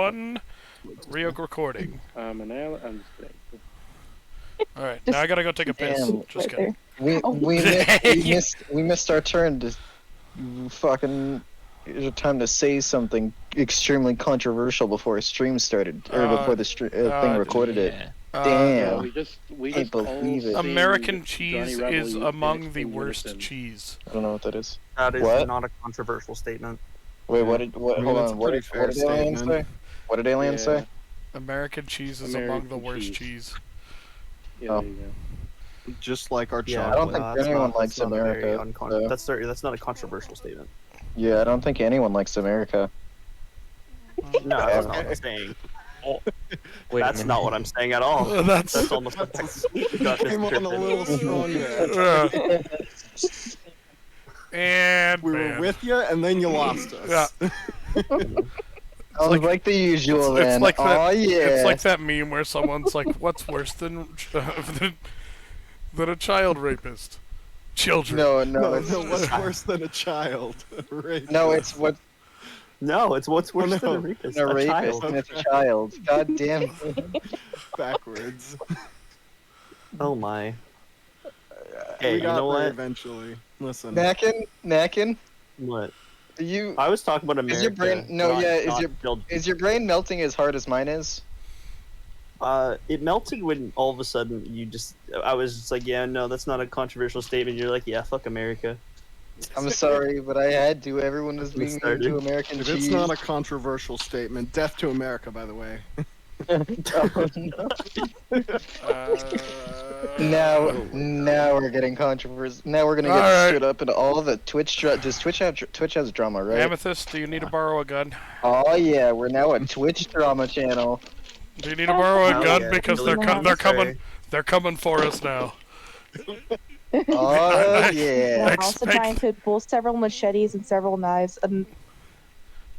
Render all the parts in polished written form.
1. Recording. I'm an alien. I'm just kidding. Alright, now I gotta go take a piss. Damn. Just kidding. We missed our turn to fucking. It's time to say something extremely controversial before a stream started, or before the thing recorded it. Damn. We just Can't believe it. American cheese is among the worst cheese. I don't know what that is. That is What? not a controversial statement. Wait, I mean, hold that's a on. What pretty fair did aliens say? statement. What did aliens say? American cheese is among the worst cheese. Yeah, Oh. there you go. Just like our Yeah, I don't chocolate. think anyone likes that's not a very America, so- That's not a controversial statement. Yeah, I don't think anyone likes America. No, that's not what I'm saying. Wait That's not what I'm saying at all. That's almost got Came on a little strong there. And We were with you, and then you lost us. Yeah. Sounds like the usual it's then. like that, Oh yeah. It's like that meme where someone's like, "What's worse than a child rapist?" Children. No, No, it's, what's worse than a child? Right. no, it's what No, it's what's worse than a no. rapist. a A rapist, child. and it's a child. God damn. Backwards. Oh my. We Hey, you got know there what? eventually. Listen. Nakin, What? are you I was talking about America. Is your brain no? not- Yeah, not is your brain melting as hard as mine is? It melted when all of a sudden I was just like, yeah, no, that's not a controversial statement. You're like, yeah, fuck America. I'm sorry, but I had to. Everyone was We being mean started. to American If cheese. it's not a controversial statement, death to America, by the way. Now we're getting controversy. Now we're gonna get Alright. stood up in all the Twitch. Does Twitch has drama, right? Amethyst, do you need to borrow a gun? Oh yeah, we're now a Twitch drama channel. Do you need to borrow a Hell gun yeah, because really they're coming for us now. Oh yeah. I'm also trying to pull several machetes and several knives.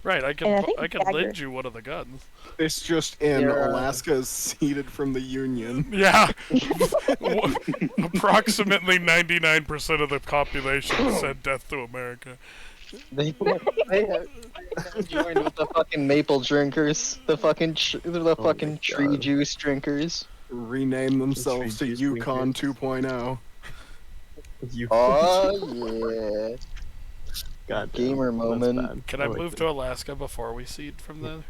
Right, I And can I think I can dagger. lend you one of the guns. It's just in There are- Alaska is seceded from the Union. Yeah. Approximately 99% of the population said death to America. They have joined with the fucking maple drinkers, the fucking my tree God. juice drinkers. Rename themselves to Juice Yukon drinkers. 2.0. Oh yeah, God damn, gamer that's moment. bad. Can I like move that. to Alaska before we cede from there?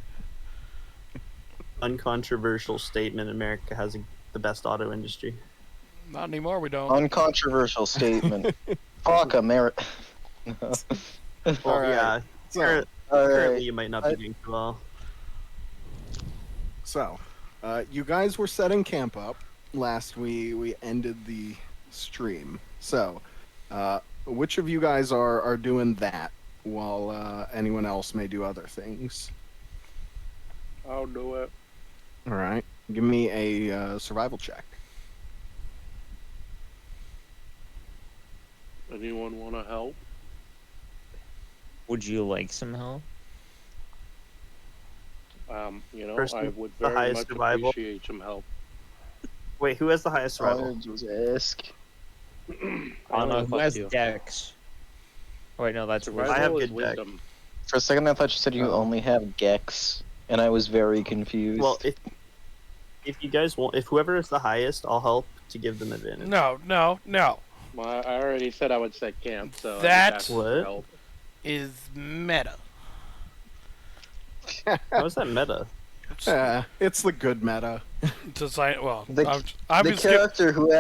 Uncontroversial statement. America has the best auto industry. Not anymore, we don't. Uncontroversial statement. Fuck America. Well, Alright, yeah. So, Currently, Alright. you might not be doing too well. so you guys were setting camp up. Last we ended the stream. So, which of you guys are doing that while anyone else may do other things? I'll do it. All right, give me a survival check. Anyone want to help? Would you like some help? Person I would the very highest much survival. appreciate some help. Wait, who has the highest survival? I just ask. Oh no, who fuck has you. Dex? Oh wait, no, that's Survival I have is good deck. wisdom. For a second, I thought you said you only have Gex, and I was very confused. Well, if you guys want, if whoever is the highest, I'll help to give them advantage. No. Well, I already said I would set camp, so I That- just asked What? for help. Is meta. How is that meta? It's the good meta. Design. Well, The- I'm the just gi- character who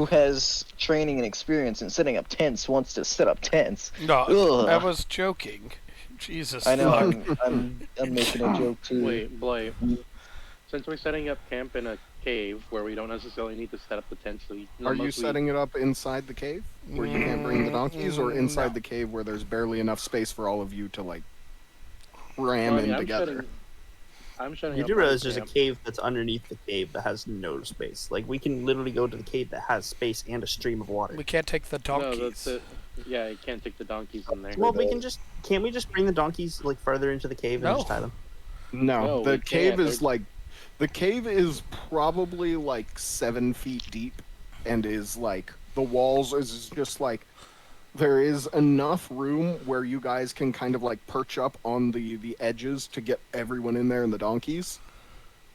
has training and experience in setting up tents wants to set up tents. No, Ugh. I was joking. Jesus. I know. fuck. I'm making a joke too. Wait, Blake. Since we're setting up camp in a cave where we don't necessarily need to set up the tent, so Are you setting it up inside the cave where you can't bring the donkeys, or inside the cave where there's barely enough space for all of you to like cram in together? I'm shutting You up do my realize there's a camp. cave that's underneath the cave that has no space. Like, we can literally go to the cave that has space and a stream of water. We can't take the No, donkeys. that's it. Yeah, you can't take the donkeys in there. Well, can't we just bring the donkeys, like, further into the cave and No. just tie them? No, No, the we cave can't. is like, the cave is probably like 7 feet deep, and is like the walls is just like there is enough room where you guys can kind of like perch up on the edges to get everyone in there and the donkeys.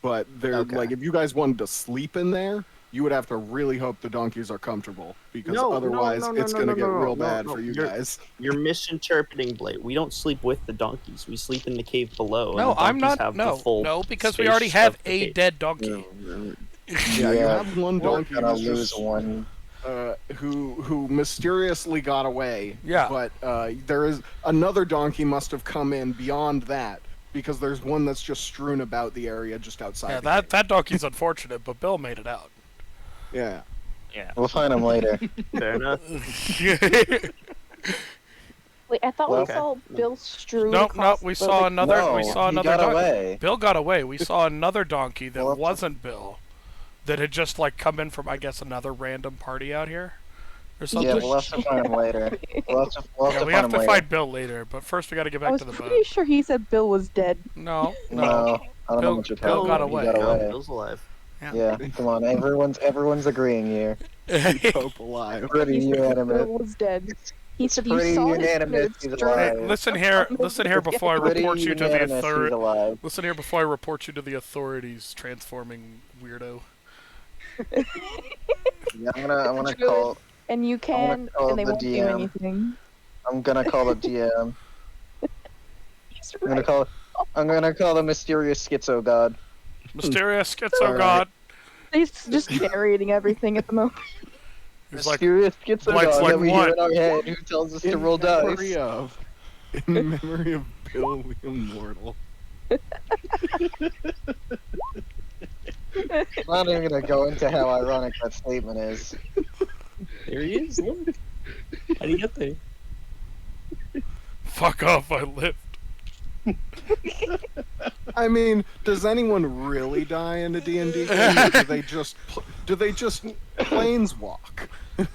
But they're Okay. like, if you guys wanted to sleep in there, you would have to really hope the donkeys are comfortable, because No, no, otherwise no, it's no, gonna no, get no, real no, bad no. for you You're- guys. You're misinterpreting, Blade. We don't sleep with the donkeys. We sleep in the cave below. and No, the I'm donkeys not. have the No, full no, because we space already have of the a cave. dead donkey. Yeah, you have one We're donkey gonna who's lose just, one. who mysteriously got away. Yeah. But there is another donkey must have come in beyond that, because there's one that's just strewn about the area just outside. Yeah, the that cave. that donkey's unfortunate, but Bill made it out. Yeah. Yeah. We'll find him later. Fair enough. Wait, I thought Well, we saw Bill strewn Nope, across we the- saw the- another. No, we saw he another got donkey. away. Bill got away. We saw another donkey that Well, wasn't Bill, that had just like come in from, I guess, another random party out here, or something. Yeah, we'll have to find him later. We'll have to, we'll have Yeah, to we find have him to later. find Bill later, but first we got to get I back was to the pretty boat. sure he said Bill was dead. No, No, no. I don't Bill- know what you're Bill talking got about. away. He got No, away. Bill's alive. Yeah, come on, everyone's agreeing here. Pope alive. Pretty He said unanimous. Bill was dead. He said you pretty saw his unanimous foot he's strewn alive. Hey, listen here before I Pretty report you to the unanimous he's authorities. alive. Listen here before I report you to the authorities, transforming weirdo. Yeah, I'm gonna Good. call. And you can, call and they the won't do DM. anything. I'm gonna call the DM. He's I'm gonna right. call. I'm gonna call the mysterious schizo god. Mysterious schizo Alright. god. He's just narrating everythling at the moment. He's like, Mysterious schizo Blake's god like, that we "What?" hear in our head, who tells us to roll memory dice. of, in memory of Bill the Immortal. I'm not even gonna go into how ironic that statement is. There he is. Look. How do you get there? fuck off, I lived. I mean, does anyone really die in a D&D game? Or do they just planeswalk?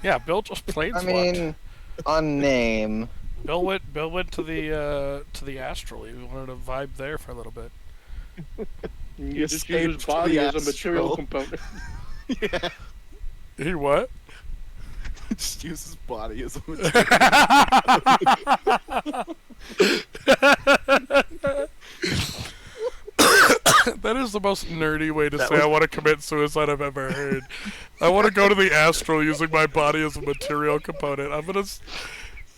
Yeah, Bill just played I mean, on name. Bill went to the astral. He wanted to vibe there for a little bit. You just escaped use his to body the as a material astral. component. Yeah, He what? just use his body as a material. That is the most nerdy way to That say was- I want to commit suicide I've ever heard. I want to go to the astral using my body as a material component. I'm gonna.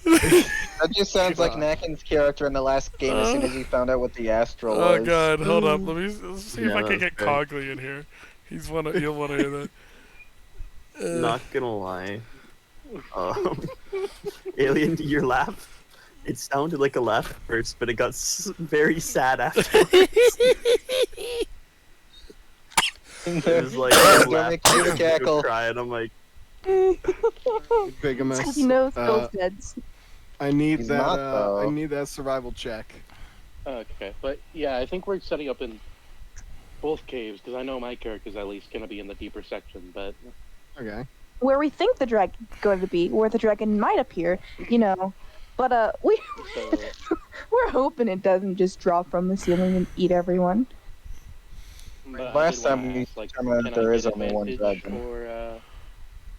That just sounds like Nakin's character in the last game as soon as he found out what the astral Oh was. god, hold up. Let's see if Yeah, I can that's get great. Cogley in here. He'll wanna hear that. Not gonna lie. Alien, your laugh. It sounded like a laugh at first, but it got very sad afterwards. It was like I Don't laughed, make me I cackle. cried. I'm like, Bigamous. He knows Bill's dead. I need He's that. not, I though. need that survival check. Okay, but yeah, I think we're setting up in both caves because I know my character's at least gonna be in the deeper section. But Okay. Where we think the dragon's going to be, where the dragon might appear, you know. But so we're hoping it doesn't just drop from the ceiling and eat everyone. but I Last did wanna time we ask, like, determined can I there get is only one advantage dragon. For,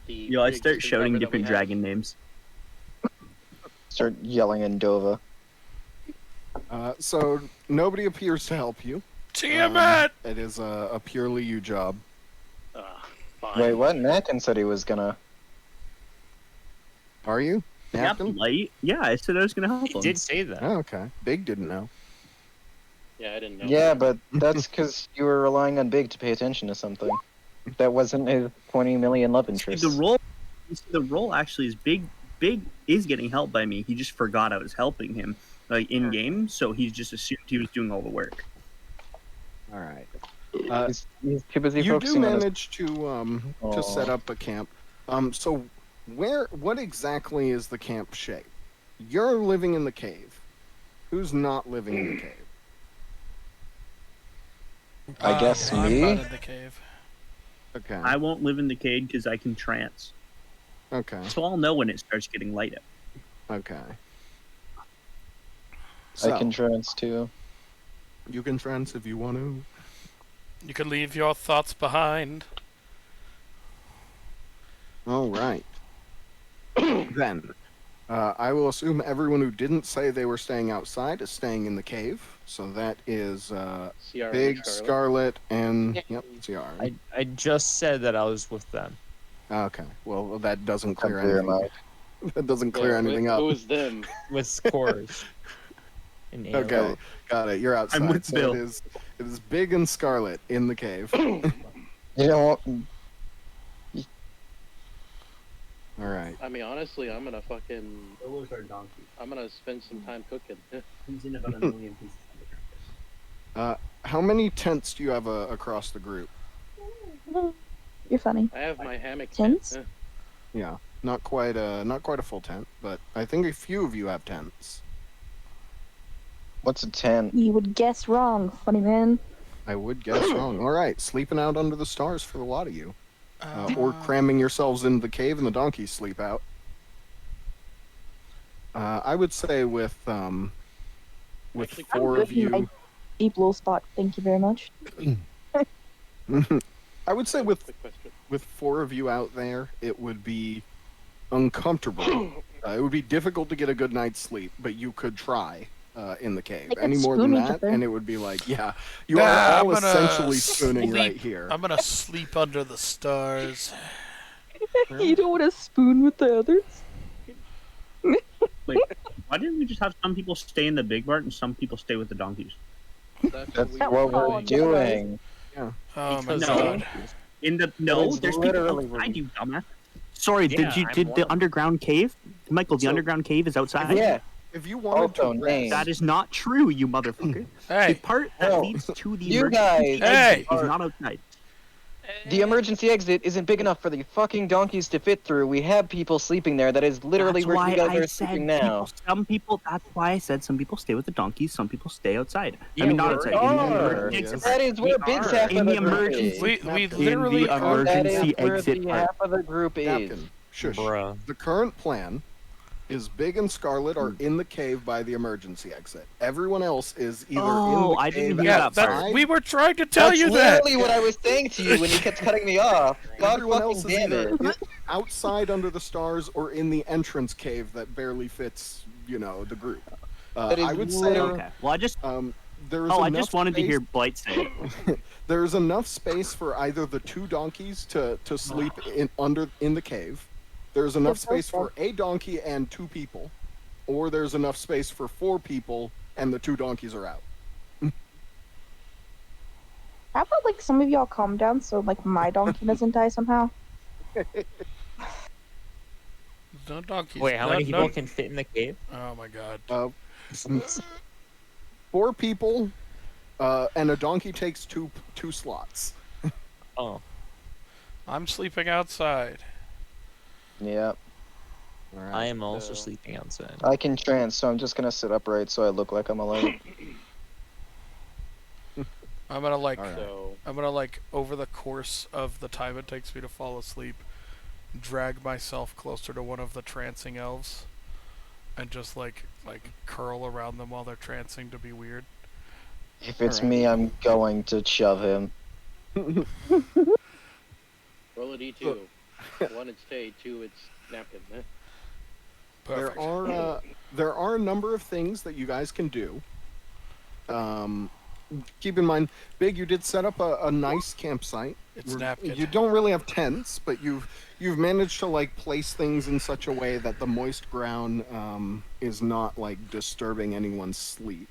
the yo, I start existing shouting cover that we different have? dragon names. Start yelling in Dova. So nobody appears to help you. Tiamat! It is a purely you job. Fine. Wait, what? Nakin said he was gonna. Are you? Yeah, Napkin? light. Yeah, I said I was gonna help He him. did say that. Oh, okay. Big didn't know. Yeah, I didn't know. Yeah, but that's because you were relying on Big to pay attention to something. That wasn't his 20 million love See, interests. the role actually is big. Big is getting helped by me. He just forgot I was helping him, like in game. So he just assumed he was doing all the work. All right. He's too busy You do focusing on his... manage to set Aw. up a camp. So what exactly is the camp shape? You're living in the cave. Who's not living in the cave? I guess I'm me? not in the cave. Okay. I won't live in the cave because I can trance. Okay. So I'll know when it starts getting light out. Okay. I So, can trance too. you can trance if you want to. You can leave your thoughts behind. All right. Then, I will assume everyone who didn't say they were staying outside is staying in the cave. So that is CR and Big, Scarlet. Scarlet, and yep, CR. I just said that I was with them. Okay, well that doesn't clear Clear 'em anything. That doesn't clear Yeah, anything Who up. is them? With scores. And Okay, got it. You're outside. with so Bill. it is Big and Scarlet in the cave. You know what? All right. I mean, honestly, I'm gonna fucking. Those are donkeys. I'm gonna spend some time cooking. He's in about 1,000,000 pieces of How many tents do you have across the group? You're funny. I have my hammock Tents? tent. Yeah, not quite a full tent, but I think a few of you have tents. What's a tent? You would guess wrong, funny man. I would guess wrong. All right, sleeping out under the stars for a lot of you, or cramming yourselves into the cave and the donkeys sleep out. I would say with Actually, four of good in my you. deep low spot. Thank you very much. I would say Quick question. with four of you out there, it would be uncomfortable. It would be difficult to get a good night's sleep, but you could try in the cave. They could Any more than spoon each that, other. and it would be like, yeah, you Nah, are I'm all gonna essentially spooning sleep. right here. I'm gonna sleep under the stars. You don't want to spoon with the others? Why didn't we just have some people stay in the big barn and some people stay with the donkeys? That's we That what was all we're I'm doing. Oh my Because No. god. In the It's there's literally people outside, what- you dumbass. Sorry, Yeah, did I'm the one. underground cave? Michael, the So- underground cave is outside. Yeah. If you wanted Also to rest, named. That is not true, you motherfucker. The Hey, part that No. leads to the You emergency guys exit Hey. is not outside. The emergency exit isn't big enough for the fucking donkeys to fit through. We have people sleeping there. That is literally That's where why you guys I are said sleeping now. some people. That's why I said some people stay with the donkeys, some people stay outside. Yeah, I mean, not we outside. are. In the emergency Yes. exit. That is where We Big's are. half In of the the group emergency. is. we Captain. literally the are. That emergency is where exit the part. half of the group is. Captain, shush. Bruh. The current plan is Big and Scarlet are in the cave by the emergency exit. Everyone else is either in Oh, the I cave didn't hear Yeah, that part. outside. we were trying to tell That's you that. literally what I was saying to you when you kept cutting me off. God Everyone else fucking is damn either it. outside under the stars or in the entrance cave that barely fits, the group. That is I would say literally- Okay. Well, I just. there is Oh, I enough just wanted to space- hear Blight say it. There's enough space for either the two donkeys to sleep in the cave. There's enough space for a donkey and two people, or there's enough space for four people and the two donkeys are out. How about like some of y'all calm down so like my donkey doesn't die somehow? No donkeys. Wait, how no, many no- people can fit in the cave? Oh my god. Four people, and a donkey takes two slots. Oh. I'm sleeping outside. Yep. All right. I am also So- sleeping outside. I can trance, so I'm just gonna sit upright so I look like I'm alive. I'm gonna like All right. So I'm gonna like over the course of the time it takes me to fall asleep, drag myself closer to one of the trancing elves, and just like curl around them while they're trancing to be weird. If it's Alright. me, I'm going to shove him. roll a d2. One, it's stay. Two, it's napkin. Perfect. There are a number of things that you guys can do. Keep in mind, Big, you did set up a nice campsite. It's napkin. You don't really have tents, but you've managed to like place things in such a way that the moist ground is not like disturbing anyone's sleep.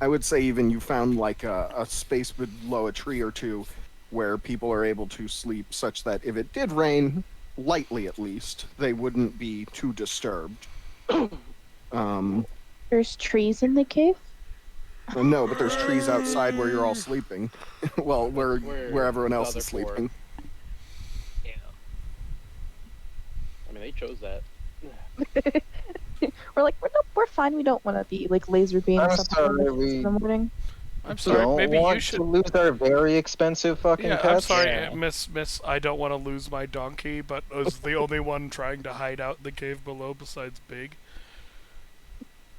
I would say even you found like a space below a tree or two where people are able to sleep such that if it did rain, lightly at least, they wouldn't be too disturbed. There's trees in the cave? Well, no, but there's trees outside where you're all sleeping. Well, where everyone the else other is four. sleeping. I mean, they chose that. We're like, we're fine. We don't want to be like laser beam I'm something sorry, in the morning. I'm sorry. Don't Maybe want you should. to lose our very expensive fucking Yeah, I'm pets. sorry, Yeah. Miss. I don't want to lose my donkey, but was the only one trying to hide out in the cave below besides Big.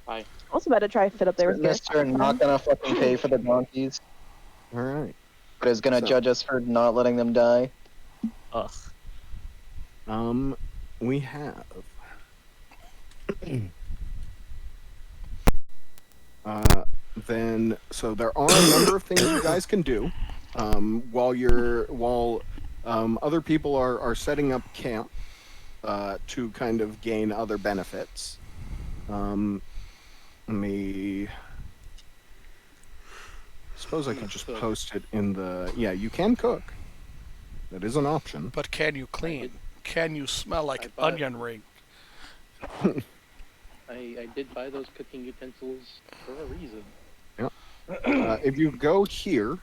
I was about to try to fit up there with you. Mister, not gonna fucking pay for the donkeys. All right. but is gonna So- judge us for not letting them die. Ugh. We have. So there are a number of things you guys can do, while other people are setting up camp, to kind of gain other benefits. Let me. Suppose I could just post it in the. Yeah, you can cook. That is an option. But can you clean? Can you smell like I bought- onion ring? I did buy those cooking utensils for a reason. If you go here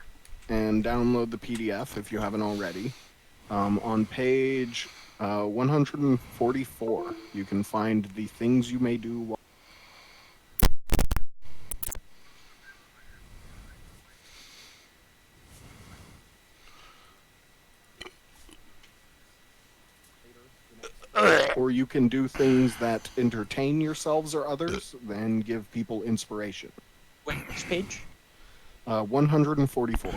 and download the PDF, if you haven't already, on page 144, you can find the things you may do. Or you can do things that entertain yourselves or others, then give people inspiration. Wait, which page? 144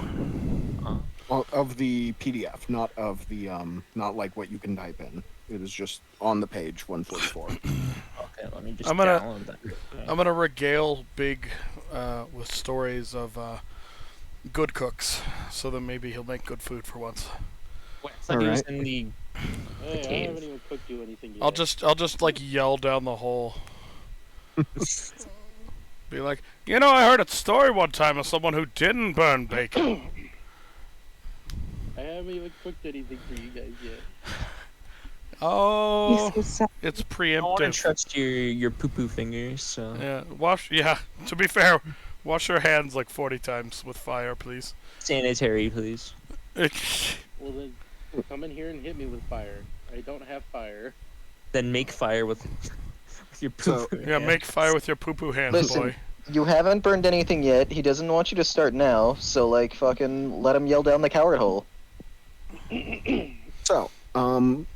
Uh, of the PDF, not of the not like what you can type in. It is just on the page 144. okay, let me just I'm gonna- download that. I'm gonna regale Big with stories of good cooks, so that maybe he'll make good food for once. Wait, I thought he was Alright. in the. Hey, I cave. haven't even cooked you anything yet. I'll just like yell down the hole. Be like, you know, I heard a story one time of someone who didn't burn bacon. I haven't even cooked anything for you guys yet. Oh, He's so sad. it's I want to preemptive. trust your poo poo fingers, so. Yeah, wash. Yeah, to be fair, wash your hands like 40 times with fire, please. Sanitary, please. Well then, come in here and hit me with fire. I don't have fire. Then make fire with, with your So- poo poo. Yeah, make fire with your poo-poo hands, Listen. boy. You haven't burned anything yet. He doesn't want you to start now, so like fucking let him yell down the coward hole. So,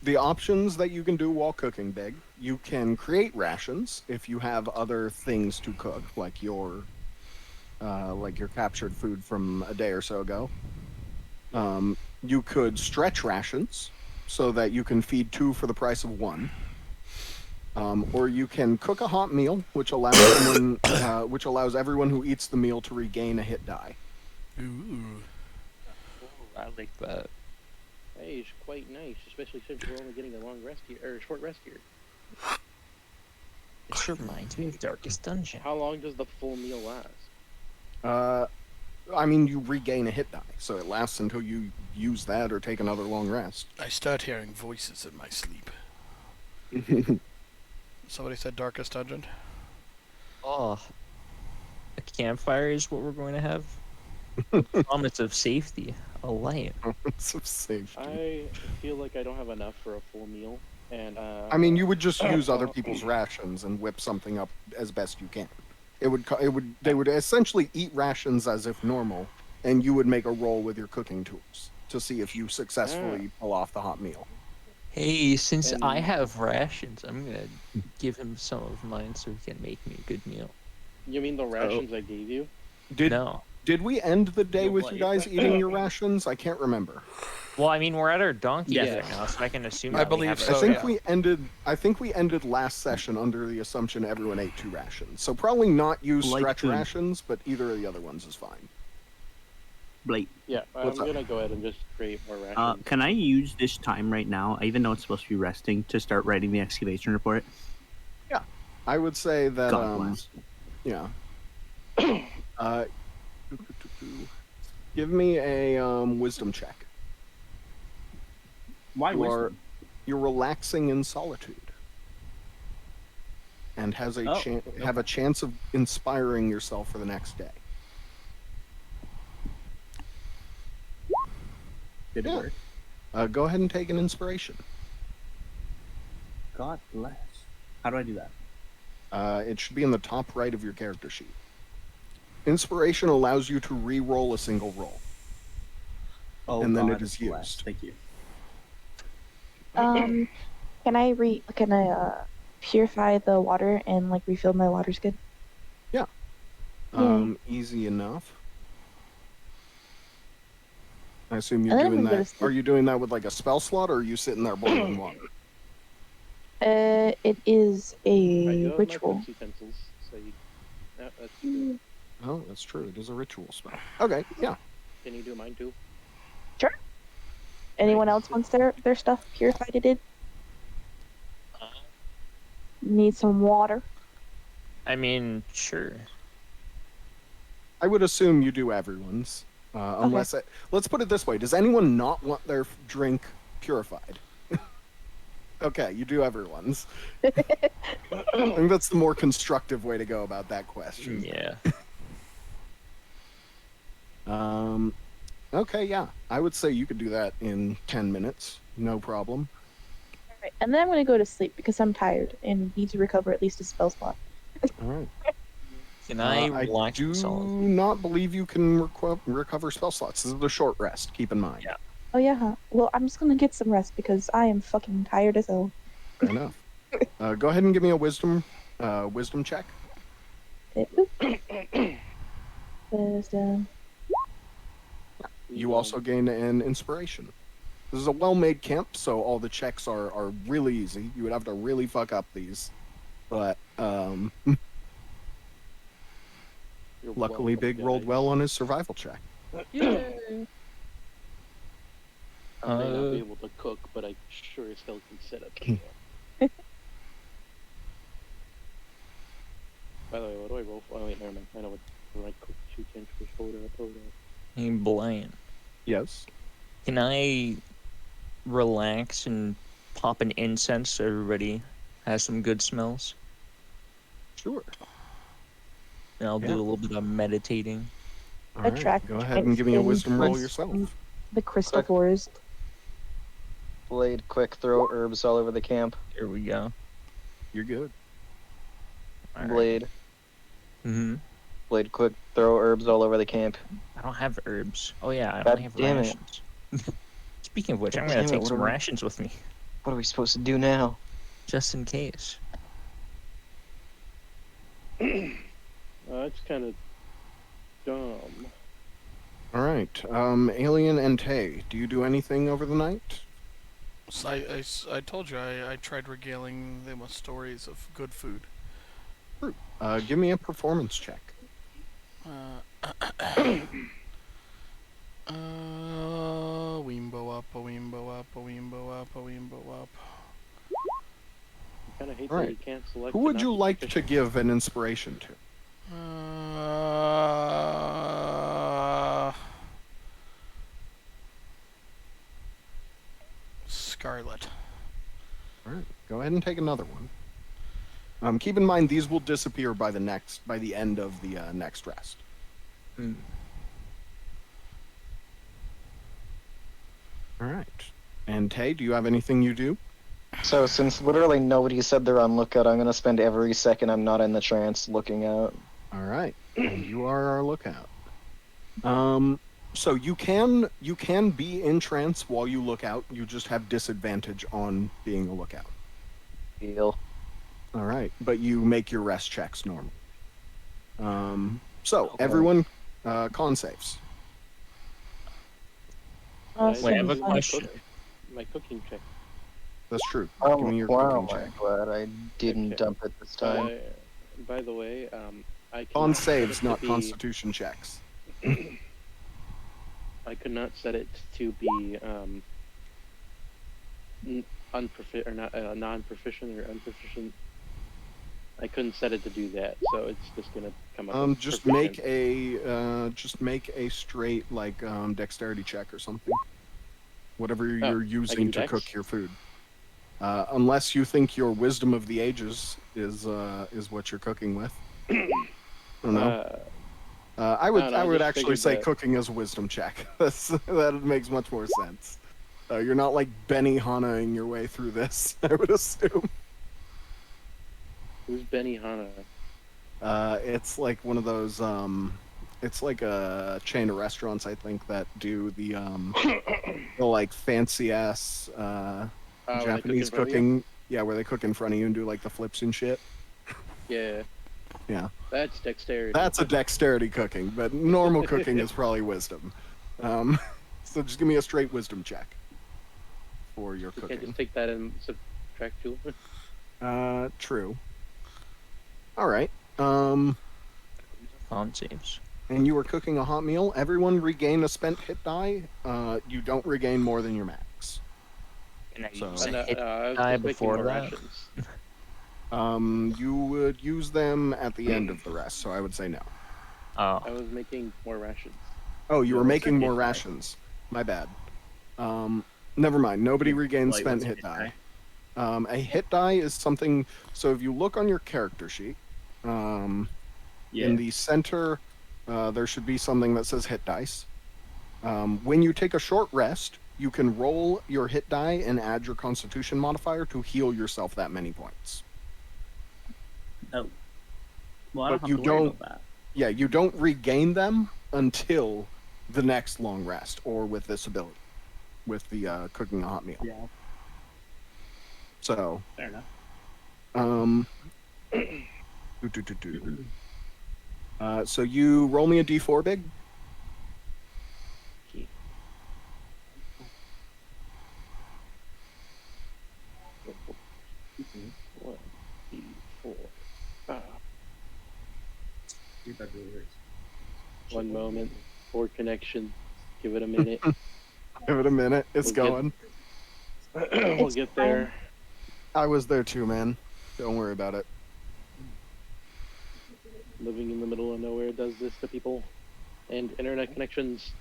the options that you can do while cooking, Big, you can create rations if you have other things to cook, like your captured food from a day or so ago. You could stretch rations so that you can feed 2 for the price of 1. Or you can cook a hot meal, which allows everyone who eats the meal to regain a hit die. Ooh. I like that. Hey, it's quite nice, especially since we're only getting a long rest here, or a short rest here. This reminds me of Darkest Dungeon. How long does the full meal last? I mean, you regain a hit die, so it lasts until you use that or take another long rest. I start hearing voices in my sleep. Somebody said Darkest Dungeon? Oh. A campfire is what we're going to have. Promise of safety. A light. So safety. I feel like I don't have enough for a full meal, and I mean, you would just use other people's rations and whip something up as best you can. They would essentially eat rations as if normal, and you would make a roll with your cooking tools to see if you successfully pull off the hot meal. Hey, since And- I have rations, I'm gonna give him some of mine so he can make me a good meal. You mean the rations I gave you? No. Did we end the day No with you way. guys eating your rations? I can't remember. Well, I mean, we're at our donkeys Yes. right now, so I can assume. I that we believe have so, our- I think yeah. we ended last session under the assumption everyone ate 2 rations. So probably not use Like stretch food. rations, but either of the other ones is fine. Blake, Yeah, I'm What's up? gonna go ahead and just create more rations. can I use this time right now, even though it's supposed to be resting, to start writing the excavation report? I would say that God bless. yeah. Give me a wisdom check. Why You're relaxing in solitude, and has a Oh, have a chance of inspiring yourself for the next day. Did it Yeah. work? Go ahead and take an inspiration. God bless. How do I do that? It should be in the top right of your character sheet. Inspiration allows you to re-roll a single roll. Oh, And then God it is bless. used. Thank you. Can I purify the water and like refill my water's good? Easy enough. I assume you're And then doing we go to that. sleep. Are you doing that with like a spell slot, or are you sitting there boiling water? It is I do a have ritual. my cook utensils, so you. Yeah, that's true. Oh, that's true. It is a ritual spell. Okay, yeah. Can you do mine too? Anyone Thanks. else wants their stuff purified? It did. Need some water. I mean, sure. I would assume you do everyone's. Unless let's put it this way: does anyone not want their drink purified? Okay, you do everyone's. I think that's the more constructive way to go about that question. Yeah. Okay, yeah, I would say you could do that in 10 minutes, no problem. Alright, and then I'm gonna go to sleep because I'm tired and need to recover at least a spell slot. All right. Can I I relax do myself? not believe you can recover spell slots. This is a short rest. Keep in mind. Yeah. Oh yeah, huh? Well, I'm just gonna get some rest because I am fucking tired as hell. Fair enough. Go ahead and give me a wisdom check. Wisdom. You also gain an inspiration. This is a well-made camp, so all the checks are really easy. You would have to really fuck up these, but You're luckily, welcome, Big rolled guys. well on his survival check. I may not be able to cook, but I sure as hell can set up. By the way, what do I roll for? Oh wait, never mind. I know what I cook 2 tentacles holder up over. Hey, Blaine. Yes. Can I relax and pop an incense so everybody has some good smells? Sure. And I'll do Yeah. a little bit of meditating. All right. Attract Go ahead and give me a and wisdom roll plus- yourself. The crystal Quick. forest. Blade, quick, throw herbs all over the camp. Here we go. You're good. Blade, Mm-hmm. Blade, quick, throw herbs all over the camp. I don't have herbs. Oh yeah, I God only have damn it. rations. Speaking of which, God I'm gonna damn it, take what some are we- rations with me, What are we supposed to do now? just in case. It's kind of dumb. All right. Alien and Tay, do you do anything over the night? So I told you I tried regaling them with stories of good food. Give me a performance check. Weembo up, a weembo up, a weembo up, a weembo up. I kind of hate All that right. you can't select. Who the would not you like to proficient. give an inspiration to? Scarlet. All right. Go ahead and take another one. Keep in mind these will disappear by the end of the next rest. Mm. All right. And Tay, do you have anything you do? So, since literally nobody said they're on lookout, I'm gonna spend every second I'm not in the trance looking out. All right. And you are our lookout. So you can be in trance while you look out. You just have disadvantage on being a lookout. Deal. All right, but you make your rest checks normal. So Okay. everyone, con saves. Awesome. Wait, I have a do my question. My cooking check. That's true. Oh, Give me your wow, cooking I'm check. glad I didn't Okay. dump it this time. By the way, I Con cannot set saves, it to not be- Constitution checks. I could not set it to be unproficient or not non-proficient or unproficient. I couldn't set it to do that, so it's just gonna come up. as Just proficient. make a straight like dexterity check or something. Whatever you're I using can to dex? cook your food. Unless you think your wisdom of the ages is what you're cooking with. I don't know. I would I don't know, I would just actually figured say that- cooking is a wisdom check. That makes much more sense. You're not like Benny Hannaing your way through this, I would assume. Who's Benny Hanna? It's like one of those. It's like a chain of restaurants, I think, that do the like fancy ass When they cook in Japanese front of you? cooking. Yeah, where they cook in front of you and do like the flips and shit. Yeah. Yeah. That's dexterity. That's a dexterity cooking, but normal cooking is probably wisdom. So just give me a straight wisdom check for your You can't cooking. just take that and subtract 2. True. All right. Con saves. And you were cooking a hot meal. Everyone regain a spent hit die. You don't regain more than your max. Can I So- use a No, hit I was die just making before more that? rations. You would use them at the end of the rest, so I would say no. I Oh, was making more rations. Oh, you No, were what's making a more hit die? rations. My bad. Never mind. Nobody regains Like, spent what's a hit hit die. A hit die is something. So if you look on your character sheet, Yeah. in the center, there should be something that says hit dice. When you take a short rest, you can roll your hit die and add your Constitution modifier to heal yourself that many points. Oh. Well, I don't But have you to worry don't- about that. Yeah, you don't regain them until the next long rest, or with this ability, with the cooking a hot meal. Yeah. So, Fair enough. So you roll me a d4, Big. One, two, four. Ah, one moment. Poor connection. Give it a minute. Give it a minute. It's We'll going. We'll get there. I was there too, man. Don't worry about it. Living in the middle of nowhere does this to people. And internet connections.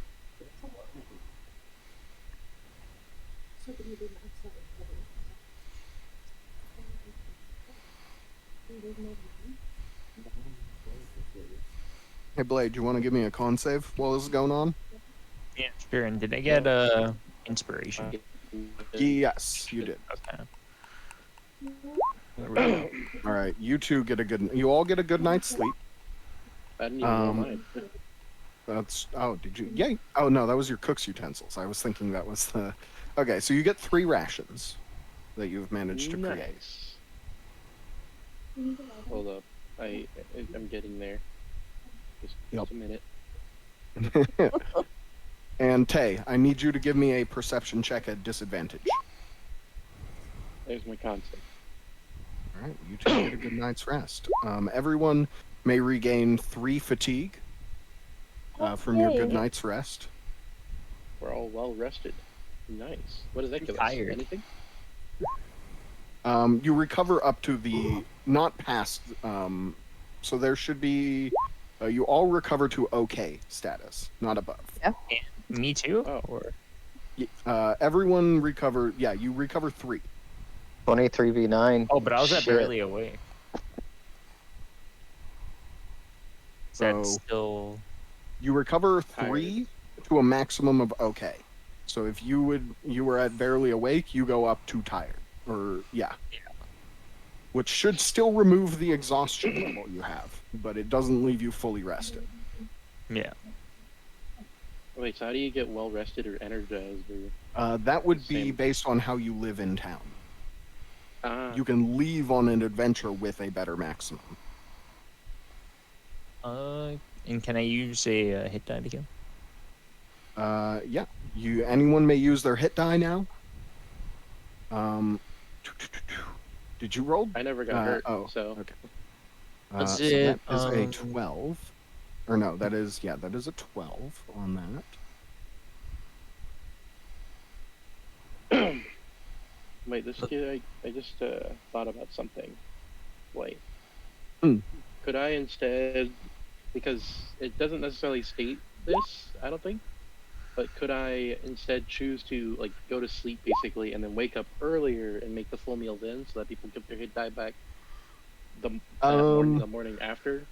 Hey, Blade, you want to give me a con save while this is going on? yeah, sure. And did I get inspiration? Yes, you did. Okay. There we go. All right, you two get a good. You all get a good night's sleep. I didn't even know Um, mine. That's. Oh, did you? Yay! Oh no, that was your cook's utensils. I was thinking that was the. Okay, so you get 3 rations that you've managed to create. Nice. Hold up. I'm getting there. Just a minute. And Tay, I need you to give me a perception check at disadvantage. There's my concept. All right, you two get a good night's rest. Everyone may regain 3 fatigue from your good Yay. night's rest. We're all well rested. Nice. What does that give Tired. us? Anything? You recover up to the not past. So there should be. You all recover to okay status, not above. Me too? Oh. Or Everyone recover. Yeah, you recover 3. 23v9. oh, but I was at Shit. barely awake. Is that So- still? You recover Tired. 3 to a maximum of okay. So if you were at barely awake, you go up to tired, or yeah. Which should still remove the exhaustion level you have, but it doesn't leave you fully rested. Yeah. Wait, so how do you get well rested or energized? Or... That would be Same. based on how you live in town. Ah, You can leave on an adventure with a better maximum. And can I use a hit die again? Yeah. Anyone may use their hit die now. Did you roll? I never got hurt, oh, so okay. Was So it, that is a 12. Or no, that is a 12 on that. wait. This kid, I just thought about something. Wait, Hmm. could I instead, because it doesn't necessarily state this, I don't think, but could I instead choose to like go to sleep basically and then wake up earlier and make the full meal then, so that people get their hit die back the morning after?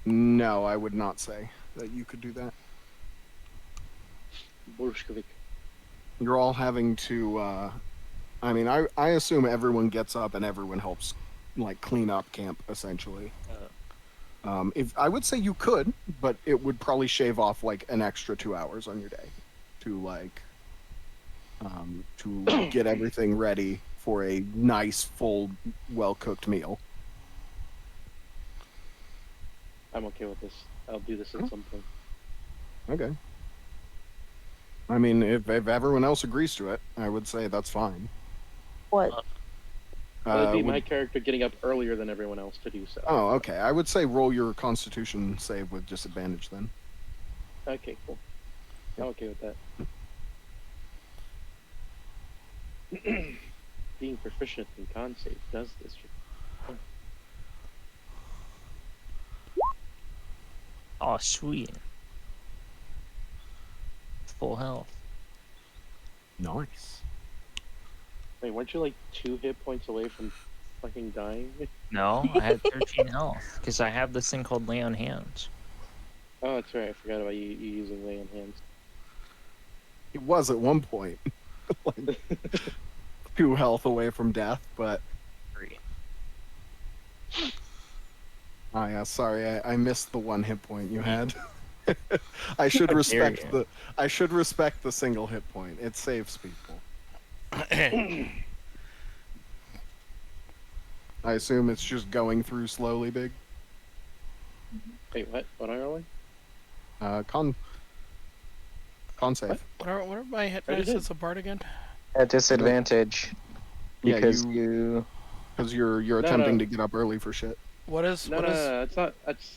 No, I would not say that you could do that. Bolshevik. You're all having to. I mean, I assume everyone gets up and everyone helps, like clean up camp essentially. If I would say you could, but it would probably shave off like an extra 2 hours on your day, to like, to get everything ready for a nice, full, well-cooked meal. I'm okay with this. I'll do this at some point. Okay. I mean, if everyone else agrees to it, I would say that's fine. What? It'd be would- my character getting up earlier than everyone else to do so. Oh, okay. I would say roll your Constitution save with disadvantage then. Okay, cool. I'm okay with that. Being proficient in con save does this. Oh, sweet. Full health. Nice. Wait, weren't you like 2 hit points away from fucking dying? No, I had 13 health because I have this thing called Lay on Hands. Oh, that's right. I forgot about you using lay on hands. It was at one point. Like, 2 health away from death, but 3. oh yeah, sorry, I missed the 1 hit point you had. I should How dare respect you. the single hit point. It saves people. I assume it's just going through slowly, big. Wait, what? What am I rolling? Con save. What are my hit Already dice did. as a bard again? At disadvantage. Yeah, Because because you're No, attempting no. to get up early for shit. What is No, what no, is no, it's not.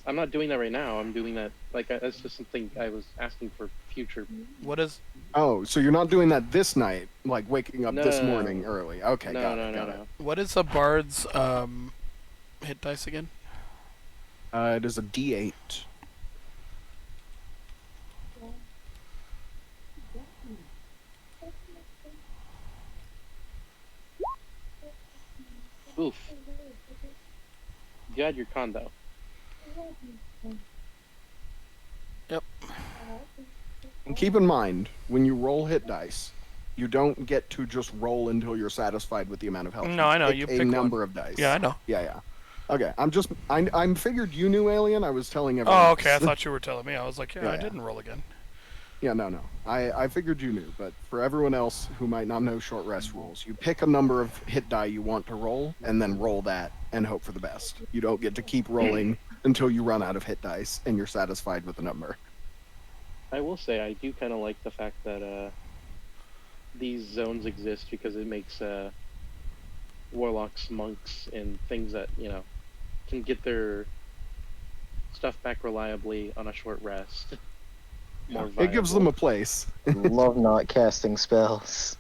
I'm not doing that right now. I'm doing that. Like, that's just something I was asking for future. what is Oh, so you're not doing that this night, like waking up this No. morning early. Okay, No, got no, it, no, got no. what is a bard's hit dice again? it. It is a D8. Oof. You had your con though. And keep in mind, when you roll hit dice, you don't get to just roll until you're satisfied with the amount of health. No, I know, you a pick one. number of dice. Yeah, I know. Yeah. Okay, I'm figured you knew Alien. I was telling everyone. Oh, okay. I else. thought you were telling me. I was like, Yeah, I yeah. didn't roll again. Yeah, no. I figured you knew, but for everyone else who might not know short rest rules, you pick a number of hit die you want to roll, and then roll that and hope for the best. You don't get to keep rolling until you run out of hit dice and you're satisfied with the number. I will say I do kind of like the fact that these zones exist because it makes warlocks, monks, and things that can get their stuff back reliably on a short rest. More It gives them viable. a place. love not casting spells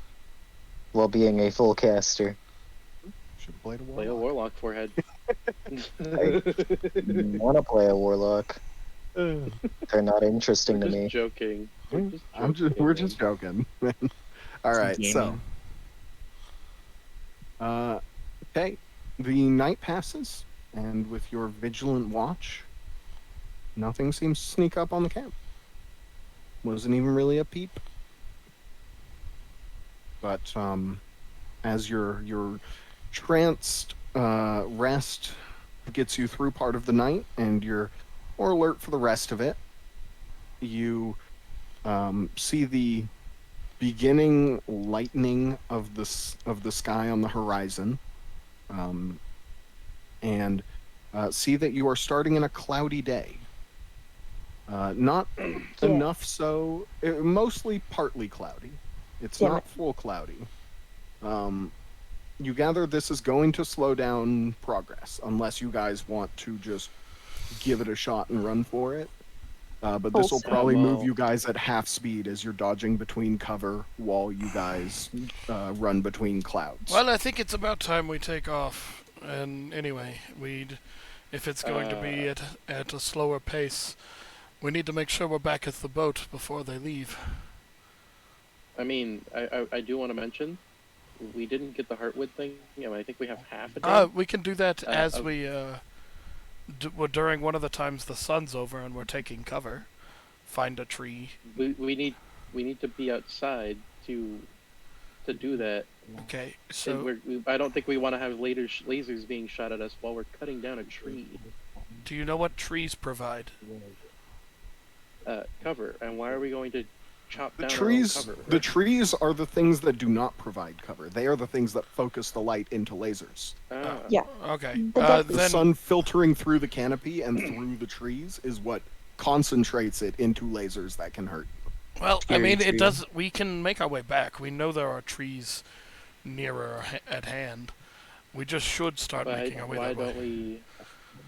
while being a full caster. Should have played a Play a warlock. warlock forehead. Want to play a warlock? They're not interesting to We're just me. joking. We're just We're joking, just man. joking. All right, so Gaming. okay, the night passes, and with your vigilant watch, nothing seems to sneak up on the camp. Wasn't even really a peep. But as your tranced rest gets you through part of the night, and you're more alert for the rest of it, you see the beginning lightening of the sky on the horizon, and see that you are starting in a cloudy day. Not enough so, mostly partly cloudy. It's Yeah. not full cloudy. You gather this is going to slow down progress unless you guys want to just give it a shot and run for it. But this will Wholesome. probably move Well- you guys at half speed as you're dodging between cover while you guys run between clouds. Well, I think it's about time we take off. And anyway, if it's going to be at a slower pace, we need to make sure we're back at the boat before they leave. I mean, I do want to mention, we didn't get the Heartwood thing. I think we have half a day. We can do that as okay. we during one of the times the sun's over and we're taking cover. Find a tree. We need to be outside to do that. Okay, And so I don't think we want to have lasers being shot at us while we're cutting down a tree. do you know what trees provide? Cover. And why are we going to chop The down trees, our own cover? the trees are the things that do not provide cover. They are the things that focus the light into lasers. Ah, Yeah. Okay. The depth- The Then sun filtering through the canopy and through the trees is what concentrates it into lasers that can hurt. Well, I Scary mean, it tree. does. We can make our way back. We know there are trees nearer at hand. We just should start But making our way why that way. don't we?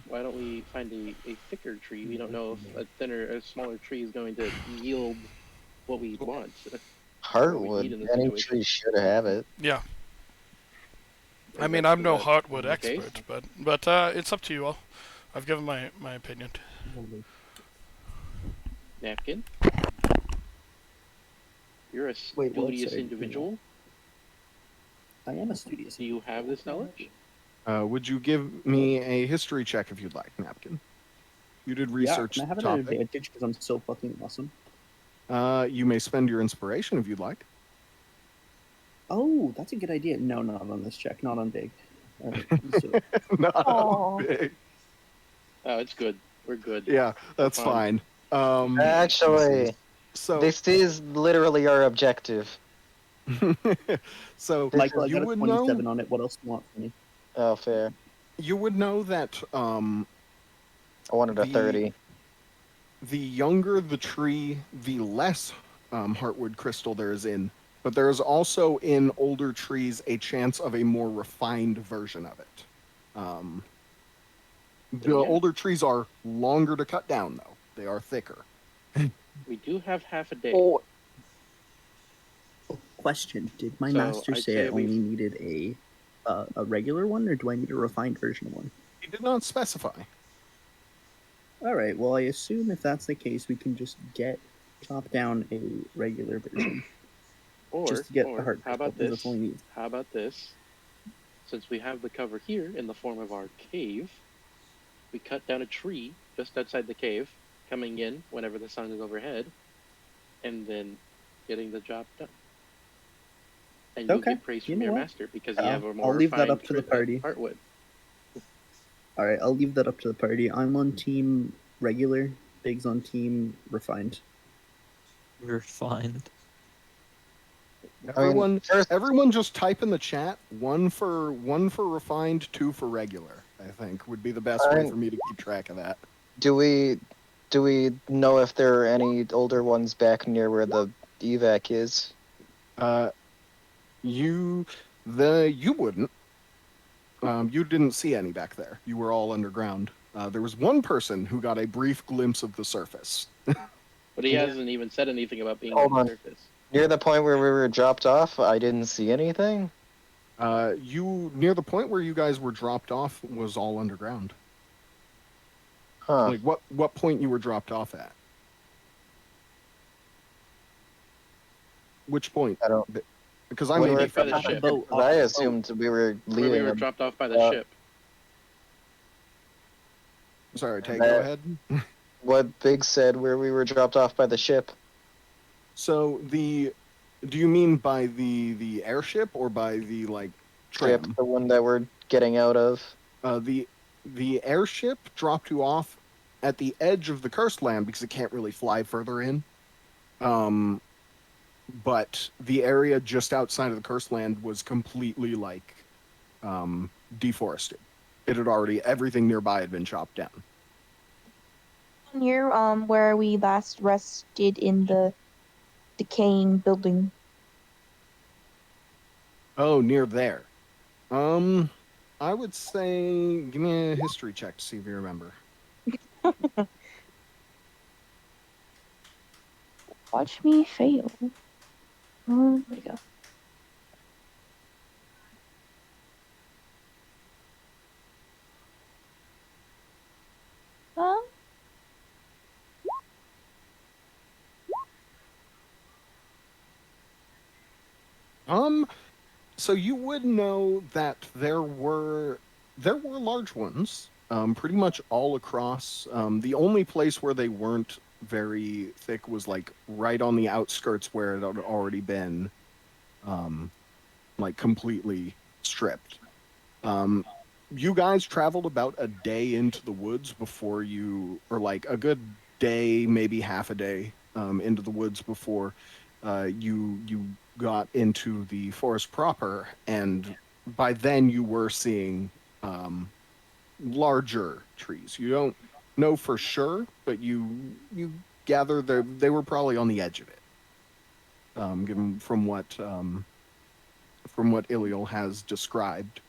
Why don't we find a thicker tree? We don't know if a smaller tree is going to yield what we want. What we need Heartwood. in this Any situation. tree should have it. Yeah. I Is mean, that- I'm is no that heartwood the case? expert, but it's up to you all. I've given my opinion. Napkin. You're a Wait, what? studious Sorry, individual. I am a studious. Do you have this knowledge? Would you give me a history check if you'd like, Napkin? You did research Yeah, can I have the an topic. advantage because I'm so fucking awesome? You may spend your inspiration if you'd like. Oh, that's a good idea. No, not on this check. Not on big. So, Not Aw. big. Oh, it's good. We're good. Yeah, that's Fine. fine. Actually, So this is literally our objective. so Michael, I you got a would 27 know on it. What else do you want from me? Oh, fair. you would know that I wanted a The- 30. the younger the tree, the less heartwood crystal there is in. But there is also in older trees a chance of a more refined version of it. The Yeah. older trees are longer to cut down, though. They are thicker. We do have half a day. Oh, Question: did my So, master I'd say say I only needed a regular one, or do I need a refined version of one? He did not specify. All right. Well, I assume if that's the case, we can just chop down a regular version, Or, just to get or the heart. how about crystal, this? That's all we need. How about this? Since we have the cover here in the form of our cave, we cut down a tree just outside the cave, coming in whenever the sun is overhead, and then getting the job done. And you'll Okay, get praise you from know your what? master because you have a I'll more leave that refined up to the party. Heartwood. All right, I'll leave that up to the party. I'm on team regular. Big's on team refined. Refined. Everyone, first, everyone, just type in the chat one for refined, 2 for regular. I think would be the best way Alright. for me to keep track of that. do we know if there are any older ones back near where the evac is? You wouldn't. You didn't see any back there. You were all underground. There was one person who got a brief glimpse of the surface. But he Yeah. hasn't even said anything about being Hold on on. the surface. Near the point where we were dropped off, I didn't see anything. You near the point where you guys were dropped off was all underground. Huh. Like what point you were dropped off at? Which point? I don't. Because I When may we be were by the dropped ship. off, Boat, I off- assumed we were Where leaving. we were a- dropped off by the ship. Sorry, Tay, That- go ahead. What Big said, where we were dropped off by the ship. So do you mean by the airship or by the like Ship, tram? the one that we're getting out of. The airship dropped you off at the edge of the cursed land because it can't really fly further in. But the area just outside of the cursed land was completely like deforested. It had already everything nearby had been chopped down. Near where we last rested in the decaying building. Oh, near there. I would say give me a history check to see if you remember. Watch me fail. There we go. Um, So you would know that there were large ones, pretty much all across. The only place where they weren't very thick was like right on the outskirts where it had already been, like completely stripped. You guys traveled about a day into the woods before or like a good day, maybe half a day, into the woods before you got into the forest proper, and by then you were seeing larger trees. You don't know for sure, but you gather they were probably on the edge of it. given from what Iliel has described.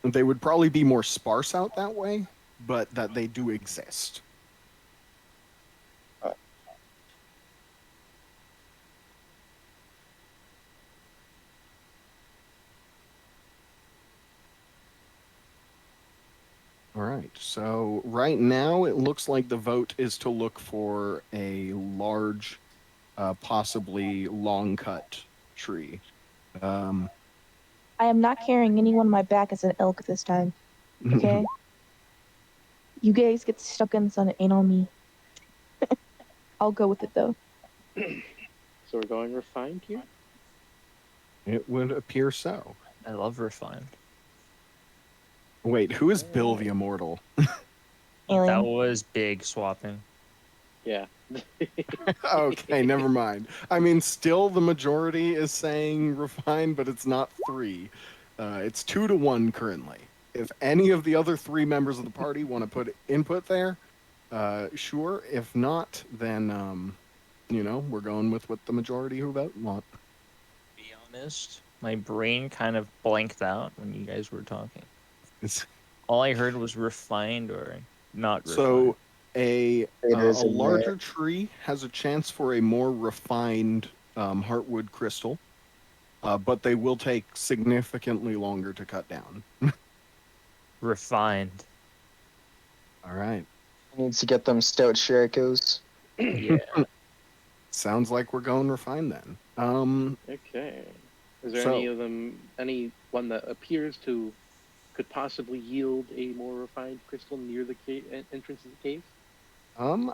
They would probably be more sparse out that way, but that they do exist. All right. So right now, it looks like the vote is to look for a large, possibly long cut tree. I am not carrying anyone on my back as an elk this time. Okay. You guys get stuck in the sun. It ain't on me. I'll go with it though. So we're going refined here? It would appear so. I love refined. Wait, who is Bill the Immortal? Alien. That was big swapping. Yeah. Okay, never mind. I mean, still the majority is saying refined, but it's not 3. It's 2-1 currently. If any of the other 3 members of the party want to put input there, sure. If not, then, we're going with what the majority who vote want. To be honest, my brain kind of blanked out when you guys were talking. All I heard was refined or not refined. So a is in larger tree has a chance for a more refined heartwood crystal, but they will take significantly longer to cut down. Refined. All right. Needs to get them stout Sherikos. Yeah. Sounds like we're going refined then. Okay. Is there So- any of them, any one that appears to could possibly yield a more refined crystal near the entrance of the cave?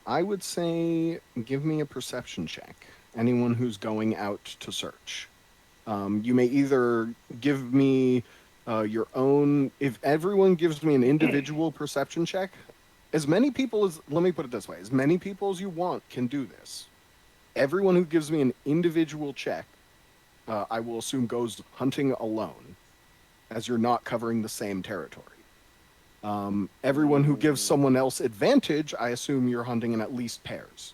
I would say give me a perception check. Anyone who's going out to search. You may either give me your own. If everyone gives me an individual perception check, as many people as, let me put it this way, as many people as you want can do this. Everyone who gives me an individual check, I will assume goes hunting alone, as you're not covering the same territory. Everyone who gives someone else advantage, I assume you're hunting in at least pairs.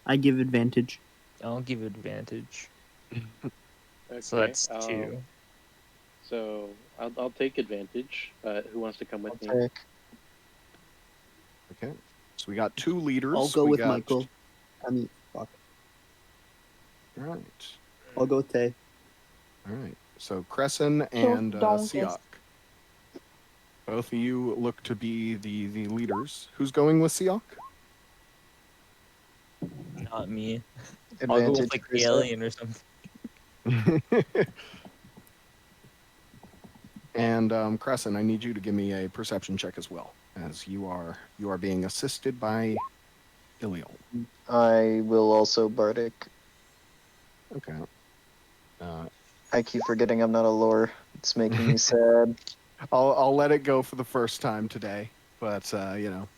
I give advantage. I'll give advantage. Okay. So that's 2. So I'll take advantage. Who wants to come with me? Take. Okay. So we got 2 leaders. I'll go We with got- Michael. I mean, fuck. Right. I'll go with Tay. All right. So Crescent Kill and donkeys. Siak. Both of you look to be the leaders. Who's going with Siak? Not me. I'll go with like the Chris. alien or something. And Crescent, I need you to give me a perception check as well, as you are being assisted by Iliel. I will also Bardic. Okay. I keep forgetting I'm not a lore. It's making me sad. I'll let it go for the first time today, but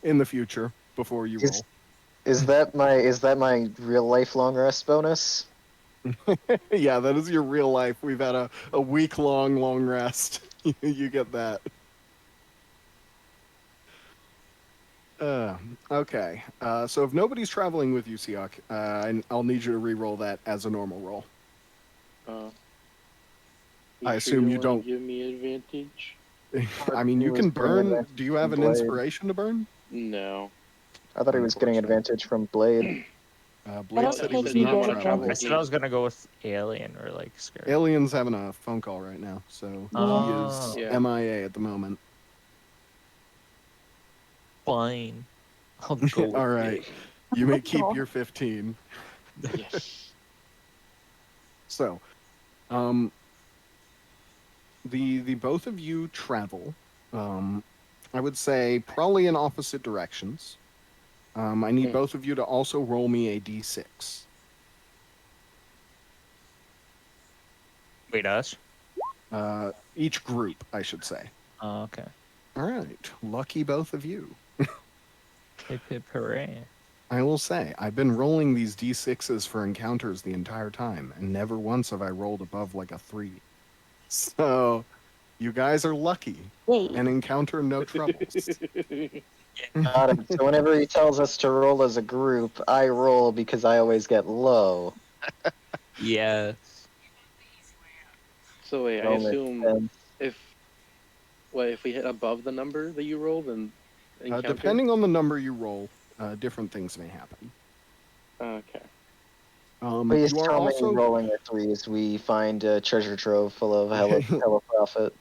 in the future before you roll. Is that my real life long rest bonus? Yeah, that is your real life. We've had a week-long rest. You get that. Okay. So if nobody's traveling with you, Siak, I'll need you to re-roll that as a normal roll. I assume you wanna don't- give me advantage. I mean, you He was can bringing burn. advantage Do you have an from Blade. inspiration to burn? No. I thought he was getting advantage from Blade. Blade don't said he think was he not did traveling. I said I was gonna go with alien or like scary. Alien's having a phone call right now, so Oh. he is Yeah. MIA at the moment. Fine. I'll go. with All right. it. You may keep your 15. Yes. So, the both of you travel. I would say probably in opposite directions. I need both of you to also roll me a d6. Wait, us? Each group, I should say. Oh, okay. All right. Lucky both of you. Hip hip hooray. I will say, I've been rolling these d6s for encounters the entire time, and never once have I rolled above like a 3. So, you guys are lucky Yay. and encounter no troubles. Got it. So whenever he tells us to roll as a group, I roll because I always get low. Yeah. So wait, I Roll it assume then. if if we hit above the number that you roll, then encounter. Depending on the number you roll, different things may happen. Okay. Please You are tell also me rolling a 3 as we find a treasure trove full of hella profit.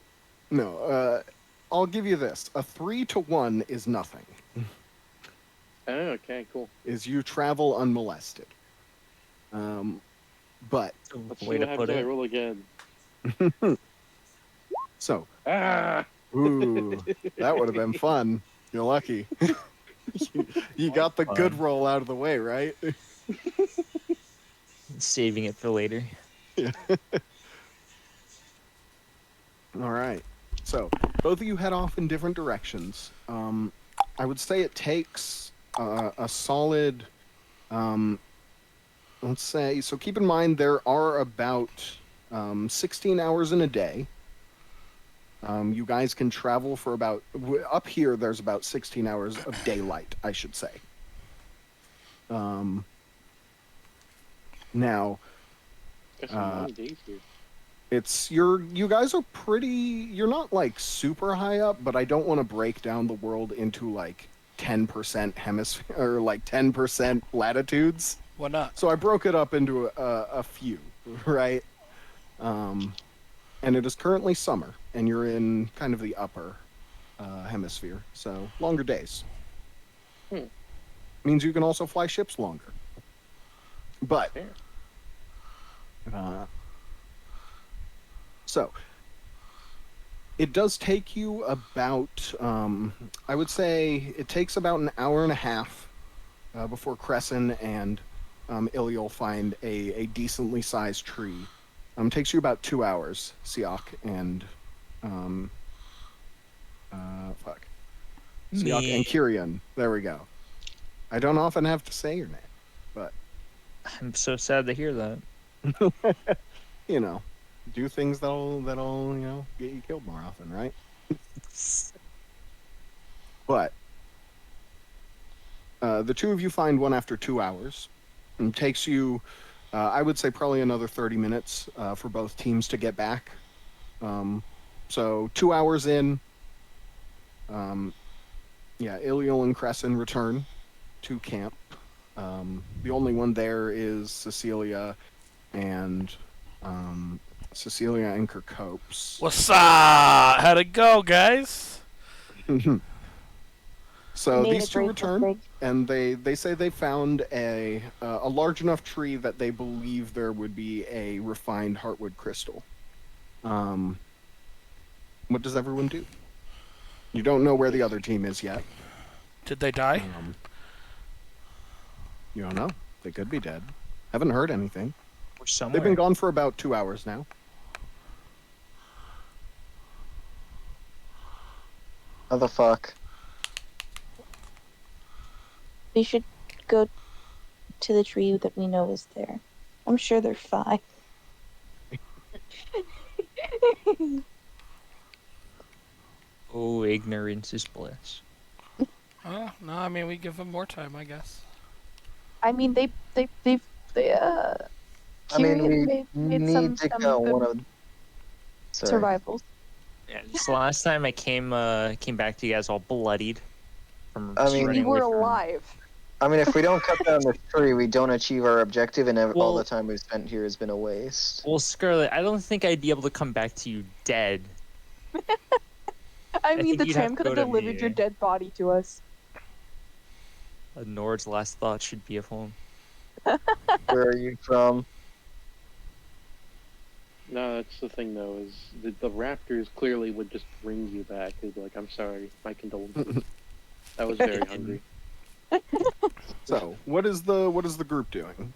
no. I'll give you this: a 3 to 1 is nothing. Oh, okay, cool. Is you travel unmolested. But Let's see Way what to happens put if I it. roll again. so, Ah! ooh, that would have been fun. You're lucky. you got the good Fun. roll out of the way, right? Saving it for later. All right. So both of you head off in different directions. I would say it takes a solid, let's say. So keep in mind there are about 16 hours in a day. You guys can travel for about up here. There's about 16 hours of daylight, I should say. Now. Got some long days here. It's you guys are pretty, you're not like super high up, but I don't want to break down the world into like 10% hemisphere or like 10% latitudes. Why not? So I broke it up into a few, right? And it is currently summer, and you're in kind of the upper hemisphere, so longer days. Means you can also fly ships longer. But so, it does take you about, I would say it takes about an hour and a half before Crescent and Iliol find a decently sized tree. Takes you about 2 hours, Siak and, Siak and Kyrian. There we go. I don't often have to say your name, but... I'm so sad to hear that. You know. Do things that'll get you killed more often, right? But the two of you find one after 2 hours. It takes you, I would say, probably another 30 minutes for both teams to get back. So 2 hours in, Iliol and Crescent return to camp. The only one there is Cecilia and Kirkopes. What's up? How'd it go, guys? So Made these a two great return, mistake. and they say they found a large enough tree that they believe there would be a refined heartwood crystal. What does everyone do? You don't know where the other team is yet. Did they die? You don't know. They could be dead. Haven't heard anything. We're somewhere. They've been gone for about 2 hours now. How the fuck? We should go to the tree that we know is there. I'm sure they're fine. Oh, ignorance is bliss. No, I mean, we give them more time, I guess. I mean, they I mean, we made need to go good one of... Sorry. survivals. Yeah, just the last time I came back to you guys all bloodied from I mean- running We were away from- alive. I mean, if we don't cut down the tree, we don't achieve our objective, and all Well- the time we've spent here has been a waste. Well, Scarlet, I don't think I'd be able to come back to you dead. I mean, think the you'd have tram to could go have to delivered me. your dead body to us. A Nord's last thought should be of home. Where are you from? No, that's the thing though, is the raptors clearly would just bring you back. They'd be like, I'm sorry, my condolences. I was very hungry. So, what is the group doing?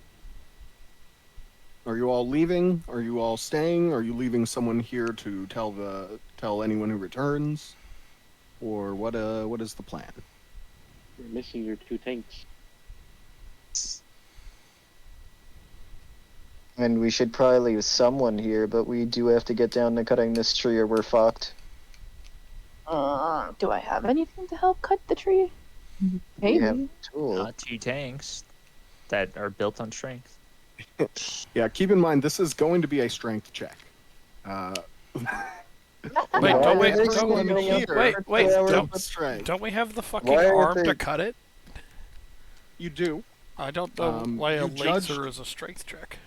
Are you all leaving? Are you all staying? Are you leaving someone here to tell anyone who returns? Or what is the plan? You're missing your 2 tanks. And we should probably leave someone here, but we do have to get down to cutting this tree or we're fucked. Do I have anything to help cut the tree? We have Maybe. tool. Not 2 tanks that are built on strength. Yeah, keep in mind this is going to be a strength check. Wait, Why don't are we? they Don't, standing up here. wait, wait! Yeah, we're- Don't, Strength. don't we have the fucking Why are arm they- to cut it? You do. I don't know why a you laser judged- is a strength check.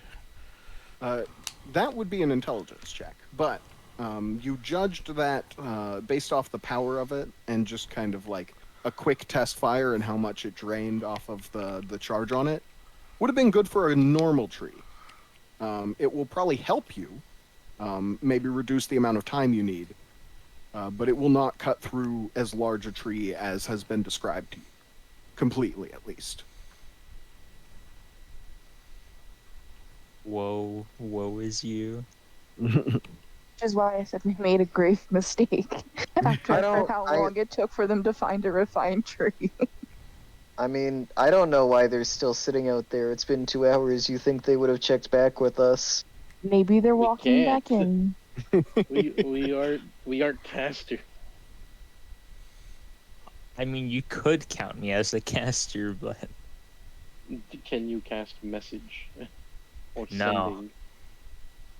That would be an intelligence check, but you judged that based off the power of it and just kind of like a quick test fire and how much it drained off of the charge on it would have been good for a normal tree. It will probably help you, maybe reduce the amount of time you need, but it will not cut through as large a tree as has been described to you, completely at least. Woe is you. Which is why I said we made a grave mistake after don't- how I- long it took for them to find a refined tree. I mean, I don't know why they're still sitting out there. It's been 2 hours. You think they would have checked back with us? Maybe they're We walking can't. back in. we aren't caster. I mean, you could count me as a caster, but Can you cast message or No. sending?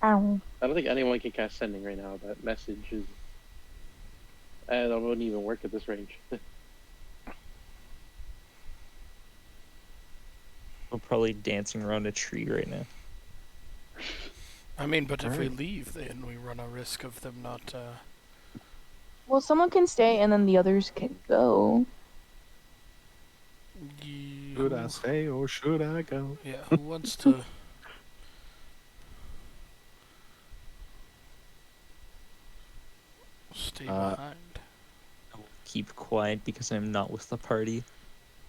Ow. I don't think anyone can cast sending right now. But message is. That wouldn't even work at this range. we're probably dancing around a tree right now. I mean, but if we Alright. leave, then we run a risk of them not. Well, someone can stay and then the others can go. Should I stay or should I go? Yeah, who wants to? Stay behind. I will keep quiet because I'm not with the party.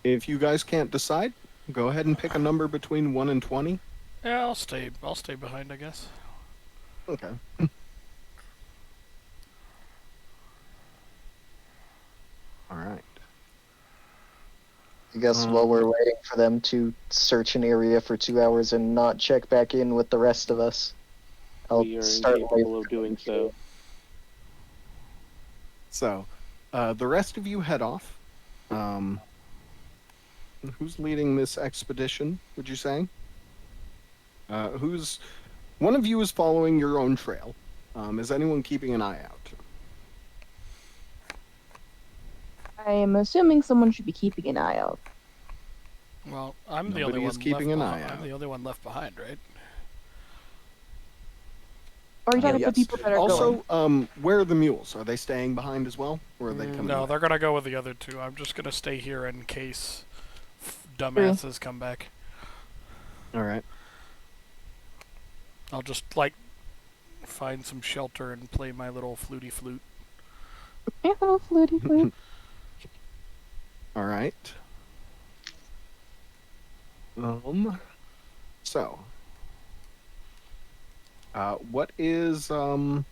If you guys can't decide, go ahead and pick a number between 1 and 20. Yeah, I'll stay. I'll stay behind, I guess. Okay. All right. I guess while we're waiting for them to search an area for 2 hours and not check back in with the rest of us, I'll We are start incapable of doing so. So, the rest of you head off. Who's leading this expedition, would you say? One of you is following your own trail. Is anyone keeping an eye out? I am assuming someone should be keeping an eye out. Well, I'm the Nobody only is one keeping left an eye behind. I'm out. the only one left behind, right? Or are you talking to Yes. people that are going? Also, where are the mules? Are they staying behind as well, or are they coming? No, back? they're gonna go with the other two. I'm just gonna stay here in case dumbasses come back. All right. I'll just like find some shelter and play my little fluty flute. Yeah, little fluty flute. All right. So, what is let's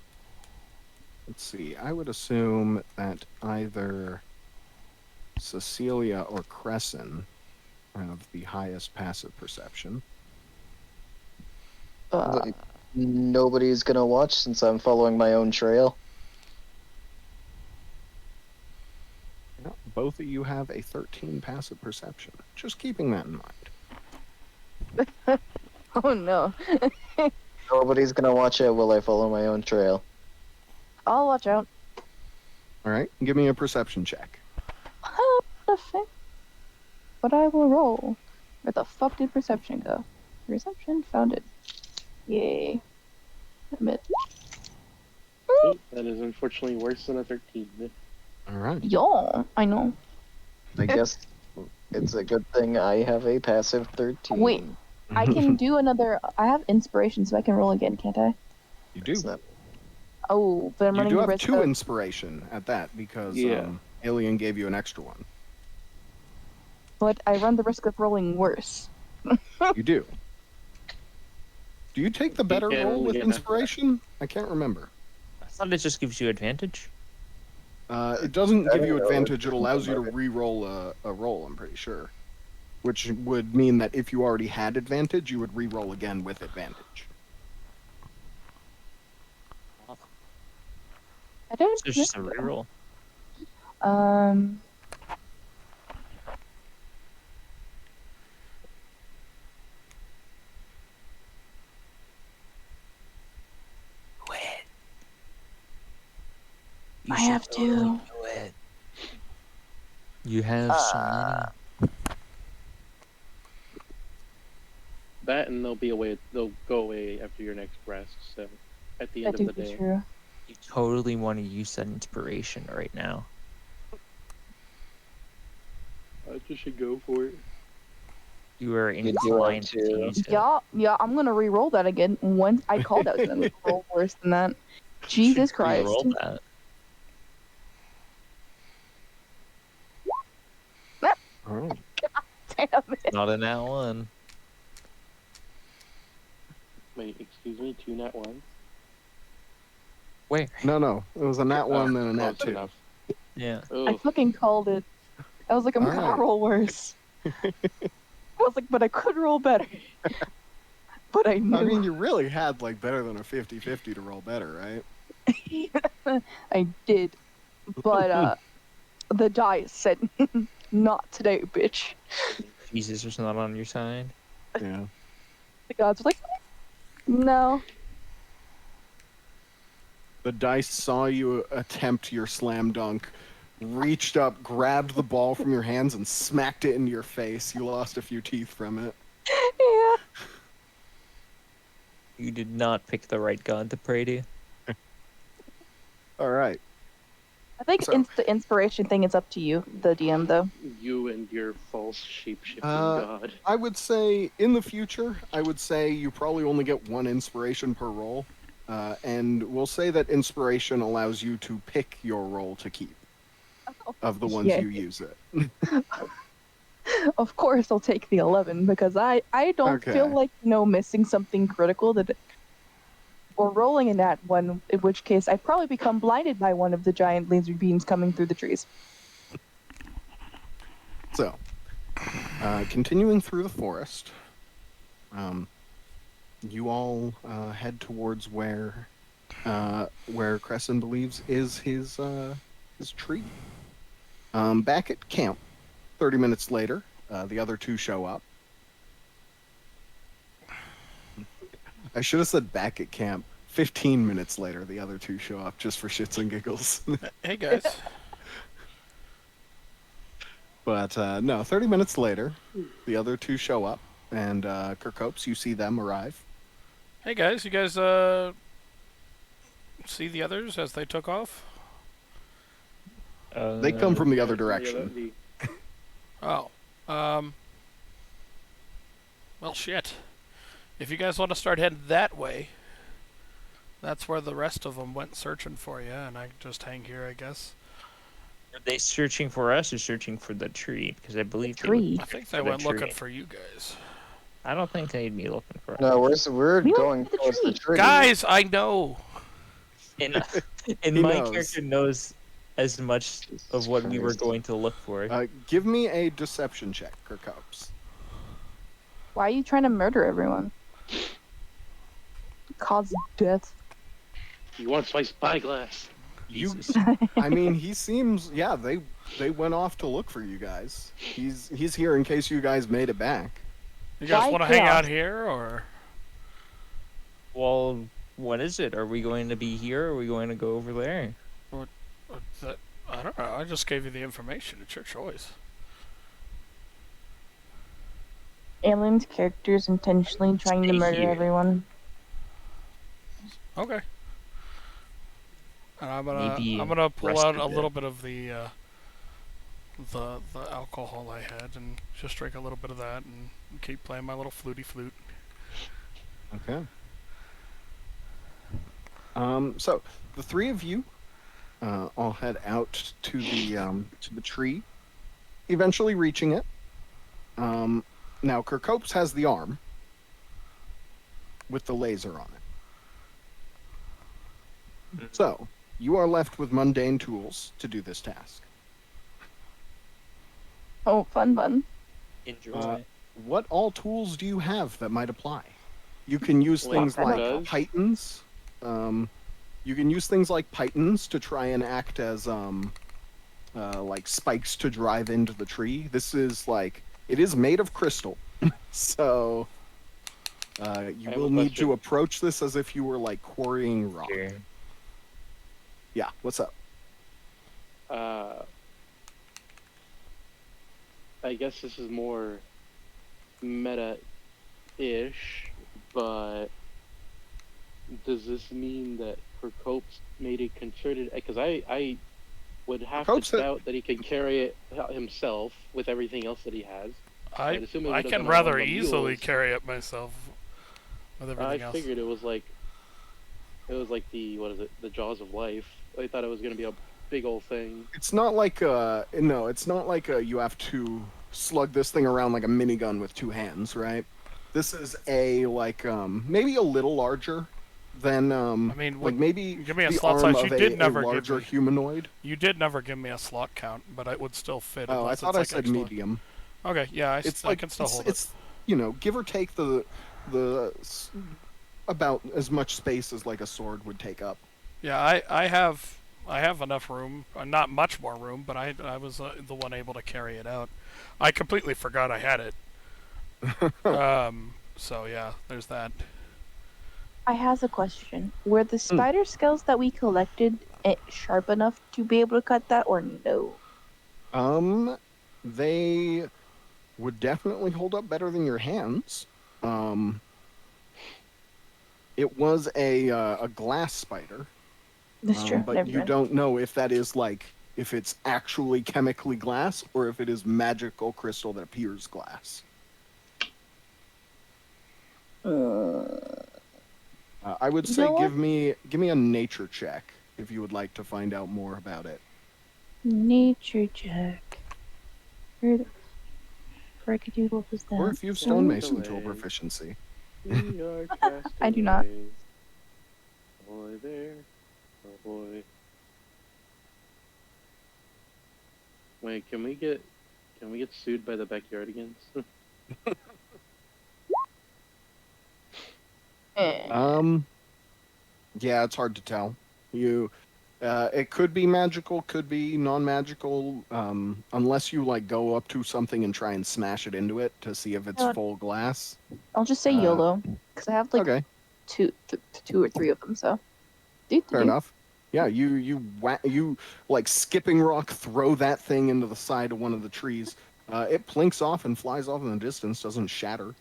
see. I would assume that either Cecilia or Crescent have the highest passive perception. Nobody's gonna watch since I'm following my own trail. Yeah, both of you have a 13 passive perception. Just keeping that in mind. Oh no. Nobody's gonna watch it while I follow my own trail. I'll watch out. All right, give me a perception check. What the fuck? But I will roll. Where the fuck did perception go? Perception found it. Yay. Admit. That is unfortunately worse than a 13. All right. Yo, I know. I guess it's a good thing I have a passive 13. Wait, I can do another. I have inspiration, so I can roll again, can't I? You do. It's not- Oh, but I'm You running do the have risk 2 of. inspiration at that because Yeah. Alien gave you an extra one. But I run the risk of rolling worse. You do. Do you take the better can roll only with get- inspiration? I can't remember. I thought it just gives you advantage. It doesn't I give you don't know. advantage. It allows you to re-roll a roll. I'm pretty sure, which would mean that if you already had advantage, you would re-roll again with advantage. I don't. So it's just a reroll. You I should have totally to. do it. You have so many. That and they'll be away. They'll go away after your next rest. So, at the That end do of the be day, true. You totally want to use that inspiration right now. I just should go for it. You are You do want inclined to to. use it. Yeah, I'm gonna re-roll that again. Once I called out to roll worse than that. Jesus Christ. Roll that. Oh. Damn it. Not in that one. Wait, excuse me, 2 nat 1. Where? No. It was a nat 1 and a nat Close 2. enough. Yeah. I Oh, fucking called it. I was like, I'm gonna Alright. roll worse. I was like, but I could roll better. But I knew. I mean, you really had like better than a 50-50 to roll better, right? I did. But the dice said, not today, bitch. Jesus was not on your side. Yeah. The gods were like, no. The dice saw you attempt your slam dunk, reached up, grabbed the ball from your hands, and smacked it into your face. You lost a few teeth from it. Yeah. You did not pick the right god to pray to. All right. I think So- the inspiration thing is up to you, the DM, though. you and your false shape-shifting Uh, god. I would say in the future, I would say you probably only get 1 inspiration per roll. And we'll say that inspiration allows you to pick your roll to keep of the ones Yeah. you use it. Of course, I'll take the 11 because I don't feel Okay. like missing something critical that, or rolling in that one. In which case, I'd probably become blinded by one of the giant laser beams coming through the trees. So, continuing through the forest, you all head towards where Crescent believes is his tree. Back at camp, 30 minutes later, the other 2 show up. I should have said back at camp. 15 minutes later, the other 2 show up just for shits and giggles. Hey guys. But no, 30 minutes later, the other 2 show up, and Kirkopes, you see them arrive. Hey guys, you guys see the others as they took off? They come from the other Yeah, direction. Oh. Well, shit. If you guys want to start heading that way, that's where the rest of them went searching for you, and I just hang here, I guess. Are they searching for us or searching for the tree? Because I believe they Tree. I think they For the went looking tree. for you guys. I don't think they'd be looking for us. No, we're We went going to the towards the tree. tree. Guys, I know. And He my knows. character knows as much of what we were Christ. going to look for. Give me a deception check, Kirkopes. Why are you trying to murder everyone? Cause death. You want my spyglass? You, Jesus. I mean, he seems. Yeah, they went off to look for you guys. He's here in case you guys made it back. You guys Why want to hang chaos? out here, or Well, what is it? Are we going to be here or are we going to go over there? that? I don't know. I just gave you the information. It's your choice. Alien's characters intentionally trying to Stay murder here. everyone. Okay. And I'm Maybe gonna pull rest out a a bit. little bit of the alcohol I had and just drink a little bit of that and keep playing my little fluty flute. Okay. So the 3 of you all head out to the tree, eventually reaching it. Now Kirkopes has the arm with the laser on it. So you are left with mundane tools to do this task. Oh, fun. Enjoy. What all tools do you have that might apply? You can use Like things like does? pythons. You can use things like pythons to try and act as like spikes to drive into the tree. This is like it is made of crystal, so you I have will a need question. to approach this as if you were like quarrying rock. Sure. Yeah, what's up? I guess this is more meta-ish, but does this mean that Kirkhope's made a concerted? Because I would have Kirkhope's to doubt that he can carry it himself with everything else that he has. I'd assume it I would have can been on rather one of the easily mules. carry it myself with everything I else. figured it was like the what is it? The Jaws of Life. I thought it was gonna be a big old thing. It's not like no, it's not like you have to slug this thing around like a minigun with two hands, right? This is maybe a little larger than I mean, like maybe give me a the slot arm size. of You a, did a never larger give me. humanoid. You did never give me a slot count, but it would still fit. Oh, I unless thought it's I like said extra. medium. Okay, yeah, It's I like can still hold it's give or take about as much space as like a sword would take up. it. Yeah, I have enough room. Not much more room, but I was the one able to carry it out. I completely forgot I had it. So yeah, there's that. I has a question. Were the spider skulls that we collected sharp enough to be able to cut that, or no? They would definitely hold up better than your hands. It was a glass spider. That's true. But Never you mind. don't know if that is if it's actually chemically glass or if it is magical crystal that appears glass. I would You say know give me a nature check if you would like to find out more about it. Nature check. Where the frickadoodle was that? Or if you've stonemason tool proficiency. I do not. Boy there, oh boy. Wait, can we get sued by the Backyardigans? Yeah, it's hard to tell. It could be magical, could be non-magical, unless you go up to something and try and smash it into it to see if it's full glass. I'll just say YOLO, because I have Okay, two or three of them. So, fair enough. Yeah, you skipping rock, throw that thing into the side of one of the trees. It plinks off and flies off in the distance, doesn't shatter,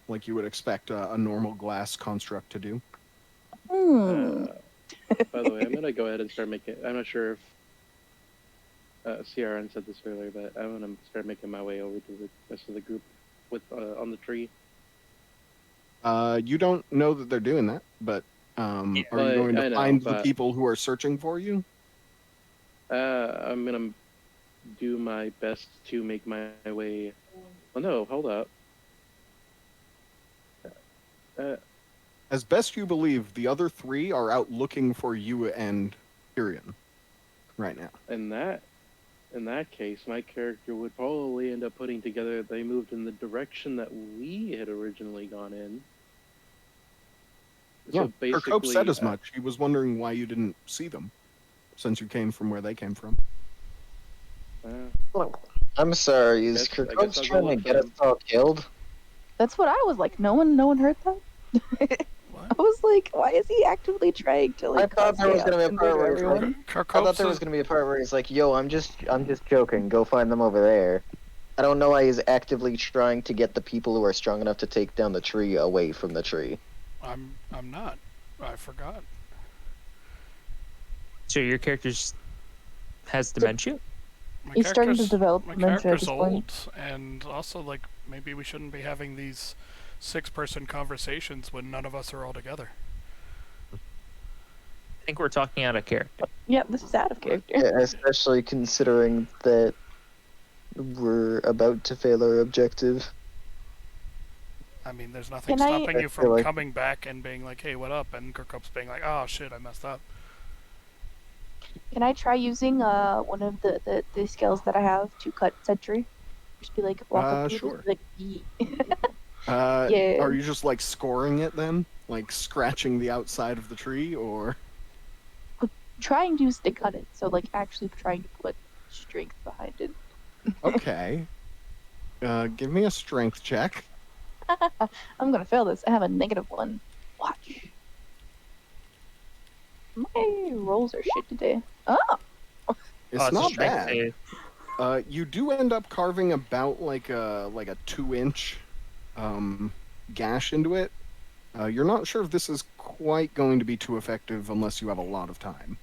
like you would expect a normal glass construct to do. By the way, I'm gonna go ahead and start making. I'm not sure if CRN said this earlier, but I'm gonna start making my way over to the rest of the group with on the tree. You don't know that they're doing that, but are you going to find the people who are searching for you? I'm gonna do my best to make my way. Oh no, hold up. As best you believe, the other three are out looking for you and Tyrion right now. In that case, my character would probably end up putting together they moved in the direction that we had originally gone in. Yeah, So basically, Kirkhope said as much. He was wondering why you didn't see them, since you came from where they came from. I'm sorry, I is guess I'll Kirkhope's go trying to with get us them. all killed? That's what I was like. No one heard that. I was like, why is he actively trying to I thought there was gonna be a part where he's like, I thought there was gonna be a part where he's like, "Yo, I'm just joking. Go find them over there." I don't know why he's actively trying to get the people who are strong enough to take down the tree away from the tree. I'm not. I forgot. So your character has dementia? My He's starting to character's- develop My dementia at character's this old, point. and also maybe we shouldn't be having these 6-person conversations when none of us are all together. I think we're talking out of character. Yeah, this is out of character. Yeah, especially considering that we're about to fail our objective. I mean, there's nothing Can I- stopping you I from feel like- coming back and being like, "Hey, what up?" and Kirkhope's being like, "Oh shit, I messed up." Can I try using one of the skills that I have to cut sentry? Just be like, walk up to it, Sure. like, "Yee." Yeah. Are you just scoring it then? Like scratching the outside of the tree, or? Trying to use to cut it, so actually trying to put strength behind it. Okay. Give me a strength check. I'm gonna fail this. I have a -1. Watch. My rolls are shit today. Oh! It's a not strength bad. save. You do end up carving about like a 2-inch gash into it. You're not sure if this is quite going to be too effective unless you have a lot of time.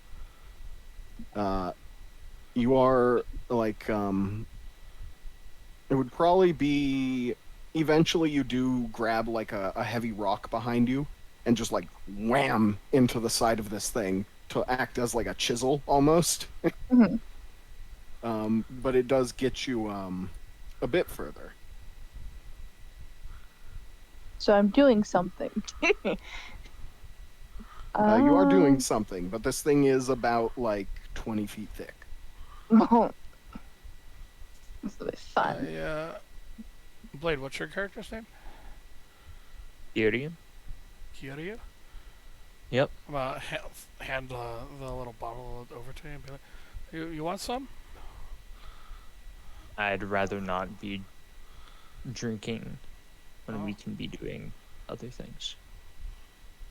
You are like it would probably be eventually you do grab like a heavy rock behind you and just like wham into the side of this thing to act as like a chisel almost. Mhm. But it does get you a bit further. So I'm doing something. You are doing Um, something, but this thing is about like 20 feet thick. This will be fun. Blade, what's your character's name? Beauty. Kiryu? Yep. Hand the little bottle over to you and be like, you want some? I'd rather not be drinking when Oh. we can be doing other things.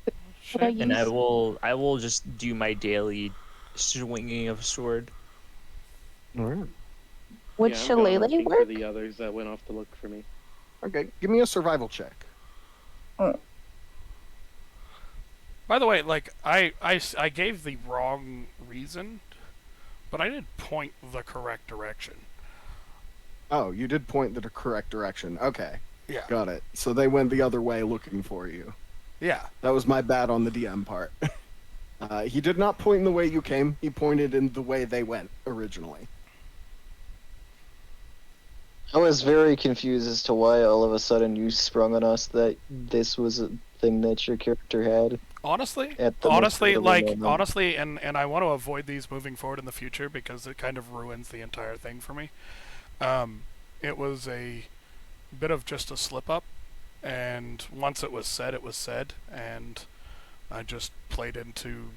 Could I Shit. And use- I will just do my daily swinging of sword. All right. Would yeah, I'm going Shillelagh looking for work? the others that went off to look for me. Okay, give me a survival check. By the way, like, I gave the wrong reason, but I did point the correct direction. Oh, you did point the correct direction. Okay, Yeah. got it. So they went the other way looking for you. Yeah. That was my bad on the DM part. He did not point in the way you came. He pointed in the way they went originally. I was very confused as to why all of a sudden you sprung on us that this was a thing that your character had. Honestly, At the most critical moment. honestly, and I want to avoid these moving forward in the future because it kind of ruins the entire thing for me. It was a bit of just a slip up, and once it was said, and I just played into,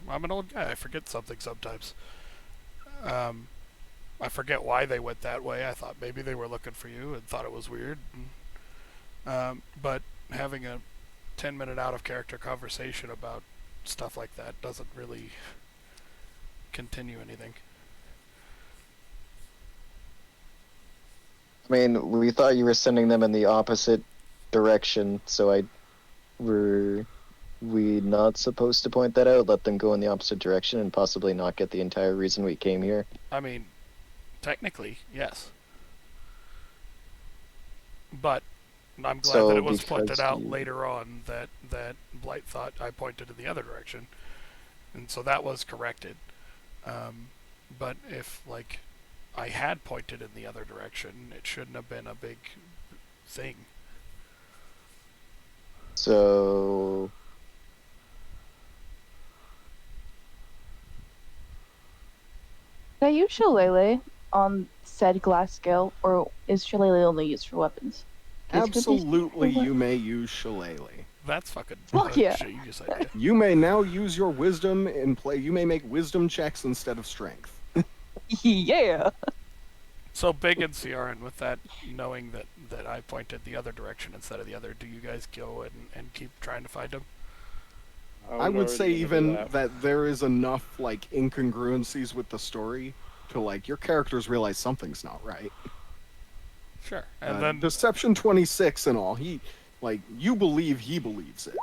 I'm an old guy, I forget something sometimes. I forget why they went that way. I thought maybe they were looking for you and thought it was weird. But having a 10-minute out of character conversation about stuff like that doesn't really continue anything. I mean, we thought you were sending them in the opposite direction, so were we not supposed to point that out? Let them go in the opposite direction and possibly not get the entire reason we came here? I mean, technically, yes. But I'm glad So that it was because pointed out you- later on that Blight thought I pointed in the other direction. And so that was corrected. But if, like, I had pointed in the other direction, it shouldn't have been a big thing. So... Could I use Shillelagh on said glass scale, or is Shillelagh only used for weapons? 'Cause it could be Absolutely, for you may use Shillelagh. That's fucking Fuck yeah. genius idea. You may now use your wisdom in play. You may make wisdom checks instead of strength. Yeah. So Big and Ciaran, with that, knowing that I pointed the other direction instead of the other, do you guys go and keep trying to find him? I would say already gonna do even that there is enough like incongruencies with the story to like your characters realize something's not right. Sure. And then Deception 26 and all, you believe he believes it.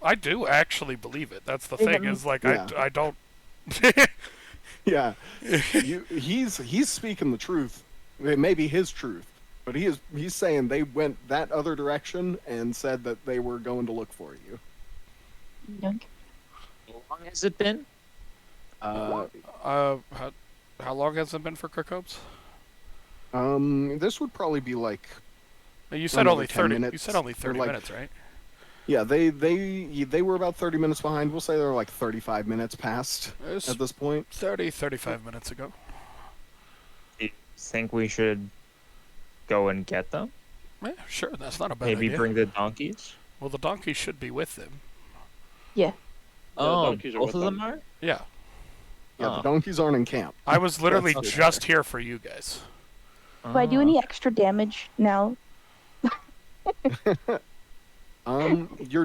I do actually believe it. That's the thing, is like Yeah. I don't. Yeah, he's speaking the truth. It may be his truth, but he's saying they went that other direction and said that they were going to look for you. Yoink. How long has it been? How long has it been for Kirkhope's? This would probably be like, You said Another only 10 30. You minutes, said only or 30 like- minutes, right? yeah, they were about 30 minutes behind. We'll say they were like 35 minutes past It's at this point. 35 minutes ago. Do you think we should go and get them? Yeah, sure. That's not a bad Maybe idea. bring the donkeys? Well, the donkey should be with them. Yeah, the Oh, donkeys are both with of them them. are? Yeah. Yeah, Oh. the donkeys aren't in camp. I was literally That's- just here for you guys. Do I do Oh. any extra damage now? You're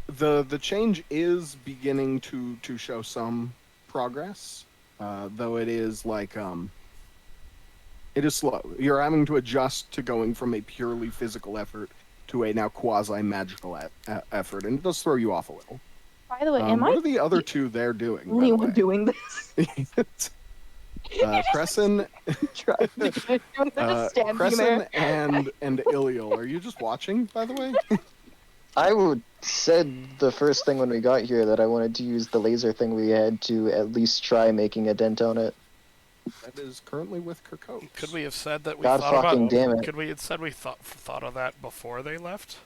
the change is beginning to show some progress. though it is like it is slow. You're having to adjust to going from a purely physical effort to a now quasi-magical effort, and it does throw you off a little. By the way, am what I are the other two there doing? the only one doing this? Crescent, Standing Crescent there. and Iliel, are you just watching, by the way? I said the first thing when we got here that I wanted to use the laser thing we had to at least try making a dent on it. That is currently with Kirkos. Could we have said that we God thought fucking about? damn it. Could we have said we thought of that before they left?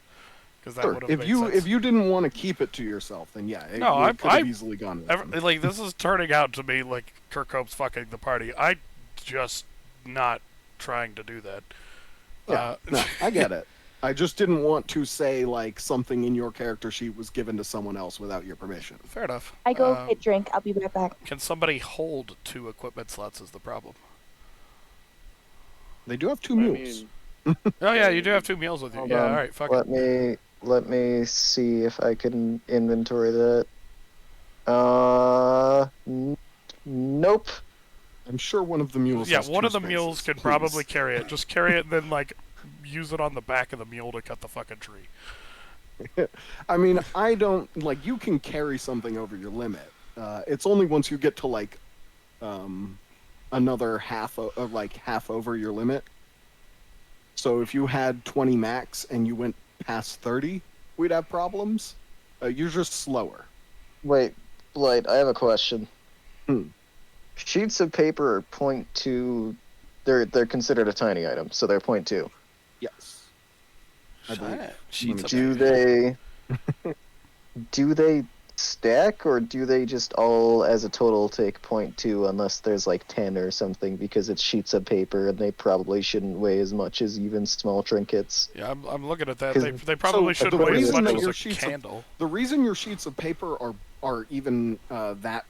Because that Sure. would have If made you sense. if you didn't want to keep it to yourself, then yeah, it could have easily gone. With them. Like, this is turning out to be like Kirkhope's fucking the party. I just not trying to do that. Yeah, no, I get it. I just didn't want to say like something in your character sheet was given to someone else without your permission. Fair enough. I go get drink. I'll be right back. Can somebody hold 2 equipment slots is the problem. They do have 2 mules. Oh yeah, you do have 2 meals with you. Hold Yeah, on. alright, fuck it. Let me see if I can inventory that. Nope. I'm sure one of the mules. Yeah, has one 2 of the spaces, mules can please. probably carry it. Just carry it and then, like, use it on the back of the mule to cut the fucking tree. I mean, I don't like. You can carry something over your limit. It's only once you get to like, another half over your limit. So if you had 20 max and you went past 30, we'd have problems. You're just slower. Wait, Blight, I have a question. Hmm. Sheets of paper are 0.2. They're considered a tiny item, so they're 0.2. Yes. I believe. Sheets of Do paper. they stack, or do they just all as a total take 0.2 unless there's like 10 or something, because it's sheets of paper and they probably shouldn't weigh as much as even small trinkets? Yeah, I'm looking at that. 'Cause- They probably So, shouldn't the weigh as reason much that as your a sheets of- candle. The reason your sheets of paper are even that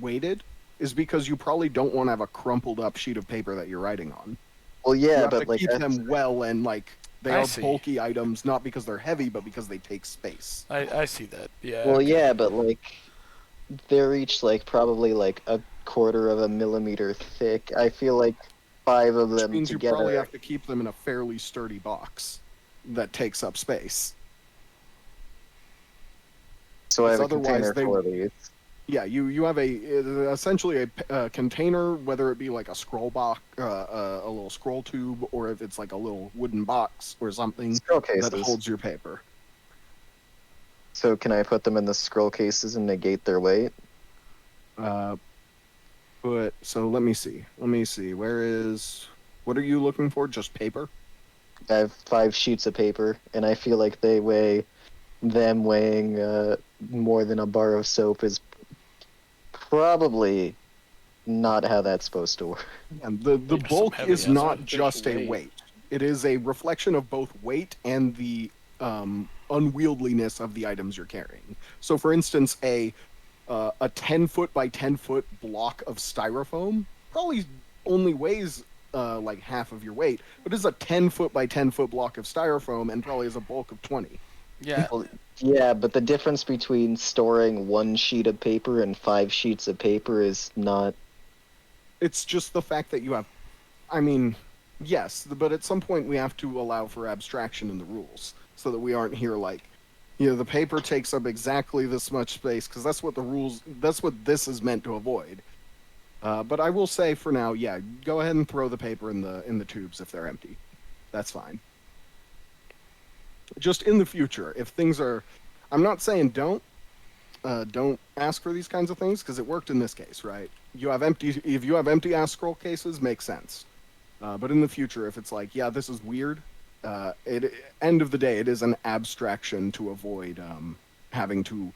weighted is because you probably don't want to have a crumpled up sheet of paper that you're writing on. Well, You yeah, have but to like keep that's- them well, and like they I are see. bulky items, not because they're heavy, but because they take space. I see that. Yeah. well, okay. yeah, but like they're each like probably like a quarter of a millimeter thick. I feel like 5 of Which them means together. you probably have to keep them in a fairly sturdy box that takes up space. So I have a otherwise container they- for these. Yeah, you have essentially a container, whether it be like a scroll box, a little scroll tube, or if it's like a little wooden box or something Scroll cases. that holds your paper. So can I put them in the scroll cases and negate their weight? But so let me see. What are you looking for? Just paper? I have 5 sheets of paper, and I feel like them weighing more than a bar of soap is probably not how that's supposed to work. And the Maybe some bulk heavy is ass not one. just a Weight. weight. It is a reflection of both weight and the unwieldeliness of the items you're carrying. So, for instance, a 10-foot by 10-foot block of styrofoam probably only weighs like half of your weight, but it's a 10-foot by 10-foot block of styrofoam and probably has a bulk of 20. Yeah. Well, yeah, but the difference between storing 1 sheet of paper and 5 sheets of paper is not. It's just the fact that you have. I mean, yes, but at some point we have to allow for abstraction in the rules so that we aren't here like, the paper takes up exactly this much space, because that's what this is meant to avoid. But I will say for now, yeah, go ahead and throw the paper in the tubes if they're empty. That's fine. Just in the future, if things are, I'm not saying don't ask for these kinds of things, because it worked in this case, right? If you have empty ass scroll cases, makes sense. But in the future, if it's like, yeah, this is weird, end of the day, it is an abstraction to avoid having to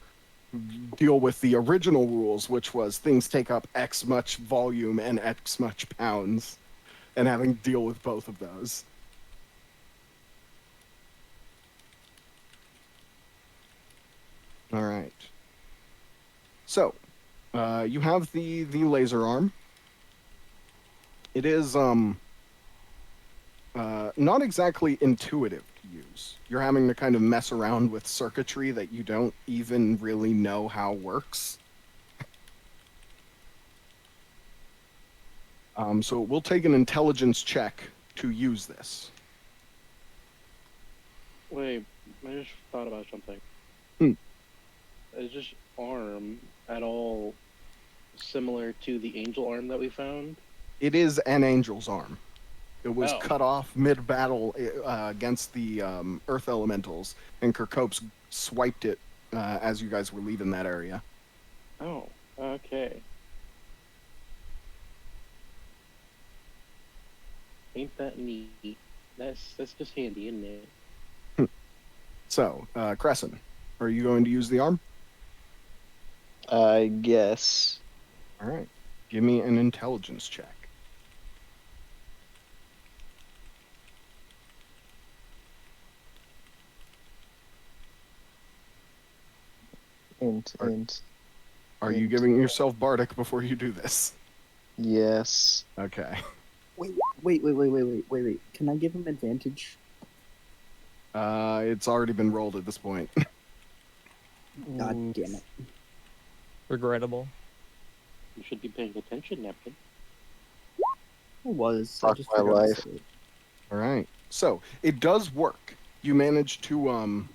deal with the original rules, which was things take up X much volume and X much pounds, and having to deal with both of those. All right. So, you have the laser arm. It is not exactly intuitive to use. You're having to kind of mess around with circuitry that you don't even really know how works. So we'll take an intelligence check to use this. Wait, I just thought about something. Hmm. Is this arm at all similar to the angel arm that we found? It is an angel's arm. It was Oh. cut off mid-battle against the Earth Elementals, and Kirkopes swiped it as you guys were leaving that area. Oh, okay. Ain't that neat? That's just handy, isn't it? So, Crescent, are you going to use the arm? I guess. All right. Give me an intelligence check. Int. Are you giving yourself Bardic before you do this? Yes. Okay. Wait. Can I give him advantage? It's already been rolled at this point. God damn it. Regrettable. You should be paying attention, Napkin. I was. Fuck I just my forgot to life. say it. All right. So it does work. You manage to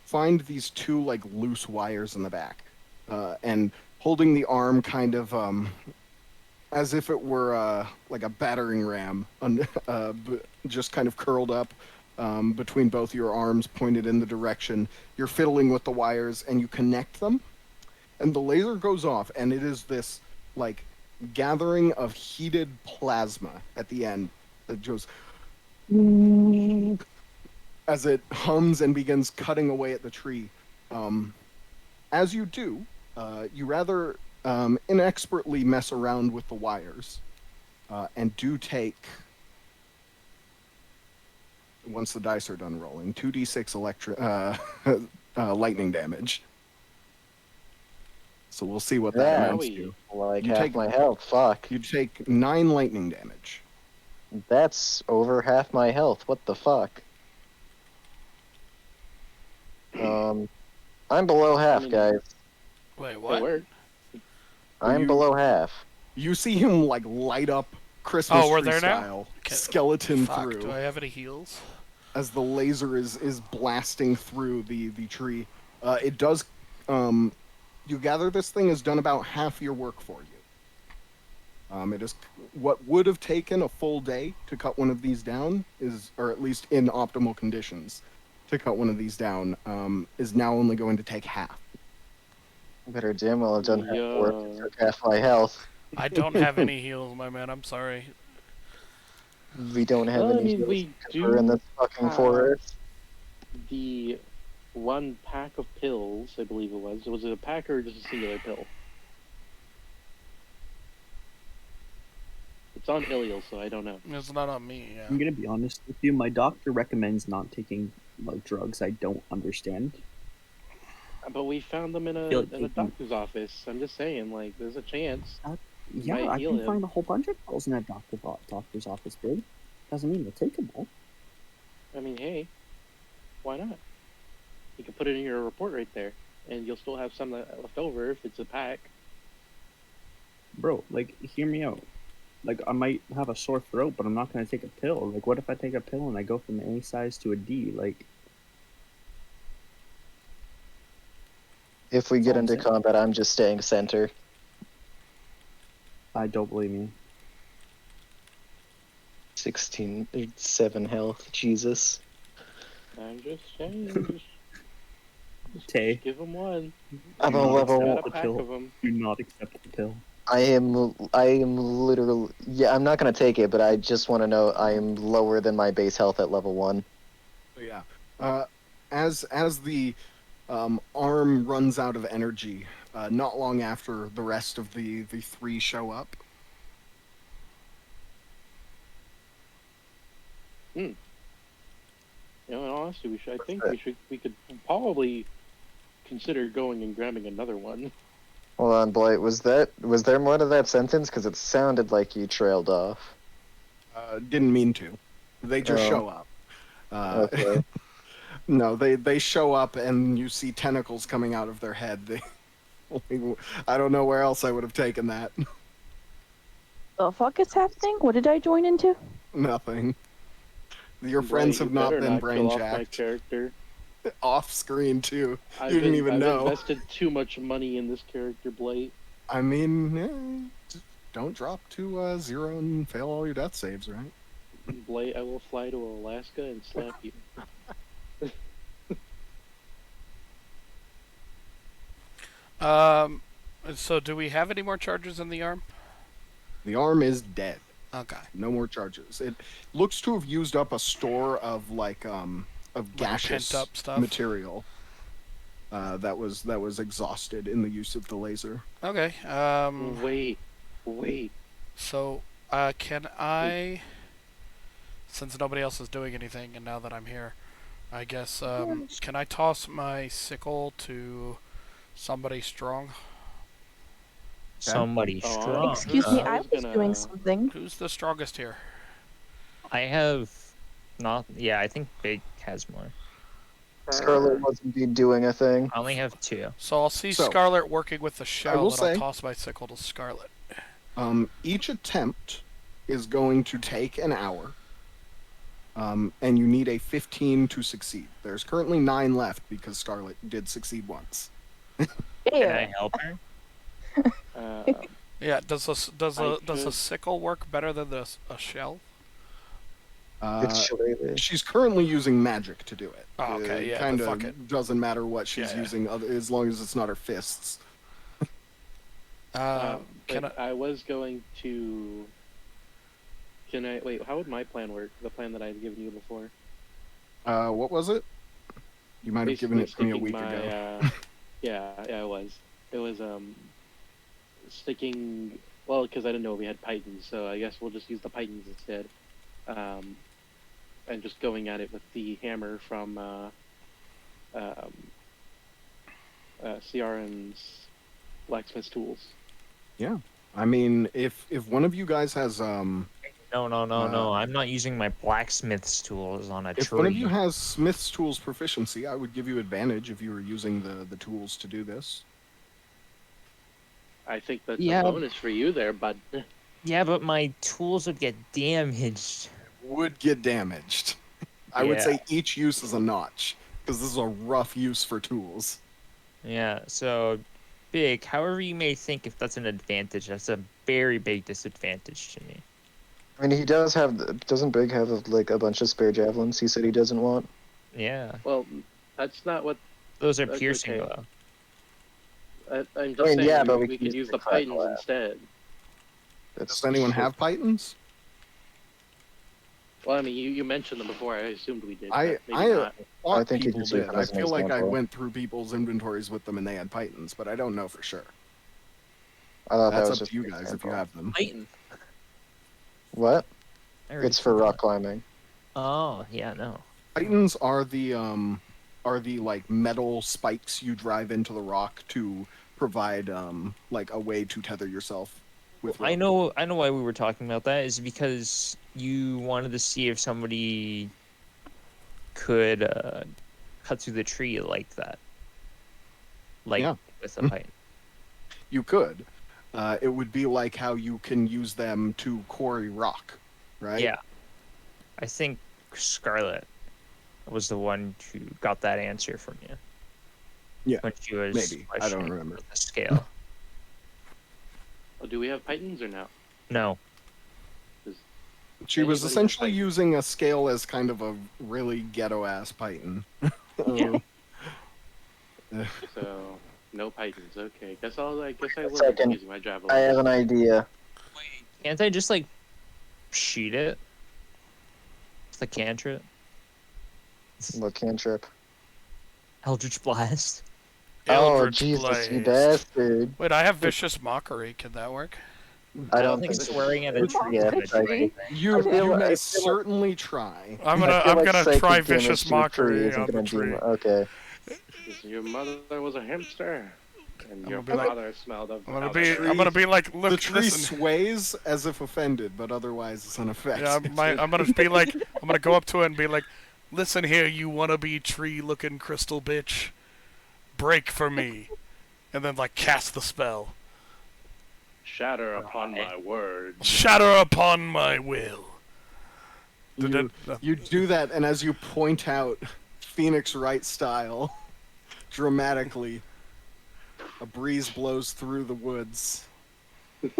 find these two like loose wires in the back, and holding the arm kind of as if it were like a battering ram, just kind of curled up between both your arms, pointed in the direction. You're fiddling with the wires, and you connect them, and the laser goes off, and it is this like gathering of heated plasma at the end that goes as it hums and begins cutting away at the tree. As you do, you rather inexpertly mess around with the wires, and do take, once the dice are done rolling, 2d6 lightning damage. So we'll see what that Yeah. amounts to. Like You half take- my health. Fuck. You take 9 lightning damage. That's over half my health. What the fuck? I'm below half, mean- guys. Wait, It what? worked. I'm you- below half. You see him like light up Christmas Oh, we're tree there now? style, Okay. skeleton Fuck, through, do I have any heals? as the laser is blasting through the tree. It does. You gather this thing has done about half your work for you. It is what would have taken a full day to cut one of these down or at least in optimal conditions, to cut one of these down, is now only going to take half. Better damn well have done half the work. It Yeah. took half my health. I don't have any heals, my man. I'm sorry. We don't have Well, I any mean, heals we because do we're in this fucking have- forest. The one pack of pills, I believe it was. Was it a pack or just a singular pill? It's on Iliel, so I don't know. It's not on me. Yeah. I'm gonna be honest with you. My doctor recommends not taking like drugs I don't understand. But we found them in a, Feel like in a taking- doctor's office. I'm just saying, like, there's a chance. Yeah, Might I heal can him. find a whole bunch of pills in that doctor's office, dude. Doesn't mean to take them all. I mean, hey, why not? You can put it in your report right there, and you'll still have some left over if it's a pack. Bro, like, hear me out. Like, I might have a sore throat, but I'm not gonna take a pill. Like, what if I take a pill and I go from an A size to a D? Like, If we get all I'm into saying. combat, I'm just staying center. I don't believe me. 7 health. Jesus. I'm just saying. Tay, Give them one. I'm Do a not level Got one. a the pack pill. of them. do not accept the pill. I am literally. Yeah, I'm not gonna take it, but I just want to know I am lower than my base health at level 1. So yeah, as the arm runs out of energy, not long after the rest of the 3 show up. You know, in honesty, we could probably consider going and grabbing another one. Hold on, Blight. Was there more to that sentence? Because it sounded like you trailed off. Didn't mean to. They just Oh. show up. Okay. No, they show up and you see tentacles coming out of their head. I don't know where else I would have taken that. the fuck is happening? What did I join into? Nothing. Your friends have not been brain Off my jacked. character. Off screen too. I've You didn't even I've know. invested too much money in this character, Blight. I mean, just don't drop to 0 and fail all your death saves, right? Blight, I will fly to Alaska and slap you. So do we have any more charges in the arm? The arm is dead. Okay. No more charges. It looks to have used up a store of of gaseous pent-up stuff? material that was exhausted in the use of the laser. Okay. Wait. So, can I, since nobody else is doing anything, and now that I'm here, I guess, can I toss my sickle to somebody strong? Somebody Oh, strong. Excuse me, I I was was gonna- doing something. Who's the strongest here? I have not. Yeah, I think Big has more. Scarlet was indeed doing a thing. I only have 2. So I'll see So, Scarlet working with the shell, will and I'll say- toss my sickle to Scarlet. Each attempt is going to take an hour, and you need a 15 to succeed. There's currently 9 left because Scarlet did succeed once. Can I Yeah. help her? Yeah. Does I a could- sickle work better than a shell? It's shillelagh. She's currently using magic to do it. Oh, okay, yeah, Kind then fuck it. of doesn't matter what she's Yeah, yeah. using, as long as it's not her fists. Can I? I was going to. Can I wait? How would my plan work? The plan that I'd given you before. What was it? You might have given it to me a week sticking ago. Yeah, it was. It was sticking. Well, because I didn't know we had pythons, so I guess we'll just use the pythons instead. And just going at it with the hammer from CRN's blacksmith's tools. Yeah. I mean, if one of you guys has No. I'm not using my blacksmith's tools on a if tree. one of you has Smith's tools proficiency, I would give you advantage if you were using the tools to do this. I think that's Yeah. a bonus for you there, bud. Yeah, but my tools would get damaged. Would get damaged. I would Yeah. say each use is a notch, because this is a rough use for tools. Yeah, so Big, however you may think if that's an advantage, that's a very big disadvantage to me. I mean, he does have. Doesn't Big have like a bunch of spare javelins? He said he doesn't want. Yeah, Well, that's not what those are That's piercing okay. though. I'm just I mean, saying. yeah, but we we could can use use the the crap pythons lab. instead. Does anyone have pythons? Well, I mean, you mentioned them before. I assumed we did. I- but maybe not. I think you people can see it did. I as an feel like I example. went through people's inventories with them and they had pythons, but I don't know for sure. I thought that That's was up just to you an guys if you example. have them. Titan. What? I already It's for forgot. rock climbing. Oh, yeah, no. Pythons are the like metal spikes you drive into the rock to provide like a way to tether yourself with. I rope. know why we were talking about that is because you wanted to see if somebody could cut through the tree like that. Like Yeah. with a python. You could. It would be like how you can use them to quarry rock, right? Yeah. I think Scarlet was the one who got that answer from you. Yeah, When she was maybe. I don't questioning remember. The scale. Oh, do we have pythons or no? No. She was Anybody essentially with pythons? using a scale as kind of a really ghetto ass python. Yeah. So no pythons. Okay. I guess I learned Second. using my javelin. I have an idea. Wait, can't I just like shoot it? It's the cantrip. What cantrip? Eldritch Blast. Oh, Eldritch Jesus, you Blaze. bastard. Wait, I have Vicious Mockery. Can that work? I don't think it's so. swearing at a tree. Yeah, is gonna do I- anything. You, I feel you like- may I feel like- certainly try. I'm I feel like gonna psychic try damage Vicious to a tree Mockery isn't on the gonna do tree. mu- Okay. Your mother was a hamster, and I'm your gonna be like- father smelled of. I'm gonna powder. be like, The look, tree listen. sways as if offended, but otherwise it's unaffected. Yeah, I'm gonna be like, I'm gonna go up to it and be like, listen here, you wannabe tree-looking crystal bitch, break for me, and then like cast the spell. Shatter upon my words. Shatter upon my will. You do that, and as you point out, Phoenix Wright style, dramatically, a breeze blows through the woods,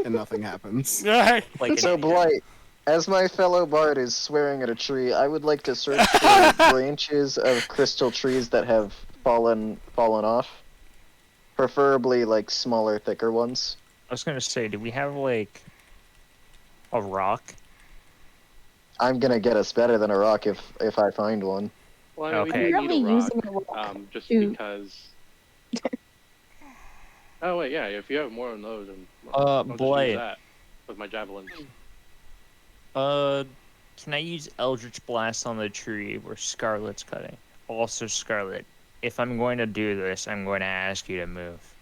and nothing happens. Like So an, Blight, as my fellow bard is swearing at a tree, I would like to search for branches of crystal trees that have fallen off, preferably like smaller, thicker ones. I was gonna say, do we have like a rock? I'm gonna get us better than a rock if I find one. Well, I mean, Okay. we do Currently need a rock, using a rock. just to- because. Oh wait, yeah. If you have more of those, then I'll just use Blade. that with my javelins. Can I use Eldritch Blast on the tree where Scarlet's cutting? Also, Scarlet, if I'm going to do this, I'm going to ask you to move.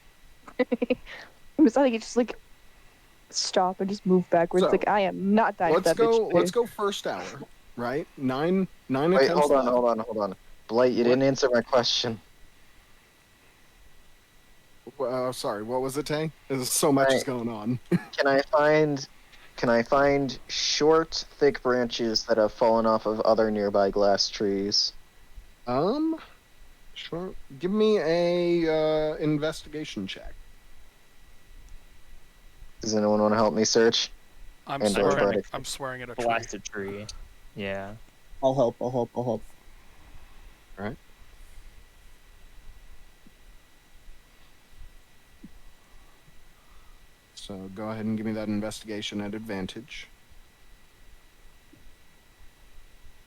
It was like it just like stop and just move backwards. So, Like I am not dying. Let's that go. bitch. Let's go first hour, right? Nine Wait, attempts. hold on. Blight, you What? didn't answer my question. Sorry, what was it, Tay? There's so much is Right. going on. Can I find short, thick branches that have fallen off of other nearby glass trees? Sure. Give me a investigation check. Does anyone want to help me search? I'm And swearing. bardic. I'm swearing at a tree. Blast a tree. Yeah. I'll help. Right. So go ahead and give me that investigation at advantage.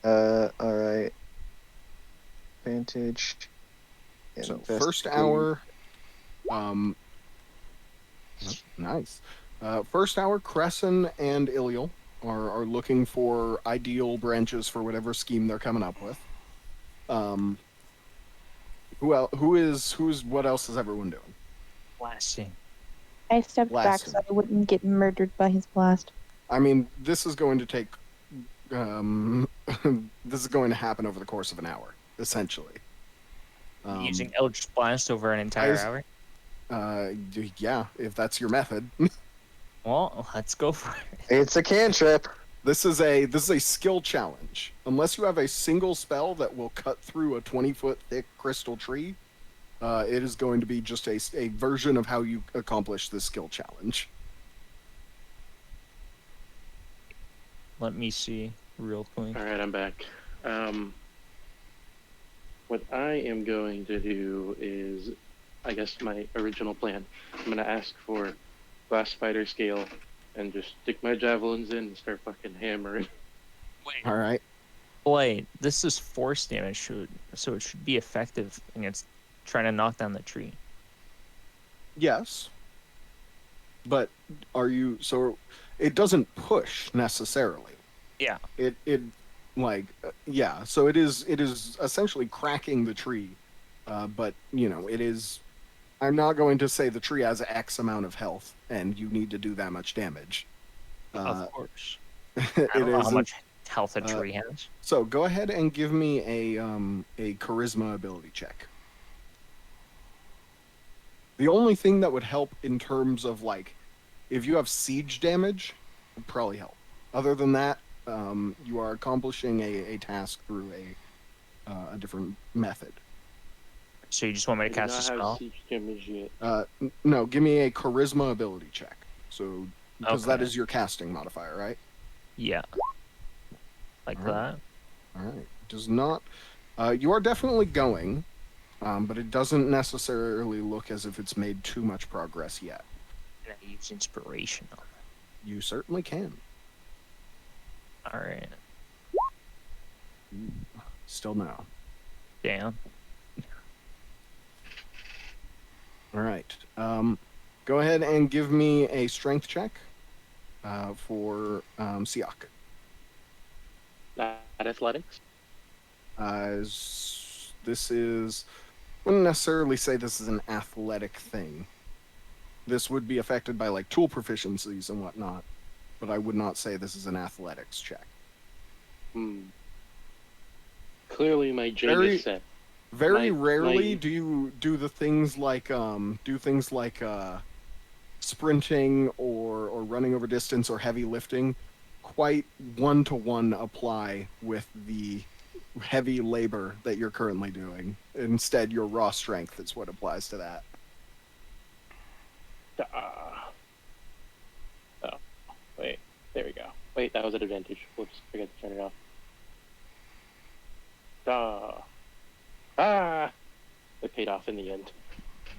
Alright. Advantage. So first Investigate. hour. Nice. First hour, Crescent and Iliel are looking for ideal branches for whatever scheme they're coming up with. What else is everyone doing? Blasting. I stepped back Blasting. so I wouldn't get murdered by his blast. I mean, this is going to take. This is going to happen over the course of an hour, essentially. Using Eldritch Blast over an entire was- hour? Yeah, if that's your method. Well, let's go for it. It's a cantrip. This is a skill challenge. Unless you have a single spell that will cut through a 20-foot thick crystal tree, it is going to be just a version of how you accomplish this skill challenge. Let me see real quick. All right, I'm back. What I am going to do is, I guess my original plan. I'm gonna ask for glass spider scale, and just stick my javelins in and start fucking hammering. Wait, All right. Blade, this is force damage, so it should be effective against trying to knock down the tree. Yes. But are you so? It doesn't push necessarily. Yeah. Yeah. So it is essentially cracking the tree, but it is. I'm not going to say the tree has X amount of health and you need to do that much damage. Of course. It I don't know how isn't. much health a tree has. So go ahead and give me a charisma ability check. The only thing that would help in terms of if you have siege damage, would probably help. Other than that, you are accomplishing a task through a different method. So you just want me I to do cast a not have spell? siege damage yet. No, give me a charisma ability check. So because that Okay. is your casting modifier, right? Yeah. Like Alright. that? All right. Does not. You are definitely going, but it doesn't necessarily look as if it's made too much progress yet. Can I use inspiration on that? You certainly can. Alright. Still no. Damn. All right. Go ahead and give me a strength check for Siak. At athletics. This is. I wouldn't necessarily say this is an athletic thing. This would be affected by tool proficiencies and whatnot, but I would not say this is an athletics check. Clearly, my Jane Very- is set. Very My- rarely my- do you do the things like sprinting or running over distance or heavy lifting quite one-to-one apply with the heavy labor that you're currently doing. Instead, your raw strength is what applies to that. Oh, wait. There we go. Wait, that was an advantage. Whoops, forgot to turn it off. It paid off in the end.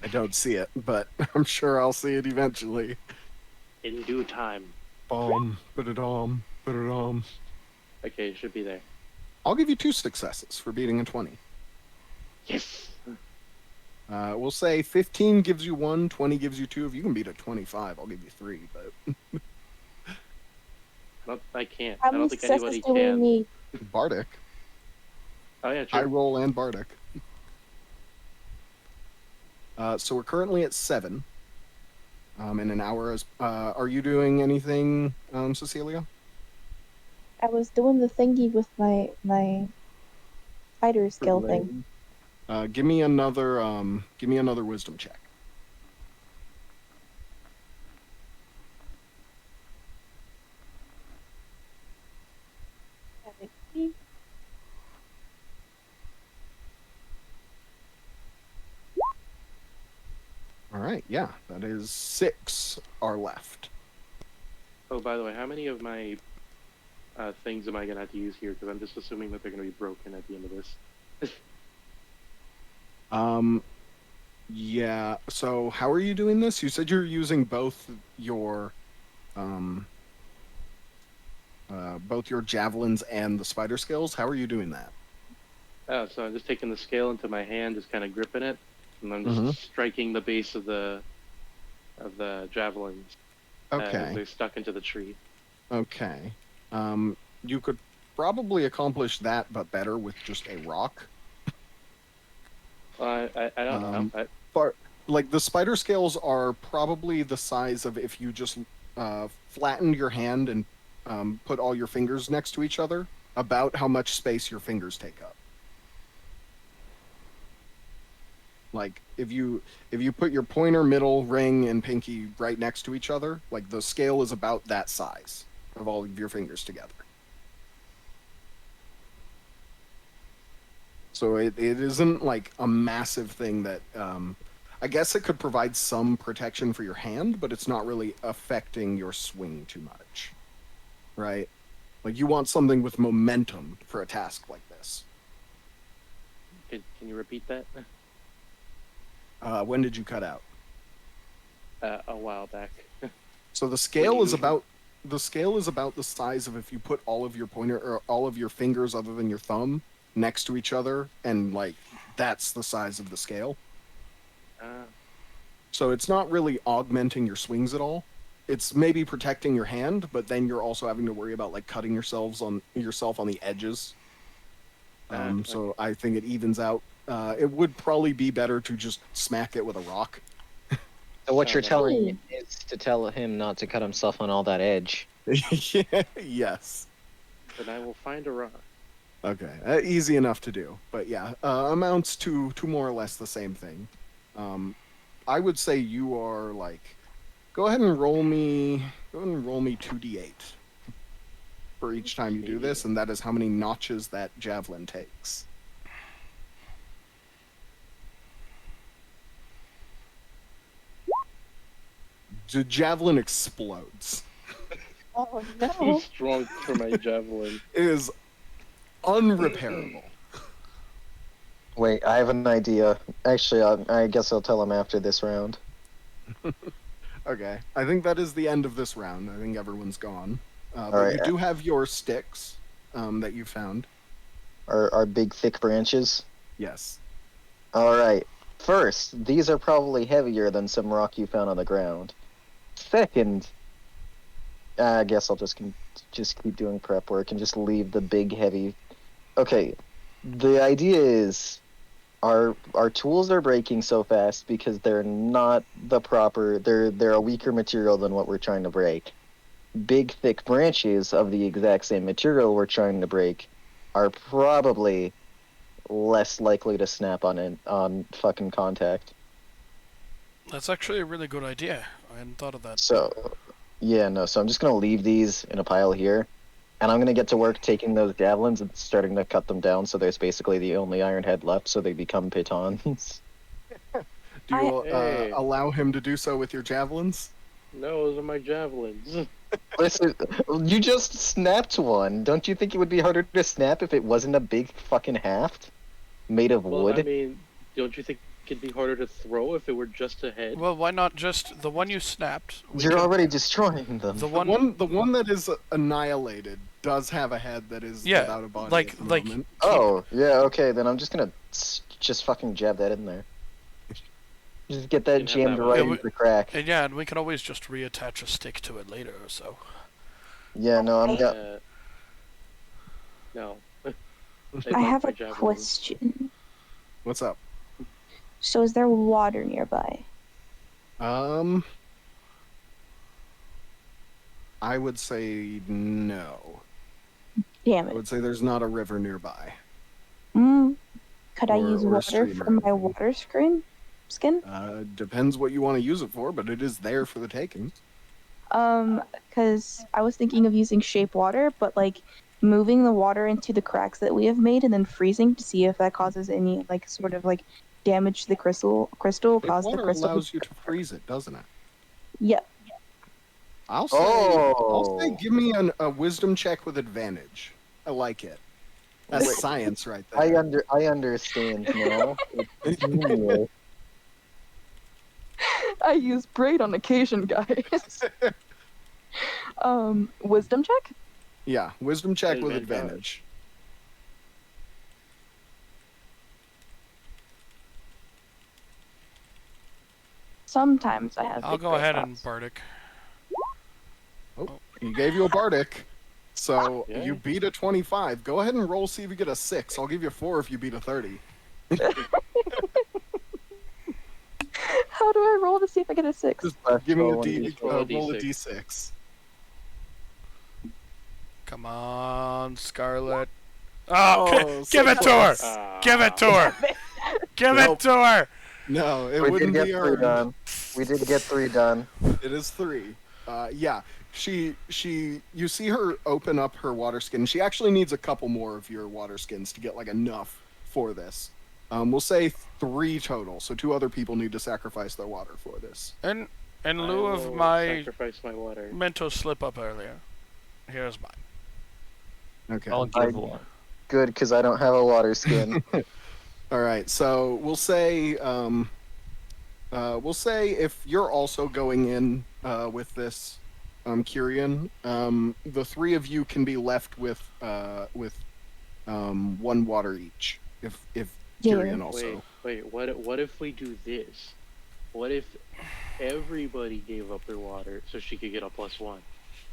I don't see it, but I'm sure I'll see it eventually. In due time. Put it on. Okay, it should be there. I'll give you 2 successes for beating a 20. Yes! We'll say 15 gives you 1, 20 gives you 2. If you can beat a 25, I'll give you 3, but... I can't. How I many don't think successes anybody do we can. need? Bardic. Oh yeah, High true. roll and Bardic. So we're currently at 7. In an hour. Are you doing anything, Cecilia? I was doing the thingy with my fighter skill thing. Give me another wisdom check. All right, yeah, that is 6 are left. Oh, by the way, how many of my things am I going to have to use here? Because I'm just assuming that they're going to be broken at the end of this. Yeah, so how are you doing this? You said you're using both your javelins and the spider skills. How are you doing that? Oh, so I'm just taking the scale into my hand, just kind of gripping it, and I'm just striking the base of the javelins. Okay. As they're stuck into the tree. Okay. You could probably accomplish that, but better with just a rock. I don't know. But like the spider scales are probably the size of if you just flattened your hand and put all your fingers next to each other, about how much space your fingers take up. Like if you put your pointer, middle, ring, and pinky right next to each other, like the scale is about that size of all of your fingers together. So it isn't like a massive thing that I guess it could provide some protection for your hand, but it's not really affecting your swing too much. Right? Like you want something with momentum for a task like this. Can you repeat that? When did you cut out? A while back. So the scale is about the size of if you put all of your pointer or all of your fingers other than your thumb next to each other, and like that's the size of the scale. So it's not really augmenting your swings at all. It's maybe protecting your hand, but then you're also having to worry about like cutting yourself on the edges. So I think it evens out. It would probably be better to just smack it with a rock. So what you're telling me is to tell him not to cut himself on all that edge. Yes. Then I will find a rock. Okay, easy enough to do, but yeah, amounts to more or less the same thing. I would say you are like, go ahead and roll me 2d8 for each time you do this, and that is how many notches that javelin takes. The javelin explodes. Oh Too no! strong for my javelin. It is unrepairable. Wait, I have an idea. Actually, I guess I'll tell him after this round. Okay, I think that is the end of this round. I think everyone's gone. But right. you do have your sticks that you found. Our big thick branches. Yes. All right. First, these are probably heavier than some rock you found on the ground. Second, I guess I'll just keep doing prep work and just leave the big heavy. Okay, the idea is our tools are breaking so fast because they're not the proper. They're a weaker material than what we're trying to break. Big thick branches of the exact same material we're trying to break are probably less likely to snap on fucking contact. That's actually a really good idea. I hadn't thought of that. So, yeah, no. So I'm just gonna leave these in a pile here, and I'm gonna get to work taking those javelins and starting to cut them down. So there's basically the only iron head left, so they become pitons. Do you Hey. allow him to do so with your javelins? No, those are my javelins. Listen, you just snapped one. Don't you think it would be harder to snap if it wasn't a big fucking haft made of Well, wood? I mean, don't you think it'd be harder to throw if it were just a head? Well, why not just the one you snapped? we You're could- already destroying them. the The one. one that is annihilated does have a head that is Yeah, without a body. like- at the like- moment. Oh, yeah, okay, then I'm just gonna just fucking jab that in there. Just get that You can have jammed that right one. into the crack. And yeah, and we can always just reattach a stick to it later or so. Yeah, no, I'm got. No. I have a question. What's up? So is there water nearby? I would say no. Damn I it. would say there's not a river nearby. Could I Or- use or a water stream for or my anything. water skin? Depends what you want to use it for, but it is there for the taking. Because I was thinking of using shape water, but like moving the water into the cracks that we have made and then freezing to see if that causes any like sort of like damage to the crystal. Cause the Water crystal. allows you to freeze it, doesn't it? Yep. I'll say, Oh. give me a wisdom check with advantage. I like it. That's Wait. science right there. I understand now. It's I use braid on occasion, guys. Wisdom check? Yeah, wisdom check with Advantage. advantage. Sometimes I have. I'll big go brain ahead and thoughts. Bardic. He gave you a bardic, so Yeah. you beat a 25. Go ahead and roll, see if you get a 6. I'll give you 4 if you beat a 30. How do I roll to see if I get a 6? Just give me a roll D, Just roll a roll a D6. D6. Come on, Scarlet. Oh, Oh, give it to her! Ah. Give it to her! Give it Nope. to her! No, it we did wouldn't get be 3 earned. done. We did get 3 done. It is 3. Yeah, you see her open up her water skin. She actually needs a couple more of your water skins to get like enough for this. We'll say 3 total, so 2 other people need to sacrifice their water for this. In I lieu of will my sacrifice my water. mental slip up earlier, here's mine. Okay. I'll give one. Good, because I don't have a water skin. All right, so we'll say if you're also going in with this, Kyrian, the 3 of you can be left with 1 water each. If Yeah. Kyrian also. Wait. What if we do this? What if everybody gave up their water so she could get a +1?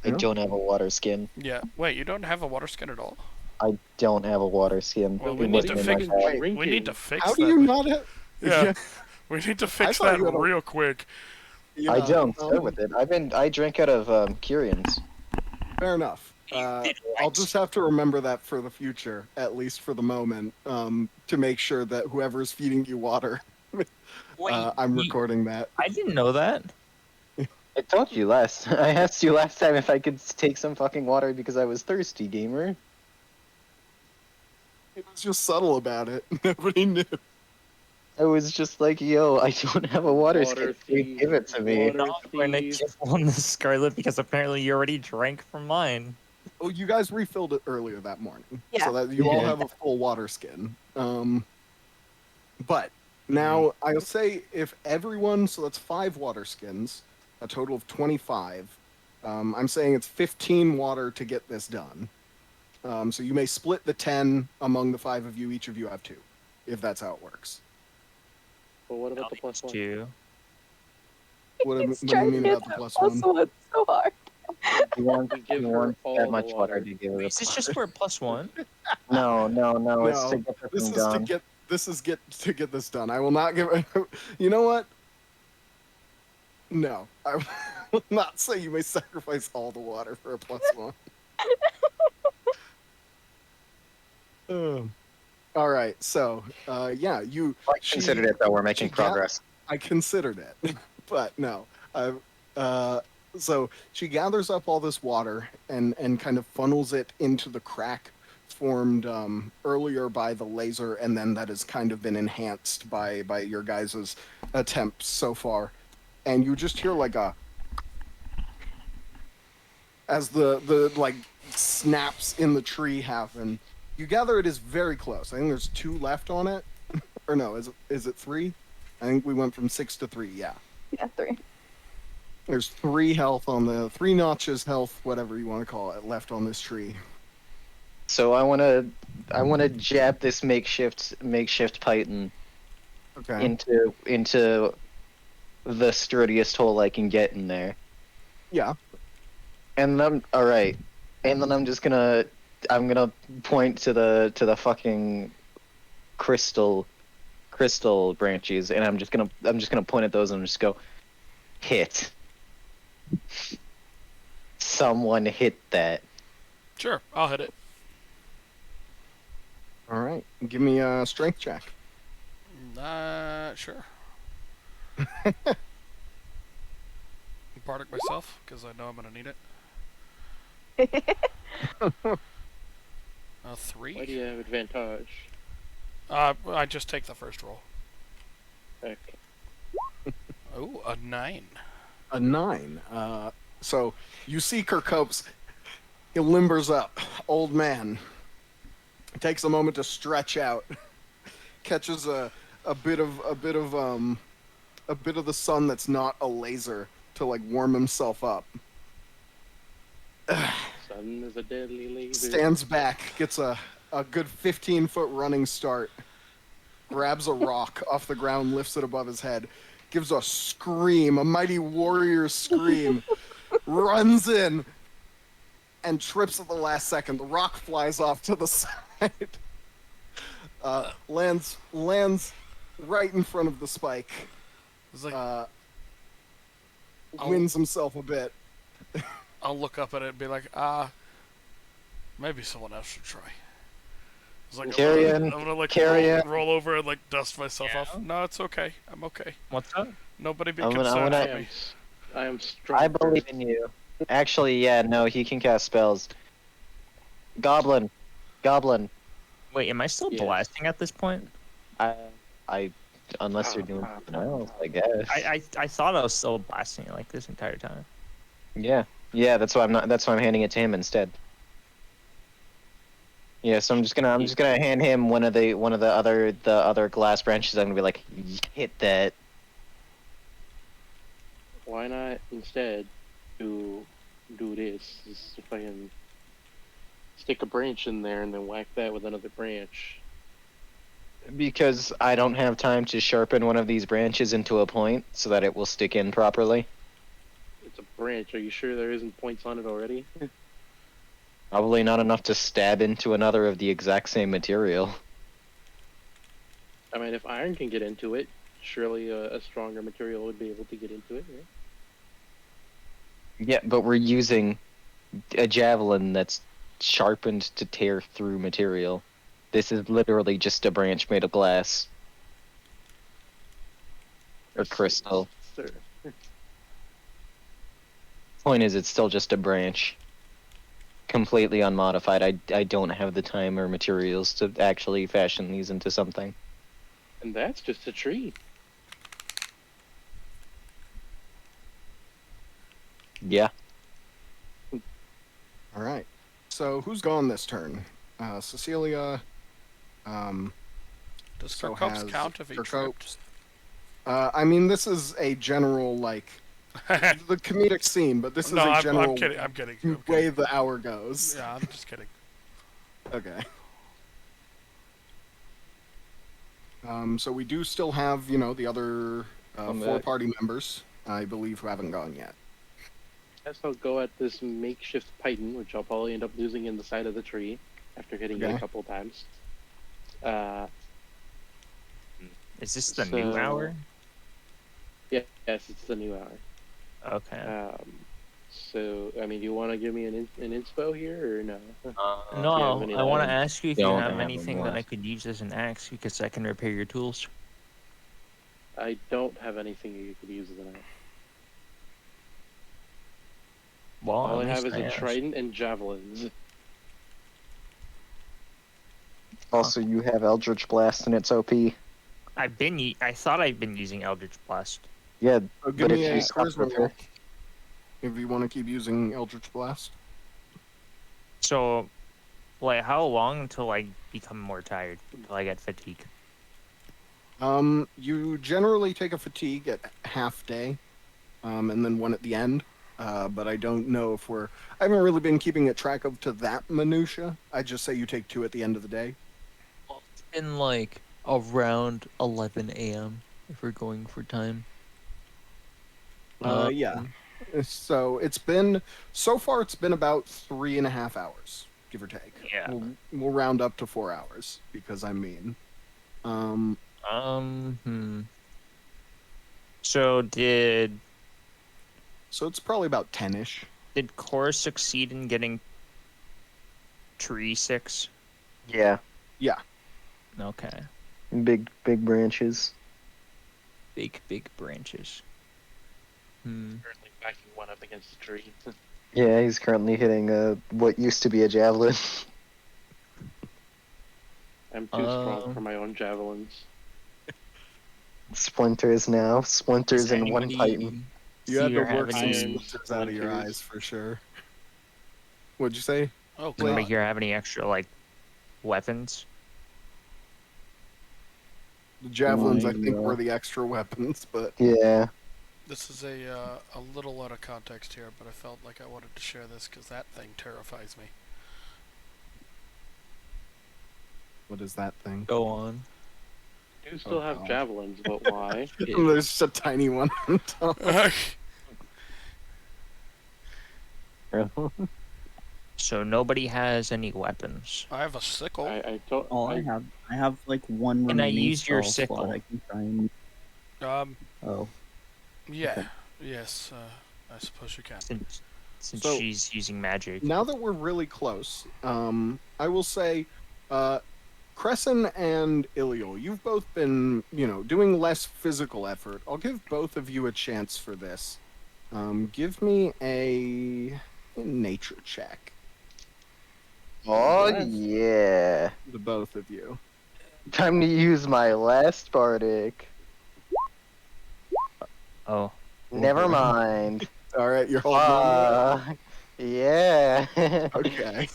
I don't have a water skin. Yeah. Wait, you don't have a water skin at all? I don't have a water skin. Well, Then we It need what to wasn't are in you my fix. bag. drinking? We need to fix How that. do you not have? Yeah. We need to fix thought that you had a- real quick. Yeah, I don't start with it. I drank out of Kyrian's. Fair enough. I'll just have to remember that for the future, at least for the moment, to make sure that whoever's feeding you water, Wait, I'm you- recording that. I didn't know that. I told you last. I asked you last time if I could take some fucking water because I was thirsty, gamer. It was just subtle about it. Nobody knew. I was just like, yo, I don't have a water Water skin. Please thief, give it to me. water Not going to thief. give one to Scarlet because apparently you already drank from mine. Oh, you guys refilled it earlier that morning, Yeah. so that you all Yeah. have a full water skin. But now I'll say if everyone, so that's 5 water skins, a total of 25. I'm saying it's 15 water to get this done. So you may split the 10 among the 5 of you. Each of you have 2, if that's how it works. But what about the It's +1? two. What do It's you trying mean to about get the that +1? +1 so hard. You want, We give you her want all that the much water water. to give it Is this just for a +1? No, it's No, to get the This thing is done. to get this done. I will not give. You know what? No, I will not say you may sacrifice all the water for a +1. All right, so yeah, you. I considered it though. We're making she got- progress. I considered it, but no. So she gathers up all this water and kind of funnels it into the crack formed earlier by the laser, and then that has kind of been enhanced by your guys' attempts so far. And you just hear like a as the like snaps in the tree happen. You gather it is very close. I think there's 2 left on it, or no? Is it 3? I think we went from 6 to 3. Yeah. Yeah, 3. There's 3 health on the 3 notches health, whatever you want to call it, left on this tree. So I wanna jab this makeshift python Okay. into the sturdiest hole I can get in there. Yeah. And I'm all right. And then I'm gonna point to the fucking crystal branches, and I'm just gonna point at those and just go, hit. Someone hit that. Sure, I'll hit it. All right. Give me a strength check. Sure. Bardic myself, because I know I'm gonna need it. 3. Why do you have advantage? I just take the first roll. Okay. Oh, a 9. A 9. So you see Kirkopes. He limbers up, old man. Takes a moment to stretch out. Catches a bit of the sun that's not a laser to like warm himself up. Sun is a deadly laser. Stands back, gets a good 15-foot running start. Grabs a rock off the ground, lifts it above his head, gives a scream, a mighty warrior scream, runs in, and trips at the last second. The rock flies off to the side. Lands right in front of the spike. It's like, Wins himself a bit. I'll look up at it and be like, maybe someone else should try. It's like, I'm gonna like roll over and like dust myself off. No, it's okay. I'm okay. What's up? Nobody be I'm gonna- concerned I'm for me. I am strong. I believe in you. Actually, yeah, no, he can cast spells. Goblin. Wait, am I still Yes. blasting at this point? Unless you're doing something else, I guess. I thought I was still blasting it like this entire time. Yeah, that's why I'm handing it to him instead. Yeah, so I'm just gonna hand him one of the other glass branches. I'm gonna be like, hit that. Why not instead do this? Is if I can stick a branch in there and then whack that with another branch. Because I don't have time to sharpen one of these branches into a point so that it will stick in properly. It's a branch. Are you sure there isn't points on it already? Probably not enough to stab into another of the exact same material. I mean, if iron can get into it, surely a stronger material would be able to get into it, right? Yeah, but we're using a javelin that's sharpened to tear through material. This is literally just a branch made of glass. Or crystal. Sir. Point is, it's still just a branch. Completely unmodified. I don't have the time or materials to actually fashion these into something. And that's just a tree. Yeah. All right. So who's gone this turn? Cecilia. Does So Kirkopes has count if he Kirkopes. tripped? I mean, this is a general like the comedic scene, but this is No, a I'm general kidding. I'm kidding. I'm way kidding. the hour goes. Yeah, I'm just kidding. Okay. So we do still have, the other four party members, I believe, who haven't gone yet. I guess I'll go at this makeshift python, which I'll probably end up losing in the side of the tree after hitting it Okay. a couple times. Is this the new So- hour? Yes, it's the new hour. Okay. So, I mean, do you want to give me an inspo here, or no? No, have any I want to items? ask you if you Don't have have anything them that I left. could use as an axe because I can repair your tools. I don't have anything you could use as an Well, All at I have least is a asked. trident and javelins. Also, you have Eldritch Blast and it's OP. I thought I'd been using Eldritch Blast. Yeah, So give but me if a you suck charisma with roll it, if you want to keep using Eldritch Blast. So, like, how long until I become more tired? Until I get fatigue? You generally take a fatigue at half day, and then one at the end. But I don't know if I haven't really been keeping it track of to that minutia. I just say you take 2 at the end of the day. Well, it's been like around 11 a.m. if we're going for time. Yeah. So so far it's been about 3.5 hours, give or take. Yeah. We'll round up to 4 hours because I'm mean. So So it's probably about 10ish. did Core succeed in getting tree 6? yeah, Okay. big branches. Big branches. Currently backing one up against a tree. Yeah, he's currently hitting what used to be a javelin. I'm too strong for my own javelins. Splinters now. Splinters Does in one anybody Titan. You had to or have work some any splinters out of your splinters? eyes for sure. What'd you say? Oh, Does anybody God. here have any extra, like, weapons? The javelins, I Mine, think, were the extra weapons, but Yeah. This is a little out of context here, but I felt like I wanted to share this because that thing terrifies me. what is that thing? Go on. I do still have God. javelins, but why? There's just a tiny one on top. So nobody has any weapons. I have a sickle. I don't. All I have like one Can I remaining use your spell sickle? slot I can try and... Oh. Yeah. Okay. Yes, I suppose you can. Since So- she's using magic. Now that we're really close, I will say, Crescent and Iliol, you've both been, doing less physical effort. I'll give both of you a chance for this. Give me a nature check, Oh Yes. yeah. the both of you. Time to use my last bardic. Oh. Never mind. All right, you're holding on. Yeah. Okay.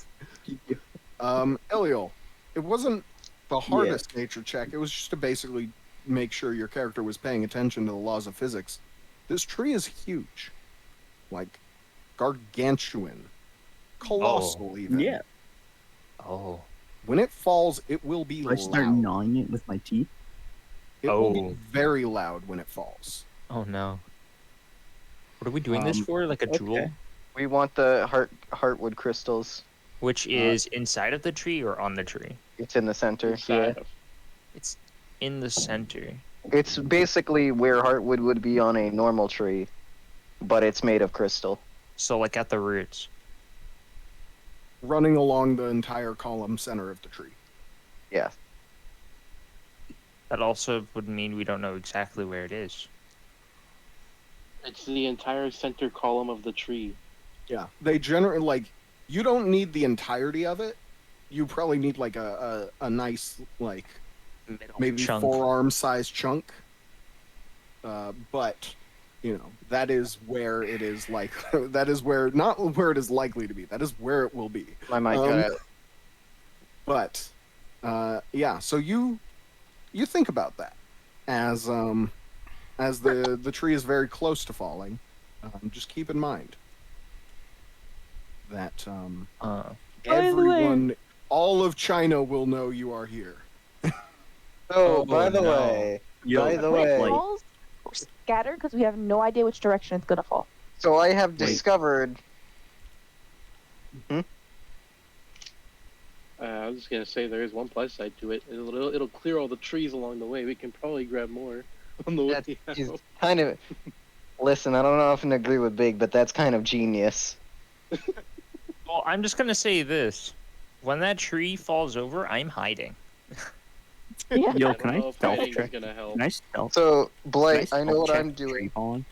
Iliol, it wasn't the hardest nature check. It was just to basically make sure your character was paying attention to the laws of physics. This tree is huge. Like, gargantuan. Colossal, even. Yeah. Oh. When it falls, it will be I start loud. gnawing it with my teeth. It will Oh. be very loud when it falls. Oh no. What are we doing this for? Like a jewel? okay. We want the heartwood crystals. Which is inside of the tree or on the tree? It's in the center. Inside Yeah. of- It's in the center. It's basically where heartwood would be on a normal tree, but it's made of crystal. So like at the roots. Running along the entire column center of the tree. Yeah. That also would mean we don't know exactly where it is. It's the entire center column of the tree. Yeah. They generally, you don't need the entirety of it. You probably need, a nice, Middle maybe chunk. forearm-sized chunk. But, that is where it is that is where, not where it is likely to be. That is where it will be. My mic Um, got But, yeah, so you think about that as the tree is very close to falling. Just keep in mind that everyone, all of China will know you are here. Oh, Oh, by the no. way, Yo, By the When it way- falls, we're scattered because we have no idea which direction it's gonna fall. so I have Wait. discovered. I was just gonna say there is one plus side to it. It'll clear all the trees along the way. We can probably grab more on the way That is out. kind of. Listen, I don't know if I can agree with Big, but that's kind of genius. Well, I'm just gonna say this. When that tree falls over, I'm hiding. Yeah. Yo, I can don't know I if stealth hiding is check? gonna help. Can I stealth? So, can Blake, I know stealth what check I'm the tree doing. falling?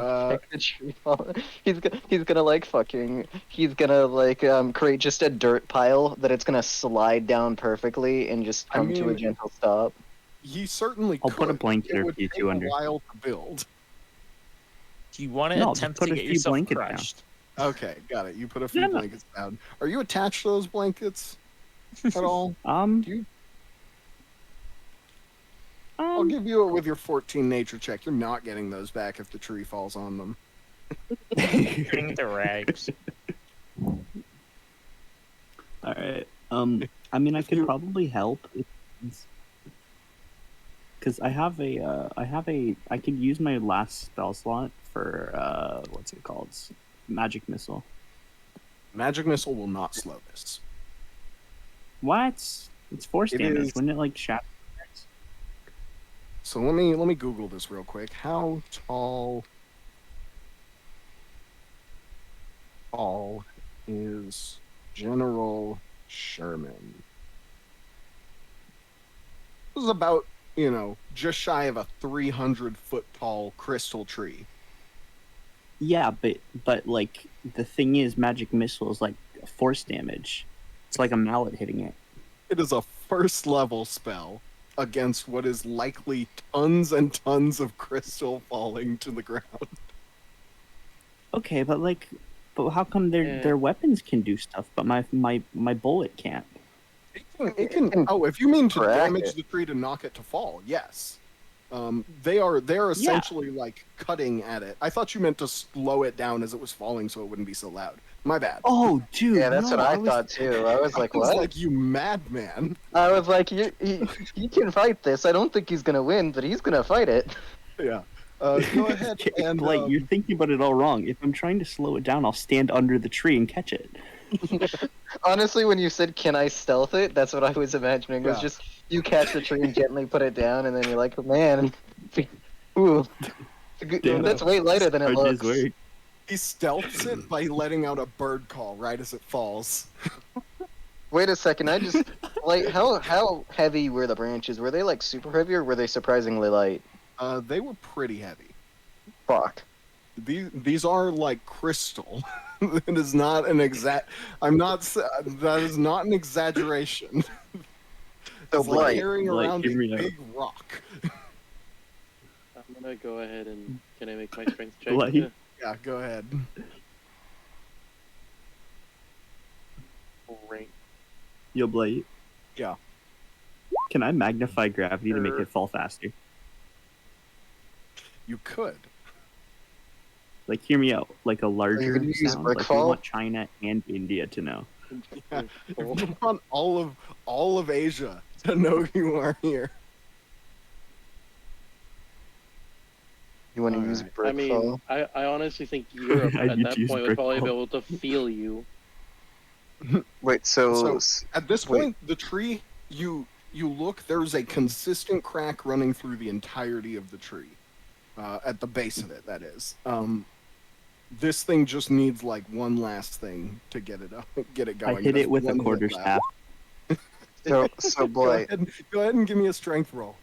Check the tree fall. He's gonna like fucking. He's gonna like create just a dirt pile that it's gonna slide down perfectly and just come to a mean- gentle stop. He certainly I'll could. put a blanket It or would few take two a under. while to build. Do you want to No, just attempt put to a get few yourself blankets down. crushed? Okay, got it. You put a few Yeah, no. blankets down. Are you attached to those blankets at all? I'll give you it with your 14 nature check. You're not getting those back if the tree falls on them. Turning into rags. All right. I mean, I could probably help because I could use my last spell slot for what's it called? Magic missile. Magic missile will not slow this. What? It's force It damage. is- Wouldn't it like shatter? So let me Google this real quick. How tall is General Sherman? This is about, just shy of a 300-foot tall crystal tree. Yeah, but like the thing is, magic missile is like force damage. It's like a mallet hitting it. It is a first level spell against what is likely tons and tons of crystal falling to the ground. Okay, but how come their weapons can do stuff, but my bullet can't? It can. Oh, if you mean to crack damage it. the tree to knock it to fall, yes. They're essentially like cutting at it. I thought you meant to slow it down as it was falling so it wouldn't be so loud. My bad. Oh, dude. Yeah, that's no, what I was- thought too. I was like, I was what? like, you madman. I was like, he can fight this. I don't think he's gonna win, but he's gonna fight it. Yeah. Go ahead and Blake, you're thinking about it all wrong. If I'm trying to slow it down, I'll stand under the tree and catch it. Honestly, when you said, "Can I stealth it?" that's what I was imagining. It was Yeah. just you catch the tree and gently put it down, and then you're like, "Man, ooh, Damn, that's way lighter than it Hard day's looks." work. he stealths it by letting out a bird call right as it falls. Wait a second, I just like how heavy were the branches? Were they like super heavy, or were they surprisingly light? They were pretty heavy. Fuck. These are like crystal. It is not an exact. That is not an exaggeration. So It's like Blight, carrying Blight, around a hear me out. big rock. I'm gonna go ahead and can I make my strength check? Like- Yeah, go ahead. Rank. Yo, Blake. Yeah. Can I magnify gravity to make Sure. it fall faster? You could. Like, hear me out. Like a larger gonna use sound. Like, we Brickfall? want China and India to know. Yeah. You want all of Asia to know you are here. you want to All use right. brick I mean, fall? I honestly think Europe I'd at that use point would probably be Brickfall. able to feel you. Wait, so At this Wait. point, the tree, you look, there's a consistent crack running through the entirety of the tree. At the base of it, that is. This thing just needs like one last thing to get it going. I hit That's it with a one hit quarter left. staff. so Go Blight. ahead and give me a strength roll.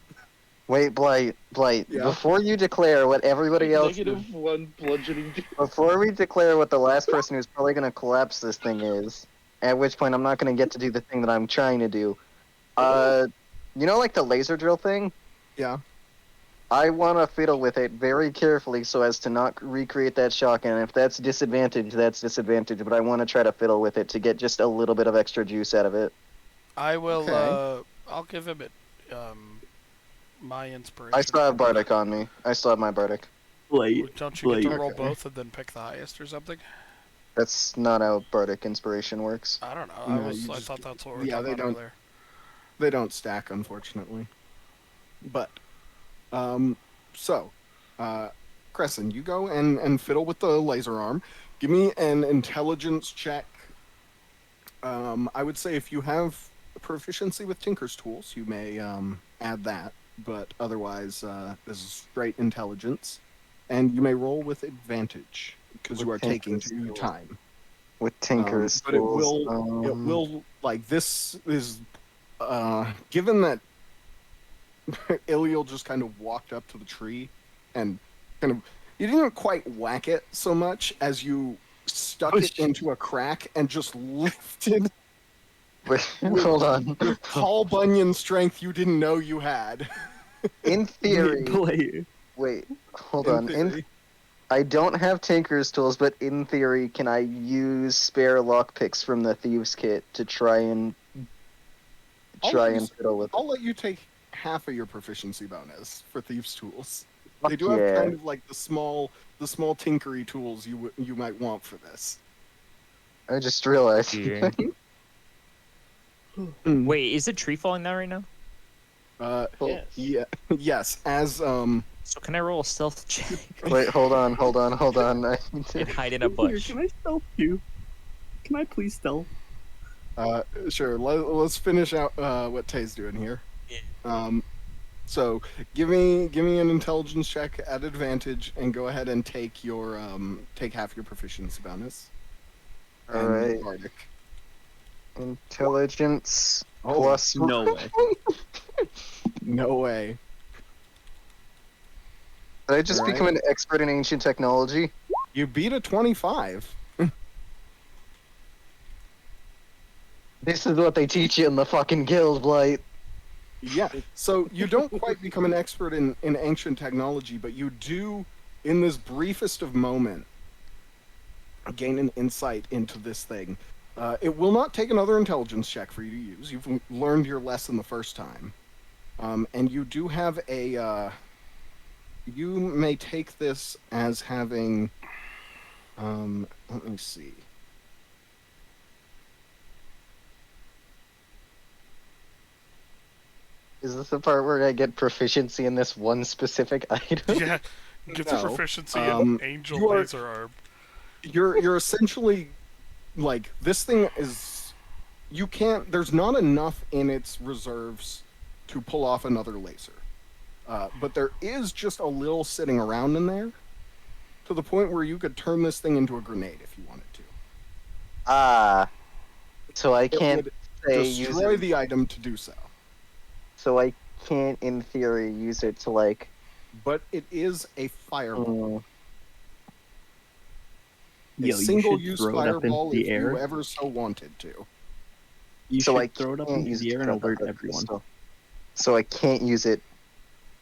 Wait, Blight. Yeah. Before you declare what everybody else, -1 bludgeoning. before we declare what the last person who's probably gonna collapse this thing is, at which point I'm not gonna get to do the thing that I'm trying to do. Like the laser drill thing? Yeah. I want to fiddle with it very carefully so as to not recreate that shock, and if that's disadvantage, that's disadvantage, but I want to try to fiddle with it to get just a little bit of extra juice out of it. I will. Okay. I'll give him it. My inspiration. I still have Bardic on me. I still have my Bardic. Blake, Don't you get to Blake. roll Okay. both and then pick the highest or something? That's not how Bardic inspiration works. I don't know. No, I you I just- thought that's what we were yeah, talking they about don't- earlier. They don't stack, unfortunately. But, Crescent, you go and fiddle with the laser arm. Give me an intelligence check. I would say if you have proficiency with Tinker's tools, you may add that. But otherwise, this is straight intelligence. And you may roll with advantage, because you With are taking Tinker's your tools. time. With Tinker's But it tools, will, like, this is, given that Iliel just kind of walked up to the tree and kind of you didn't quite whack it so much as you stuck Oh, it shit. into a crack and just lifted Wait, hold on. with Paul Bunyan strength you didn't know you had. In theory, Play. wait, hold In on. theory. I don't have Tinker's tools, but in theory, can I use spare lockpicks from the Thieves Kit to try and fiddle with it? I'll let you take half of your proficiency bonus for Thieves' tools. Fuck They do have yeah. kind of like the small tinkery tools you might want for this. I just realized. Yeah. Wait, is a tree falling down right now? Yes. Yeah, yes. As So can I roll a stealth check Wait, hold on. I need to- and hide in a bush? Can I stealth you? Can I please stealth? Sure. Let's finish out what Tay's doing here. Yeah. So give me an intelligence check at advantage, and go ahead and take your take half your proficiency bonus. All And right. Bardic. Intelligence Oh, plus. No way. No way. Did I just All right. become an expert in ancient technology? You beat a 25. This is what they teach you in the fucking guild, Blight. Yeah. So you don't quite become an expert in ancient technology, but you do, in this briefest of moment, gain an insight into this thing. It will not take another intelligence check for you to use. You've learned your lesson the first time. And you do have a... you may take this as having... let me see. Is this the part where I get proficiency in this one specific item? Yeah, gets No. a proficiency Um, in angel you are- laser arm. You're essentially like, this thing is, you can't, there's not enough in its reserves to pull off another laser, but there is just a little sitting around in there, to the point where you could turn this thing into a grenade if you wanted to. Ah. So I It can't would say use destroy it. the item to do so, So I can't, in theory, use it to like. but it is a fireball. A Yo, you should single-use throw it up into fireball the if air. you ever so wanted to. You So should I throw it up can't into use the it air to and cut out alert the everyone. crystal. So I can't use it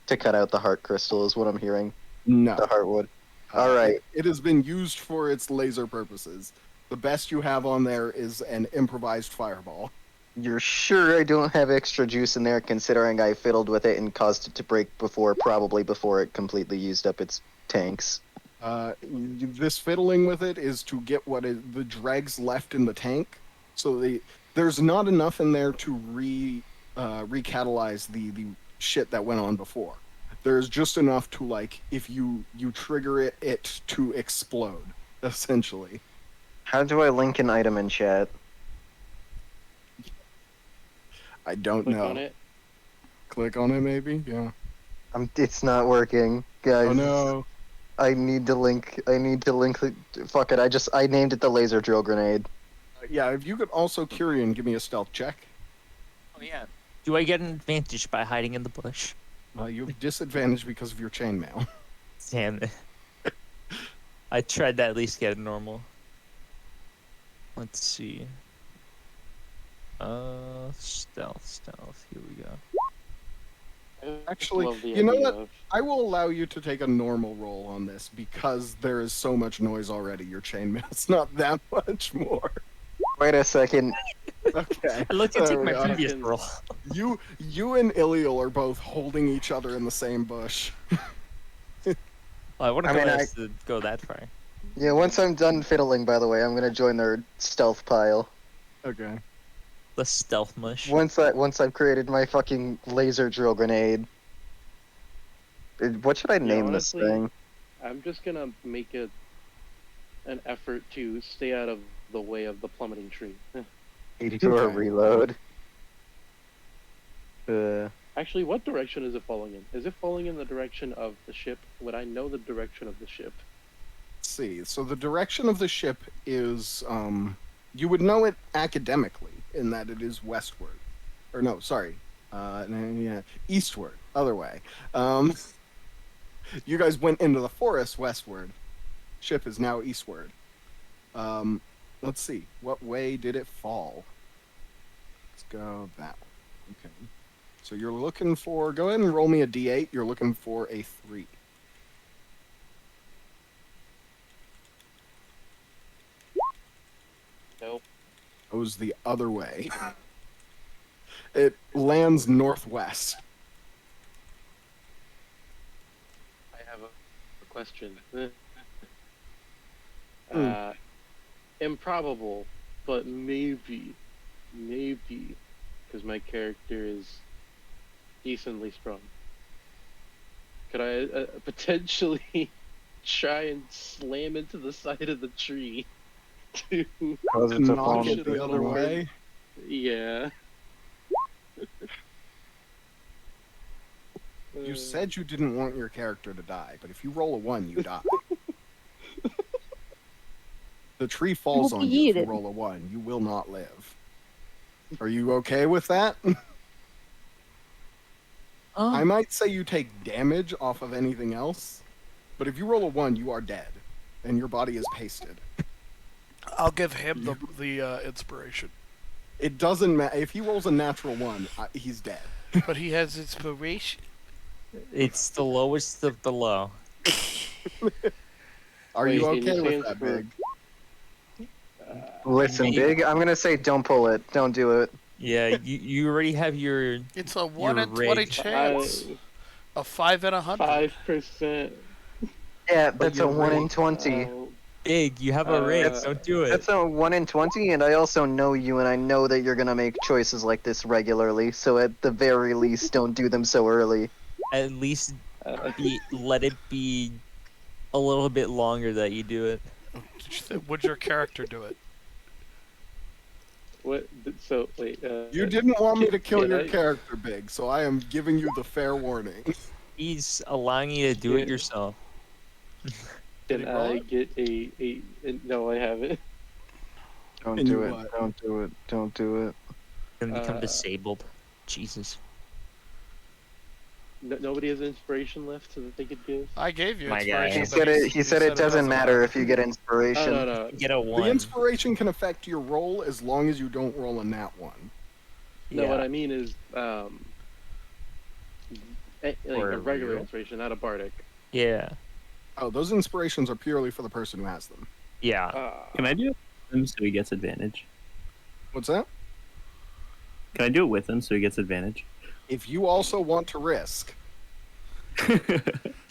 to cut out the heart crystal, is what I'm hearing. No. The heartwood. All right. It has been used for its laser purposes. The best you have on there is an improvised fireball. You're sure I don't have extra juice in there, considering I fiddled with it and caused it to break probably before it completely used up its tanks. This fiddling with it is to get the dregs left in the tank. So there's not enough in there to recatalyze the shit that went on before. There's just enough to, like, if you trigger it to explode, essentially. How do I link an item in chat? I don't Click know. on it. Click on it, maybe? Yeah. It's not working, guys. Oh no. I need to link. Fuck it. I named it the laser drill grenade. Yeah, if you could also, Kyrian, give me a stealth check. Oh yeah. Do I get an advantage by hiding in the bush? You have disadvantage because of your chainmail. Damn it. I tried to at least get a normal. Let's see. Stealth. Here we go. I just Actually, love the you know idea what? of- I will allow you to take a normal roll on this because there is so much noise already. Your chainmail's not that much more. Wait a second. Okay. I looked at There take we my are. previous roll. You and Iliel are both holding each other in the same bush. I wouldn't I mean, go to go that far. Yeah, once I'm done fiddling, by the way, I'm gonna join their stealth pile. Okay. The stealth mush. Once I've created my fucking laser drill grenade. What should I name honestly, this thing? I'm just gonna make an effort to stay out of the way of the plummeting tree. Or Okay. reload. Actually, what direction is it falling in? Is it falling in the direction of the ship? Would I know the direction of the ship? Let's see. So the direction of the ship is, you would know it academically in that it is westward. Or no, sorry. Yeah, eastward. Other way. You guys went into the forest westward. Ship is now eastward. Let's see. What way did it fall? Let's go that way. Okay. So you're looking for... Go ahead and roll me a d8. You're looking for a 3. Nope. Goes the other way. It lands northwest. I have a question. Improbable, but maybe, because my character is decently strong. Could I potentially try and slam into the side of the tree to Cause it's a Knock fall. it the other way. Yeah. You said you didn't want your character to die, but if you roll a 1, you die. The tree falls You'll on be you if you eaten. roll a 1. You will not live. Are you okay with that? I might say you take damage off of anything else, but if you roll a 1, you are dead, and your body is pasted. I'll give him the inspiration. It doesn't matter. If he rolls a natural 1, he's dead. But he has inspiration. It's the lowest of the low. Are Wait, you in okay with exchange that, for- Big? Listen, Maybe. Big, I'm gonna say don't pull it. Don't do it. Yeah, you already have your. It's a 1 in 20 rigged. chance. A 5 in 100. 5%. Yeah, But that's a you're 1 in right. 20. Big, you have a rig. Uh, Don't do it. That's a 1 in 20, and I also know you, and I know that you're gonna make choices like this regularly. So at the very least, don't do them so early. At least Uh, let it be a little bit longer that you do it. Would your character do it? what? So wait. You didn't want me to kill can your I- character, Big, so I am giving you the fair warning. He's allowing you to do it Yeah. yourself. Can Did he roll I it? get a? No, I haven't. Don't And do you it. what? Don't do it. Don't do it. And become Uh, disabled. Jesus. Nobody has inspiration left that they could give. I gave you My guy. inspiration. He but said it. He said it doesn't matter matter if you get inspiration. Oh, no. Get a The 1. inspiration can affect your roll as long as you don't roll a nat 1. No, Yeah. what I mean is, like Or a regular real? inspiration, not a bardic. Yeah. Oh, those inspirations are purely for the person who has them. Yeah. Can I do it with him so he gets advantage? What's that? Can I do it with him so he gets advantage? If you also want to risk, This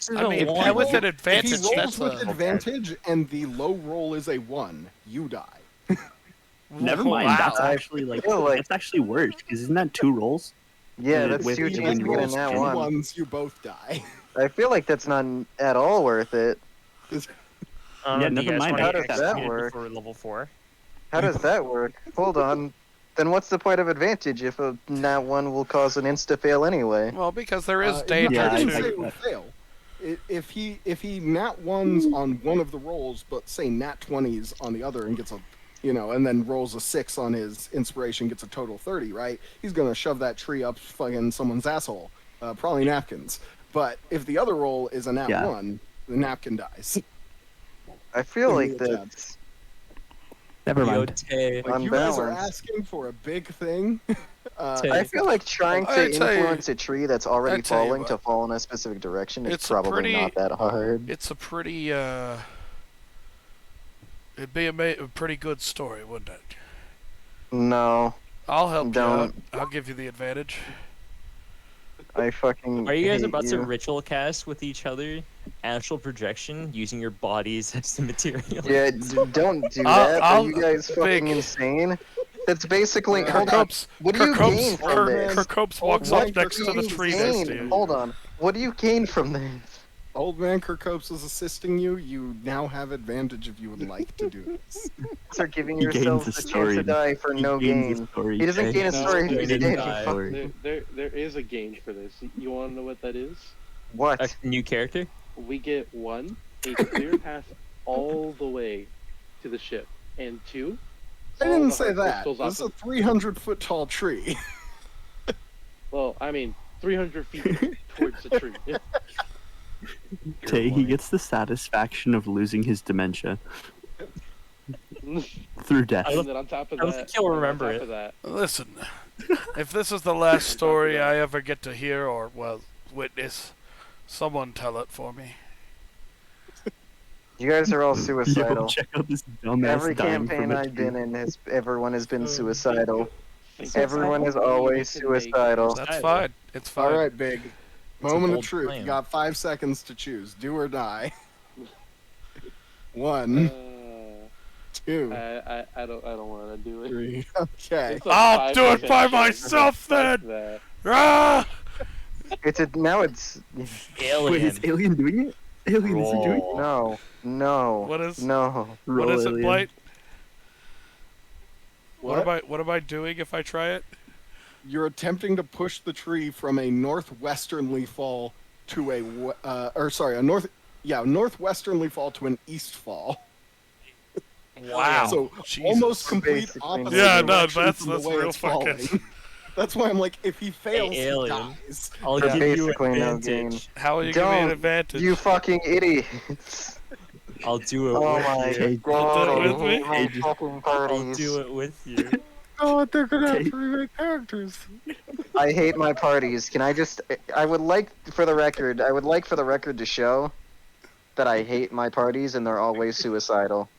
is I a mean, one. and with an if he advantage, rolls that's with a... advantage and the low roll is a 1, you die. Never mind. Wow. That's actually feel like- that's actually worse because isn't that 2 rolls? Yeah, With- that's with two you chance and to get a rolls nat two 1. 1s, you both die. I feel like that's not at all worth it. Yeah, do you never guys mind, wanna how get does that advantage work? For level 4? How does that work? Hold on. Then what's the point of advantage if a nat 1 will cause an insta fail anyway? Well, because there is No, danger Yeah, I didn't say to... it would fail. If he nat 1s on one of the rolls, but say nat 20s on the other and gets a, and then rolls a 6 on his inspiration, gets a total 30, right? He's gonna shove that tree up fucking someone's asshole, probably napkins. But if the other roll is a nat Yeah. 1, the napkin dies. I feel Give like me a tab. that's Never mind. Yote. Like you guys are Unbalanced. asking for a big thing. Tay. I feel like trying I to tell you- influence a tree that's already I tell you falling what. to fall in a specific direction is It's a probably pretty- not that hard. It's a pretty, it'd be a pretty good story, wouldn't it? No, I'll help you out. Don't. I'll give you the advantage. I fucking. Are you guys hate about you. to ritual cast with each other? Astral projection using your bodies as the material? Yeah, don't do I'll- that. I'll- Are you guys fucking Big. insane? That's basically. Kirk Hold on. Copes, What do you Kirk gain Copes, from Kirk, this? Kirk Copes walks What up next do to the you tree next to gain? you. Hold on. What do you gain from this? Old man Kirkopes is assisting you. You now have advantage if you would like to do this. Start giving He gains yourselves a a chance story. to die for He no gains a gain. story. He doesn't gain a No, story. no, He's no, gaining. no. fucking- There is a gain for this. You want to know what that is? What? A new character? We get 1, a clear path all the way to the ship, and 2. I all didn't the say hard that. crystals This is off a 300-foot tall tree. Well, I mean, 300 feet towards the tree. Tay, he point. gets the satisfaction of losing his dementia through death. And then on top of I don't that, think he'll remember on top it. of that, Listen, if this is the last story I ever get to hear or, well, witness, someone tell it for me. You guys are all Yo, suicidal. check out this dumbass Every dying from campaign a I've tree. been in, everyone has been suicidal. think Everyone that's is how always you can make- suicidal. That's fine. It's fine. All right, Big. a Moment of bold truth. plan. You got 5 seconds to choose. Do or die. 1, 2, I don't want to do it. 3. Okay. It's a I'll do it 5% by chance. myself Fuck then. that. Ah! Now it's Alien. Wait, is Alien doing it? Alien, is he doing it? Roll. no. What is No. what Roll is it, Alien. Blight? What? What am I doing if I try it? You're attempting to push the tree from a northwesternly fall to a northwesternly fall to an east fall. Wow. So Jesus. almost complete Basically, opposite Yeah, no, direction that's- from the that's way real it's fucking- falling. That's why I'm like, if he fails, he Alien. dies. I'll Yeah. give you Basically no advantage. How are you giving me an Don't. advantage? You fucking idiots. I'll do it Oh with my you. Tay, god, Don't I do it with hate me. my Tay, fucking I'll parties. do it with you. God, they're gonna have to remake characters. I hate my parties. Can I just? I would like for the record to show that I hate my parties and they're always suicidal.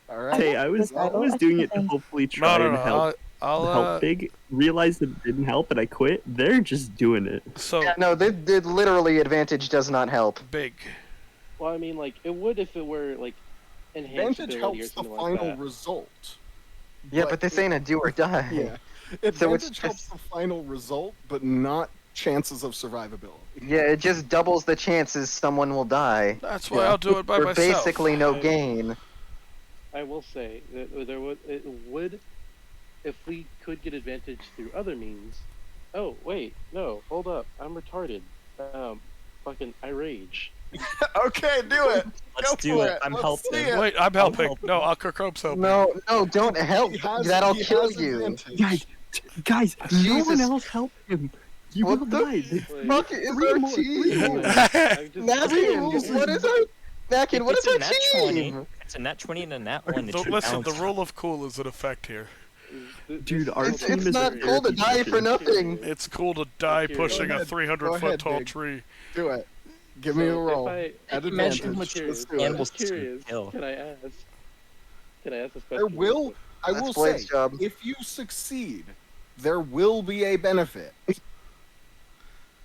All right. Tay, I was doing it to hopefully try No, and help I'll help Big. Realized that it didn't help and I quit. They're just doing it. So Yeah, no, literally advantage does not help. big. Well, I mean, like, it would if it were, like, enhanced Advantage ability or helps the something like final that. result. Yeah, but this ain't a do or die. Yeah. So it's Advantage helps just- the final result, but not chances of survivability. Yeah, it just doubles the chances someone will die. That's why Yeah. I'll do it by For myself. basically no gain. I will say that it would, if we could get advantage through other means. Oh wait, no, hold up, I'm retarded. Fucking I rage. Okay, do it. Let's Go do for it. I'm Let's helping. see it. Wait, I'm helping. help. No, Akakrope's helping. No, don't help. He has- That'll he kill has you. advantage. Guys, no Jesus. one else help him. You What will the die. Fuck is Three our more, three team? more. I'm just- Nakin, what is our Nakin, what It's is a our nat 20. team? It's a nat 20 and a nat 1. It So should listen, the bounce. rule of cool is in effect here. Dude, our It's, team it's is not a cool to therapy die for session. nothing. It's cool to die Okay, pushing go a ahead. 300 Go foot ahead, tall Big. tree. Do it. Give me a So roll. if At you imagine advantage. how much Let's do it. animals I'm just curious. kill. Can I ask? Can I ask a There question? will, I That's will Blade's say, job. if you succeed, there will be a benefit.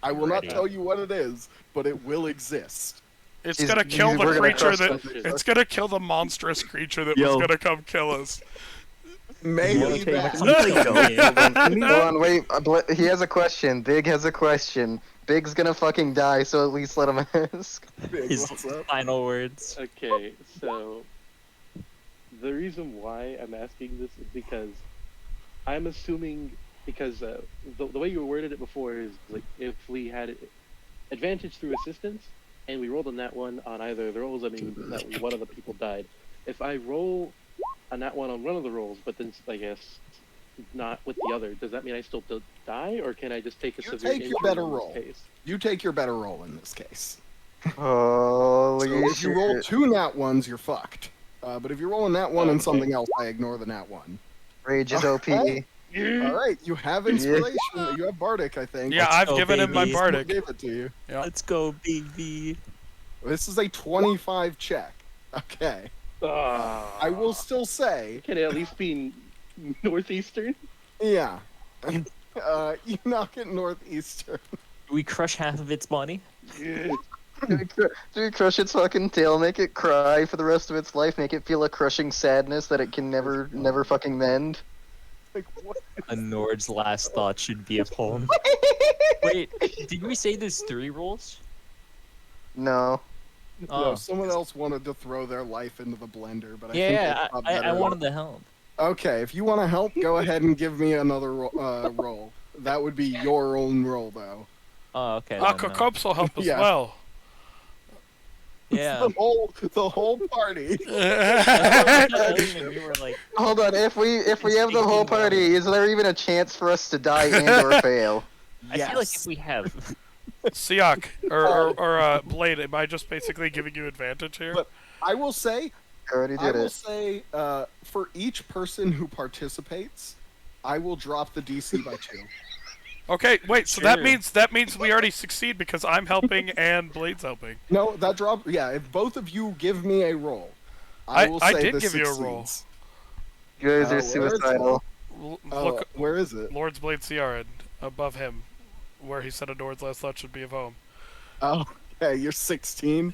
I will not Ready. tell you what it is, but it will exist. It's He's- gonna kill the we're gonna creature crush that. them. It's gonna kill the monstrous creature that Yo. was gonna come kill us. Maybe Tay, that. can we play Go? Hold on, wait. He has a question. Big has a question. Big's gonna fucking die, so at least let him ask. Big, His what's up? final words. Okay, so the reason why I'm asking this is because I'm assuming because the way you worded it before is like if we had advantage through assistance and we rolled on that one on either the rolls, I mean that one of the people died. If I roll on that one on one of the rolls, but then I guess not with the other, does that mean I still die, or can I just take a You severe take your injury better in this roll. case? You take your better roll in this case. Holy So if you roll shit. 2 nat ones, you're fucked. But if you're rolling that one and Okay. something else, I ignore the nat one. Rage is OP. Okay. All right, you have inspiration. You have bardic, I think. Yeah, Let's I've go, given him my baby. Someone bardic. gave it to you. Yeah. Let's go, baby. This is a 25 check. Okay. I will still say, Can it at least be northeastern? yeah. You knock it northeastern. Do we crush half of its body? Do we crush its fucking tail, make it cry for the rest of its life, make it feel a crushing sadness that it can never fucking mend? Like, what? A Nord's last thought should be a poem. Wait, did we say there's 3 rolls? No. No, Oh. someone else wanted to throw their life into the blender, but I think Yeah, they thought I better. wanted the help. Okay, if you want to help, go ahead and give me another roll. That would be your own roll, though. Oh, okay. then, no. Akakrope's will help as Yeah. well. Yeah. The whole party. We were like, Hold on, if we have the whole party, is there even a chance for us to die and or fail? I feel like if we have Siak or Blade, am I just basically giving you advantage here? But I will say, I already did it. for each person who participates, I will drop the DC by 2. Okay, wait. So Sure. that means we already succeed because I'm helping and Blade's helping. No, that drop. Yeah, if both of you give me a roll, I will say I did this give you a succeeds. roll. You guys where are is it? suicidal. Look, Where is it? Lord's Blade Ciaran above him, where he said Adorad's last thought should be of home. Oh, okay, you're 16.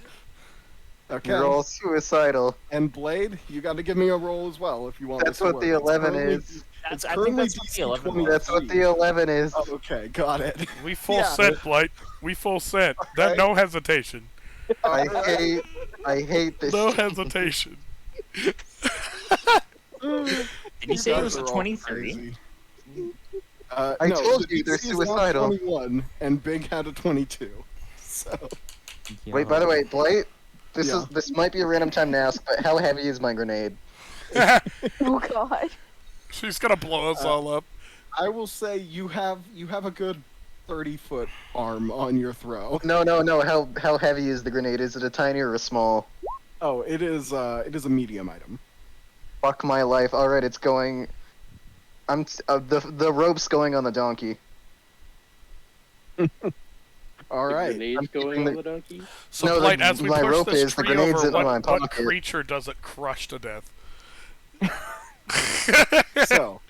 Okay. You're all suicidal. And Blade, you got to give me a roll as well if you want. That's this to what the work. It's 11 currently- is. It's I think currently that's what the DC 11 was. That's what the 11 is. Oh, okay, got it. We full Yeah. sent, Blight. We full sent. That Okay. no hesitation. I hate this. No game. hesitation. Did you say it guys was a are all 23? crazy. I no, told the you they're DC is now suicidal. 21, and Big had a 22. So Wait, by the way, Blight, Yeah. this might be a random time to ask, but how heavy is my grenade? Oh god. She's gonna blow us all up. I will say you have a good 30-foot arm on your throw. No. How heavy is the grenade? Is it a tiny or a small? Oh, it is a medium item. Fuck my life. All right, it's going. The rope's going on the donkey. All right. Grenades I'm going keeping on the- the donkey? So, No, Blight, as we my push rope this is, the tree grenade's over, in my what pocket. creature does it crush to death? So,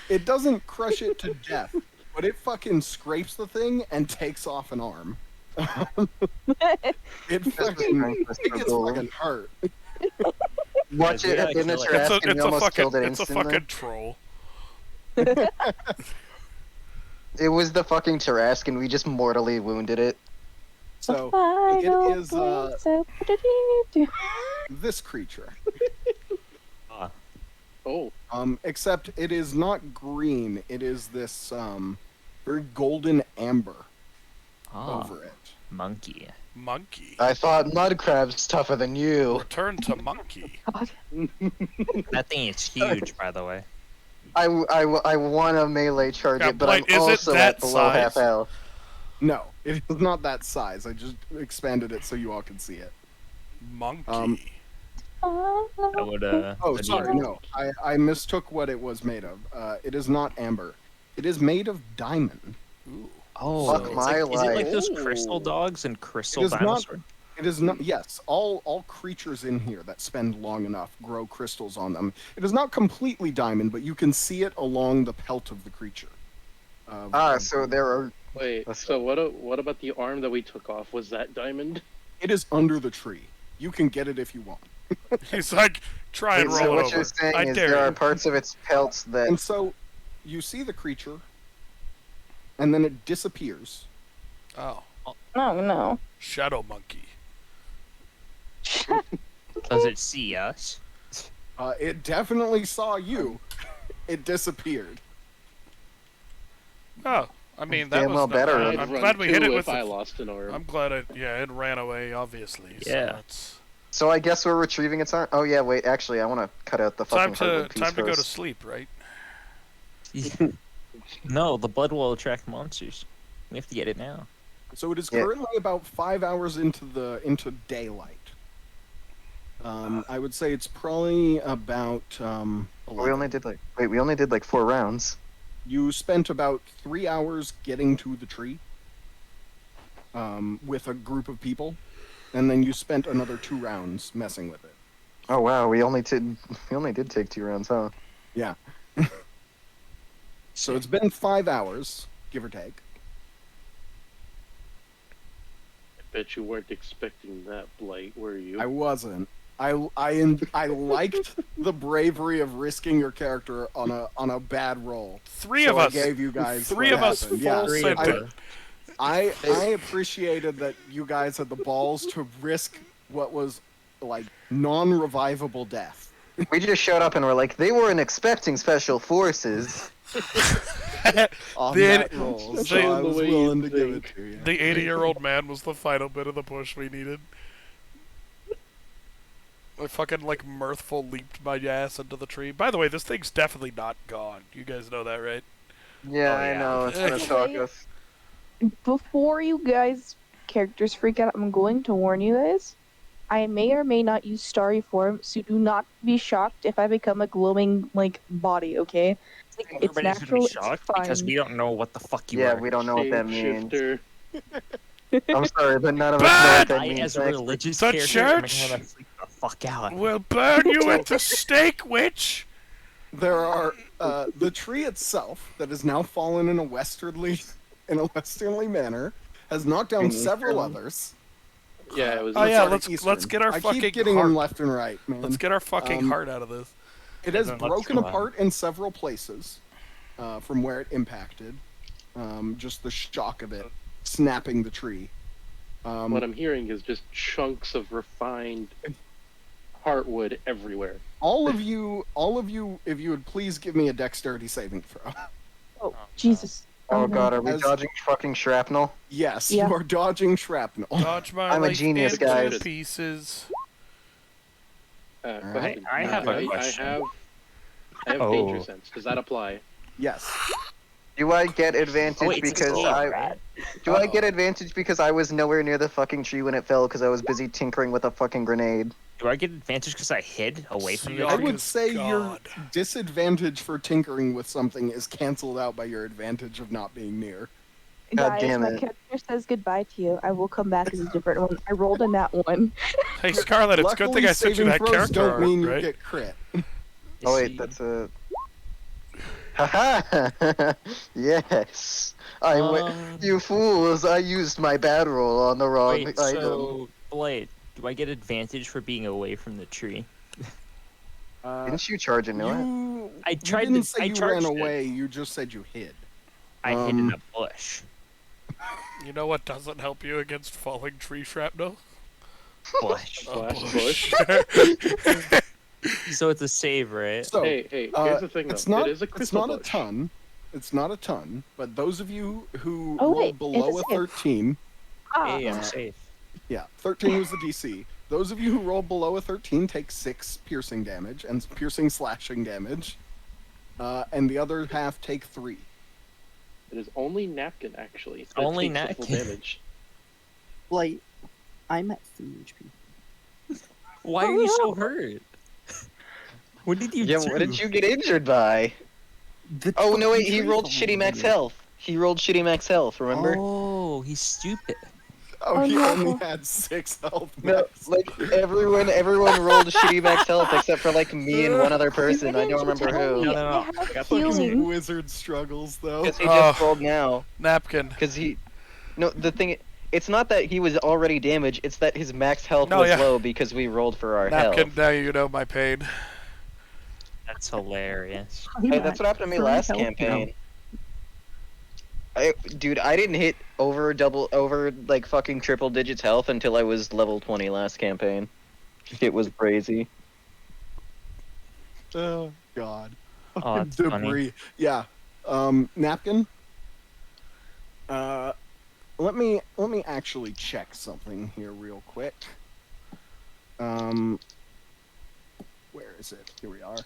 it doesn't crush it to death, but it fucking scrapes the thing and takes off an arm. It fucking it gets fucking hurt. Watch it Yeah, in the kill it. trash, It's and you a almost killed it it's a instantly. fucking troll. It was the fucking Tarrasque, we just mortally wounded it. So I it don't is think so. What did you do? this creature. Oh, Except it is not green. It is this very golden amber Ah, over it. monkey. Monkey. I thought mud crab's tougher than you. Return to monkey. God. That thing is huge, by the way. I want to melee charge Yeah, it, but Blight, I'm is it also that at below size? half health. No, it is not that size. I just expanded it so you all can see it. Monkey. That would Oh, that'd be sorry, right. no. I mistook what it was made of. It is not amber. It is made of diamond. Ooh. Oh, Fuck it's my like, is it like life. those crystal Oh. dogs and crystal It is not- dinosaurs? It is not. Yes, all creatures in here that spend long enough grow crystals on them. It is not completely diamond, but you can see it along the pelt of the creature. So there are. wait. Let's- So what about the arm that we took off? Was that diamond? It is under the tree. You can get it if you want. He's like, try and Wait, roll so it what over. you're saying I is dare there are you. parts of its pelts that. And so, you see the creature, and then it disappears. Oh, Oh no. shadow monkey. Does it see us? It definitely saw you. It disappeared. Oh, I mean that Damn was well not better. bad. I'd I'm run glad we hit too it if with. I The, lost an arm. I'm glad it. Yeah, it ran away. Obviously. So Yeah. It's So I guess we're retrieving its arm. Oh yeah, wait. Actually, I want to cut out the time fucking to hardwood piece time to go to first. sleep, right? No, the blood will attract monsters. We have to get it now. So it is Yeah. currently about 5 hours into daylight. I would say it's probably about. We 11. only did like 4 rounds. You spent about 3 hours getting to the tree with a group of people, and then you spent another 2 rounds messing with it. Oh wow, we only did take 2 rounds, huh? Yeah. So it's been 5 hours, give or take. I bet you weren't expecting that, Blight, were you? I wasn't. I liked the bravery of risking your character on a bad roll. Three So of I us. gave you guys Three what of us happened. full Yeah. sent I- it. I appreciated that you guys had the balls to risk what was like non-revivable death. We just showed up and we're like, they weren't expecting special forces. On The- that roll, so the- I was the way willing you to give it think. to you. The 80-year-old man was the final bit of the push we needed. I fucking like mirthful leaped my ass into the tree. By the way, this thing's definitely not gone. You guys know that, right? Yeah, Oh, I yeah. know. It's gonna stalk us. before you guys characters freak out, I'm going to warn you guys. I may or may not use starry form, so do not be shocked if I become a glowing like body. Okay, it's Everybody's natural. gonna be shocked It's because fine. we don't know what the fuck you Yeah, are. we don't know what that means. Shapeshifter. I'm sorry, but none of us know what that I, means. as a Thanks. religious The character, church? I'm gonna freak the fuck out. We'll burn you at the stake, witch! There are the tree itself that has now fallen in a westernly manner has knocked down several others. Yeah, it was. Oh yeah, Sorry, let's get our I fucking keep getting heart. them left and right, man. Let's get our fucking heart out of this. It has then let's broken go on. apart in several places from where it impacted. Just the shock of it snapping the tree. What I'm hearing is just chunks of refined heartwood everywhere. All of you, if you would please give me a dexterity saving throw. Oh, Jesus. Oh god, are we As- dodging fucking shrapnel? Yes, Yeah. you are dodging shrapnel. Dodge my I'm a life genius, into guys. pieces. Question. I have a I question. have Oh. danger sense. Does that apply? Yes. Do I get advantage Oh, wait, it's a because save, I right? do I get advantage because I was nowhere near the fucking tree when it fell because I was busy tinkering with a fucking grenade? Do I get advantage because I hid away from the I Yuck. tree? would say your God. disadvantage for tinkering with something is canceled out by your advantage of not being near. God Guys, damn my it. character says goodbye to you. I will come back as a different one. I rolled in that one. Hey Scarlet, it's a good thing Luckily, I sent you saving that throws character don't art, mean you right? get crit. Oh wait, that's a. Haha! Yes! You fools! I used my bad roll on the wrong Wait, item. so Blade, do I get advantage for being away from the tree? Didn't you charge into it? I tried You didn't to- say I you charged ran it. away. You just said you hid. I hid in a bush. You know what doesn't help you against falling tree shrapnel? Bush. A Slash bush. So it's a save, right? So Hey, here's the thing though. it's not. It is a It's crystal not a bush. ton. It's not a ton. But those of you who Oh, rolled wait, below it's a a save. 13, Ah, Hey, I'm safe. yeah, 13 was the DC. Those of you who roll below a 13 take 6 piercing damage and piercing slashing damage, and the other half take 3. It is only napkin actually. that Only takes the full napkin. damage. Blight, I'm at 3 HP. Why are you so hurt? What did you Yeah, do? what did you get injured by? Oh no, wait, he fucking rolled tree shitty max fell. health. He rolled shitty max health, remember? Oh, he's stupid. Oh, Oh, he no. only had 6 health. No, max. like everyone rolled shitty max health except for like me and one other person. I don't remember who. No, no, no. I have I got Fucking healing. wizard struggles though. Because he just Oh. rolled now. Napkin. Because he, no, the thing, it's not that he was already damaged. It's that his max health No, was yeah. low because we rolled for our Napkin, health. now you know my pain. That's hilarious. Hey, that's what happened to me last campaign. Dude, I didn't hit over like fucking triple digits health until I was level 20 last campaign. It was crazy. Oh God. Oh, that's Debris. funny. Yeah. Napkin. Let me actually check something here real quick. Where is it? Here we are.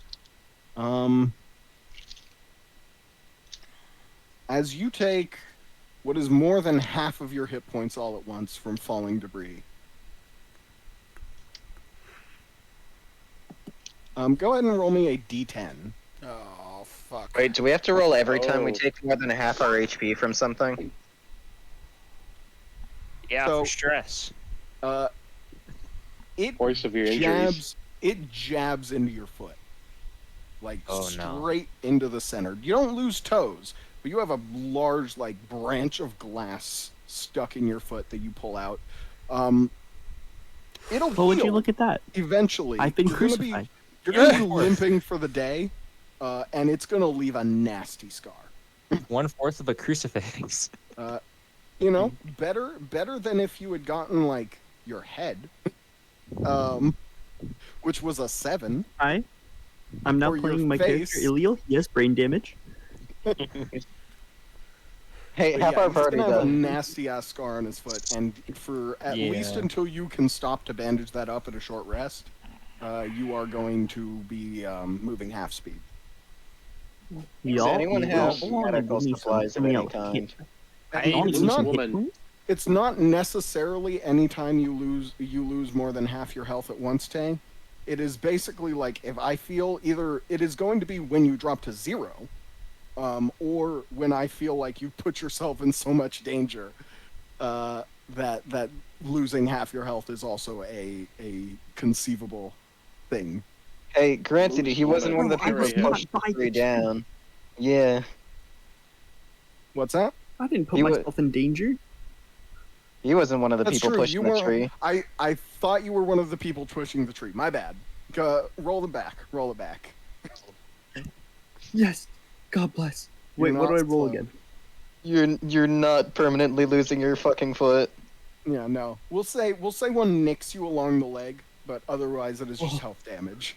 As you take what is more than half of your hit points all at once from falling debris. Go ahead and roll me a d10. Oh, fuck. Wait, do we have to roll every time we Oh. take more than half our HP from something? Yeah, So- for stress. It Or severe injuries. jabs into your foot. Like Oh, no. straight into the center. You don't lose toes, but you have a large like branch of glass stuck in your foot that you pull out. It'll Well, would heal you look at that? eventually. I've been You're gonna crucified. You're gonna be Yeah. limping for the day, and it's gonna leave a nasty scar. 1/4 of a crucifix. You know, better than if you had gotten like your head, which was a 7. I'm now Or your playing my face. character Iliel. He has brain damage. Hey, But half yeah, our he's party gonna have a though. nasty ass scar on his foot, and for at least Yeah. until you can stop to bandage that up at a short rest, you are going to be moving half speed. Does anyone have y'all belong medical and give me supplies of something any else. kind? It's Lose not- woman. It's not necessarily anytime you lose more than half your health at once, Tay. It is basically like if I feel either it is going to be when you drop to 0, or when I feel like you put yourself in so much danger that losing half your health is also a conceivable thing. Hey, granted, he wasn't one of the I people was who not pushed the tree down. Yeah, What's that? I didn't put He wa- myself in danger. he wasn't one of the That's people true. pushing You the weren't. tree. I thought you were one of the people pushing the tree. My bad. Roll it back. Roll it back. Yes. God bless. Wait, You're what do I not roll slow. again? You're not permanently losing your fucking foot. Yeah, no. We'll say one nicks you along the leg, but otherwise it is just health damage.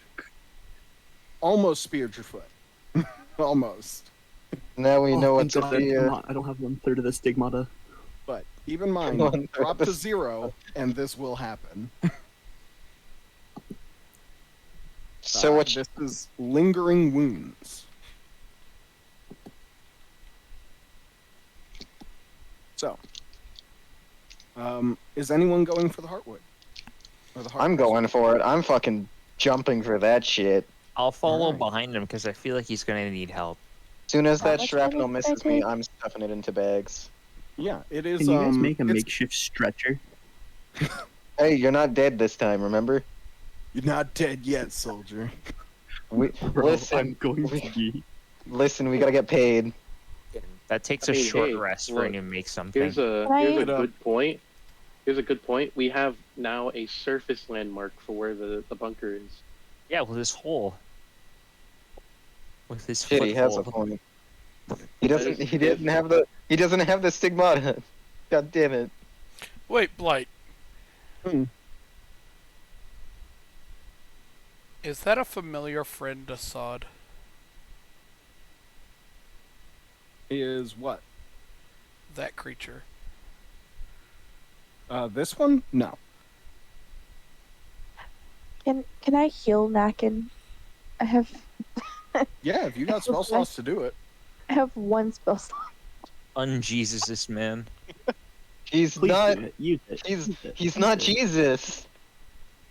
Almost speared your foot. Almost. Now we know what Thank to God, fear. I don't have 1/3 of the stigmata. But keep in mind, Come on, drop to Travis. 0, and this will happen. So what? This is lingering wounds. So, is anyone going for the Heartwood? Or the I'm Heartwood? going for it. I'm fucking jumping for that shit. I'll follow Alright. behind him because I feel like he's gonna need help. Soon as How that much shrapnel damage did I misses me, take? I'm stuffing it into bags. Yeah, it is. Can you guys make a it's- makeshift stretcher? Hey, you're not dead this time, remember? You're not dead yet, soldier. We Bro, listen. I'm going to we- be. Listen, we gotta get paid. That takes I a mean, short hey, rest for look, him to make something. Here's a Can I- here's a Get up. good point. Here's a good point. We have now a surface landmark for where the bunker is. Yeah, with this hole. With his Shit, he has a foothold. point. He doesn't. is He didn't have the. He doesn't have the stigmata. God damn it. Wait, Blight. Hmm. Is that a familiar friend to Sod? Is what? That creature. This one? No. Can I heal Nakin? I have Yeah, if you got spell slots to do it. I have one spell slot. Un-Jesus this man. He's Please not. do it. Use it. He's Use it. he's Use not it. Jesus.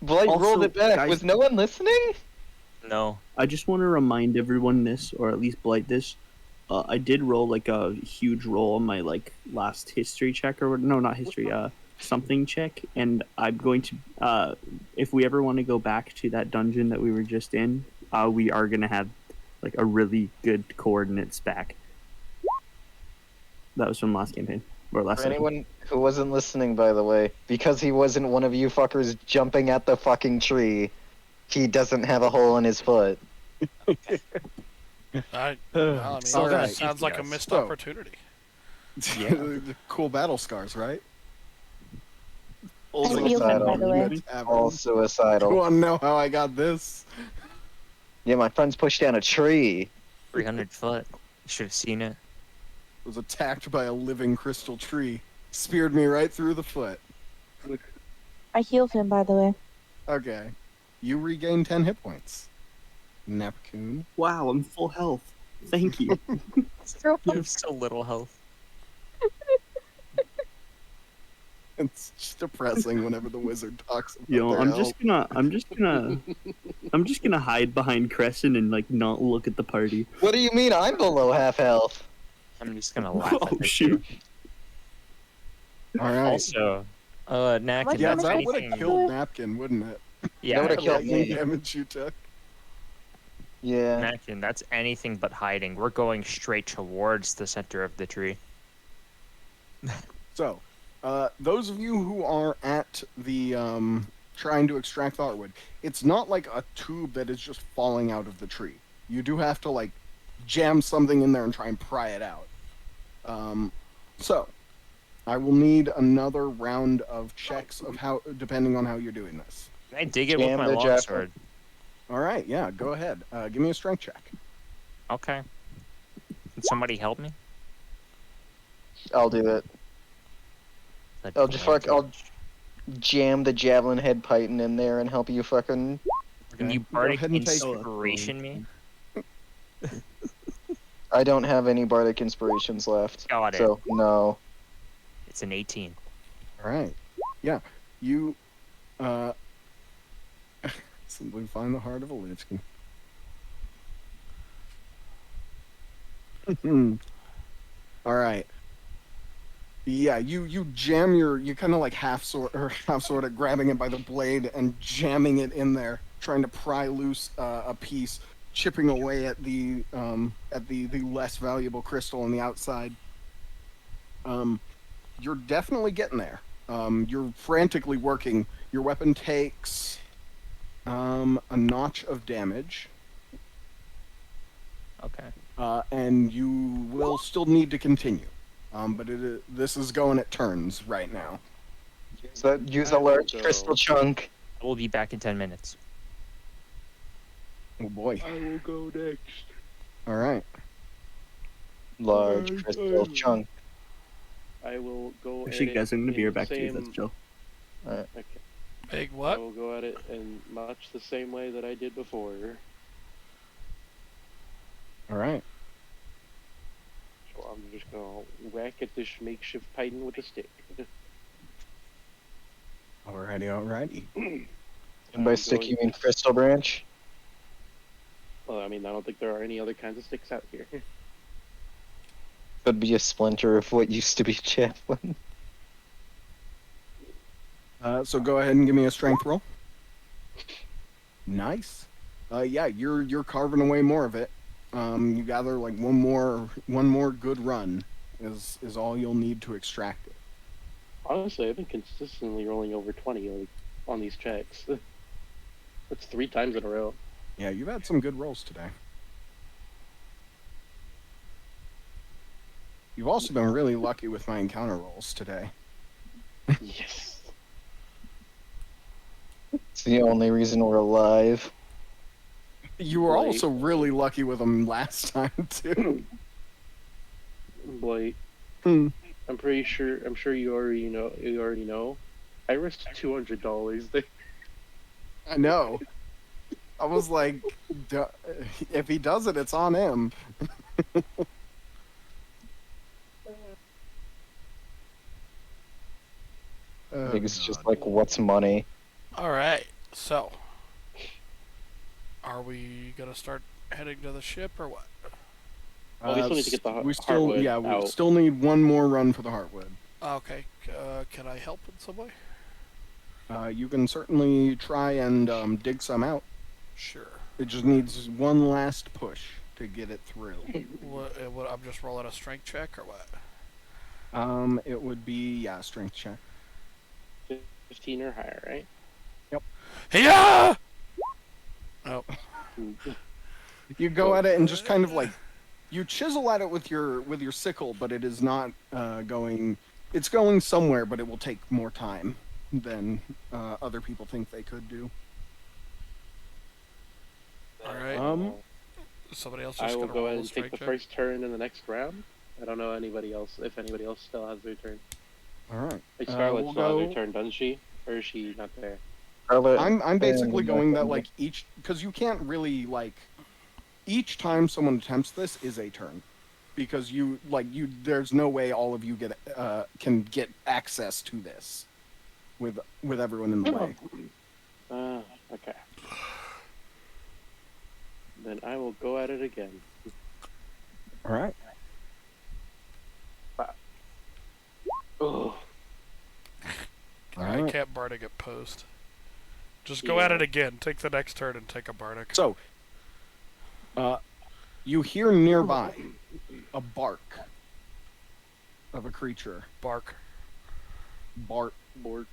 Blight Also, rolled it back. guys- Was no one listening? No. I just want to remind everyone this, or at least Blight this. I did roll like a huge roll on my like last history check, or no, not history. Something check, and I'm going to. If we ever want to go back to that dungeon that we were just in, we are gonna have like a really good coordinates back. That was from last campaign or last. For session. anyone who wasn't listening, by the way, because he wasn't one of you fuckers jumping at the fucking tree, he doesn't have a hole in his foot. I mean, Alright. sounds like a missed So- opportunity. Yeah. Cool battle scars, right? I healed him, by the way. All You suicidal. want to know how I got this? Yeah, my friends pushed down a tree. 300 foot. You should have seen it. Was attacked by a living crystal tree. Speared me right through the foot. I healed him, by the way. Okay. You regain 10 hit points. Neptune. Wow, I'm full health. Thank you. You have so little health. It's just depressing whenever the wizard talks about You know, their I'm health. just gonna hide behind Crescent and like not look at the party. What do you mean I'm below half health? I'm just gonna laugh at Oh this. shoot! All right. Also, Nakin, Yeah, that's that would anything. have killed Napkin, wouldn't it? Yeah, That would've killed The me. damage you took. Yeah. Nakin, that's anything but hiding. We're going straight towards the center of the tree. So, those of you who are at the trying to extract the heartwood, it's not like a tube that is just falling out of the tree. You do have to like jam something in there and try and pry it out. So, I will need another round of checks of how, depending on how you're doing this. Can I dig it with Jam my the javelin. longsword? All right, yeah, go ahead. Give me a strength check. Okay. Can somebody help me? I'll do it. I'll jam the javelin head python in there and help you fucking. Can Okay, you go bardic ahead and take- inspiration me? I don't have any bardic inspirations left. Got it. So no. It's an 18. All right. Yeah. You simply find the heart of a Lich King. All right. Yeah, you jam you kind of like half sort of grabbing it by the blade and jamming it in there, trying to pry loose a piece, chipping away at the less valuable crystal on the outside. You're definitely getting there. You're frantically working. Your weapon takes a notch of damage. Okay. And you will still need to continue. But this is going at turns right now. Use a large crystal chunk. I will be back in 10 minutes. Oh boy. I will go next. All right. Large crystal chunk. I will go. Actually, guys, I'm gonna be right back to you. That's Joe. Okay. Big I what? will go at it in much the same way that I did before. All right. So I'm just gonna whack at this makeshift titan with a stick. Alrighty. And by stick, you mean crystal branch? Well, I mean, I don't think there are any other kinds of sticks out here. Could be a splinter of what used to be javelin. So go ahead and give me a strength roll. Nice. Yeah, you're carving away more of it. You gather like one more good run is all you'll need to extract it. Honestly, I've been consistently rolling over 20 on these checks. That's 3 times in a row. Yeah, you've had some good rolls today. You've also been really lucky with my encounter rolls today. Yes. It's the only reason we're alive. You were also really lucky with them last time too. Blake, Hmm. I'm sure you already know. I risked $200 there. I know. I was like, if he does it, it's on him. I think it's just like, what's money? Alright, so. Are we gonna start heading to the ship or what? Well, we still need to get the we out. still need one more run for the Heartwood. Okay, can I help in some way? You can certainly try and dig some out. Sure. It just needs one last push to get it through. What, I'm just rolling a strength check or what? It would be a strength check. 15 or higher, right? Yeah. Oh. You go at it and just kind of like you chisel at it with your sickle, but it is not going. It's going somewhere, but it will take more time than other people think they could do. All right. Somebody else just I will gonna go roll ahead a and take strength the check? first turn in the next round. I don't know if anybody else still has their turn. All right. Like Scarlet we'll still has go- her turn, doesn't she? Or is she not there? I'm basically going that like each because you can't really like each time someone attempts this is a turn because there's no way all of you can get access to this with everyone in the way. Okay. Then I will go at it again. All right. Oh, I can't bardic at post. Just go at it again. Take the next turn and take a bardic. So, you hear nearby a bark of a creature. Bark. Bark. Bork.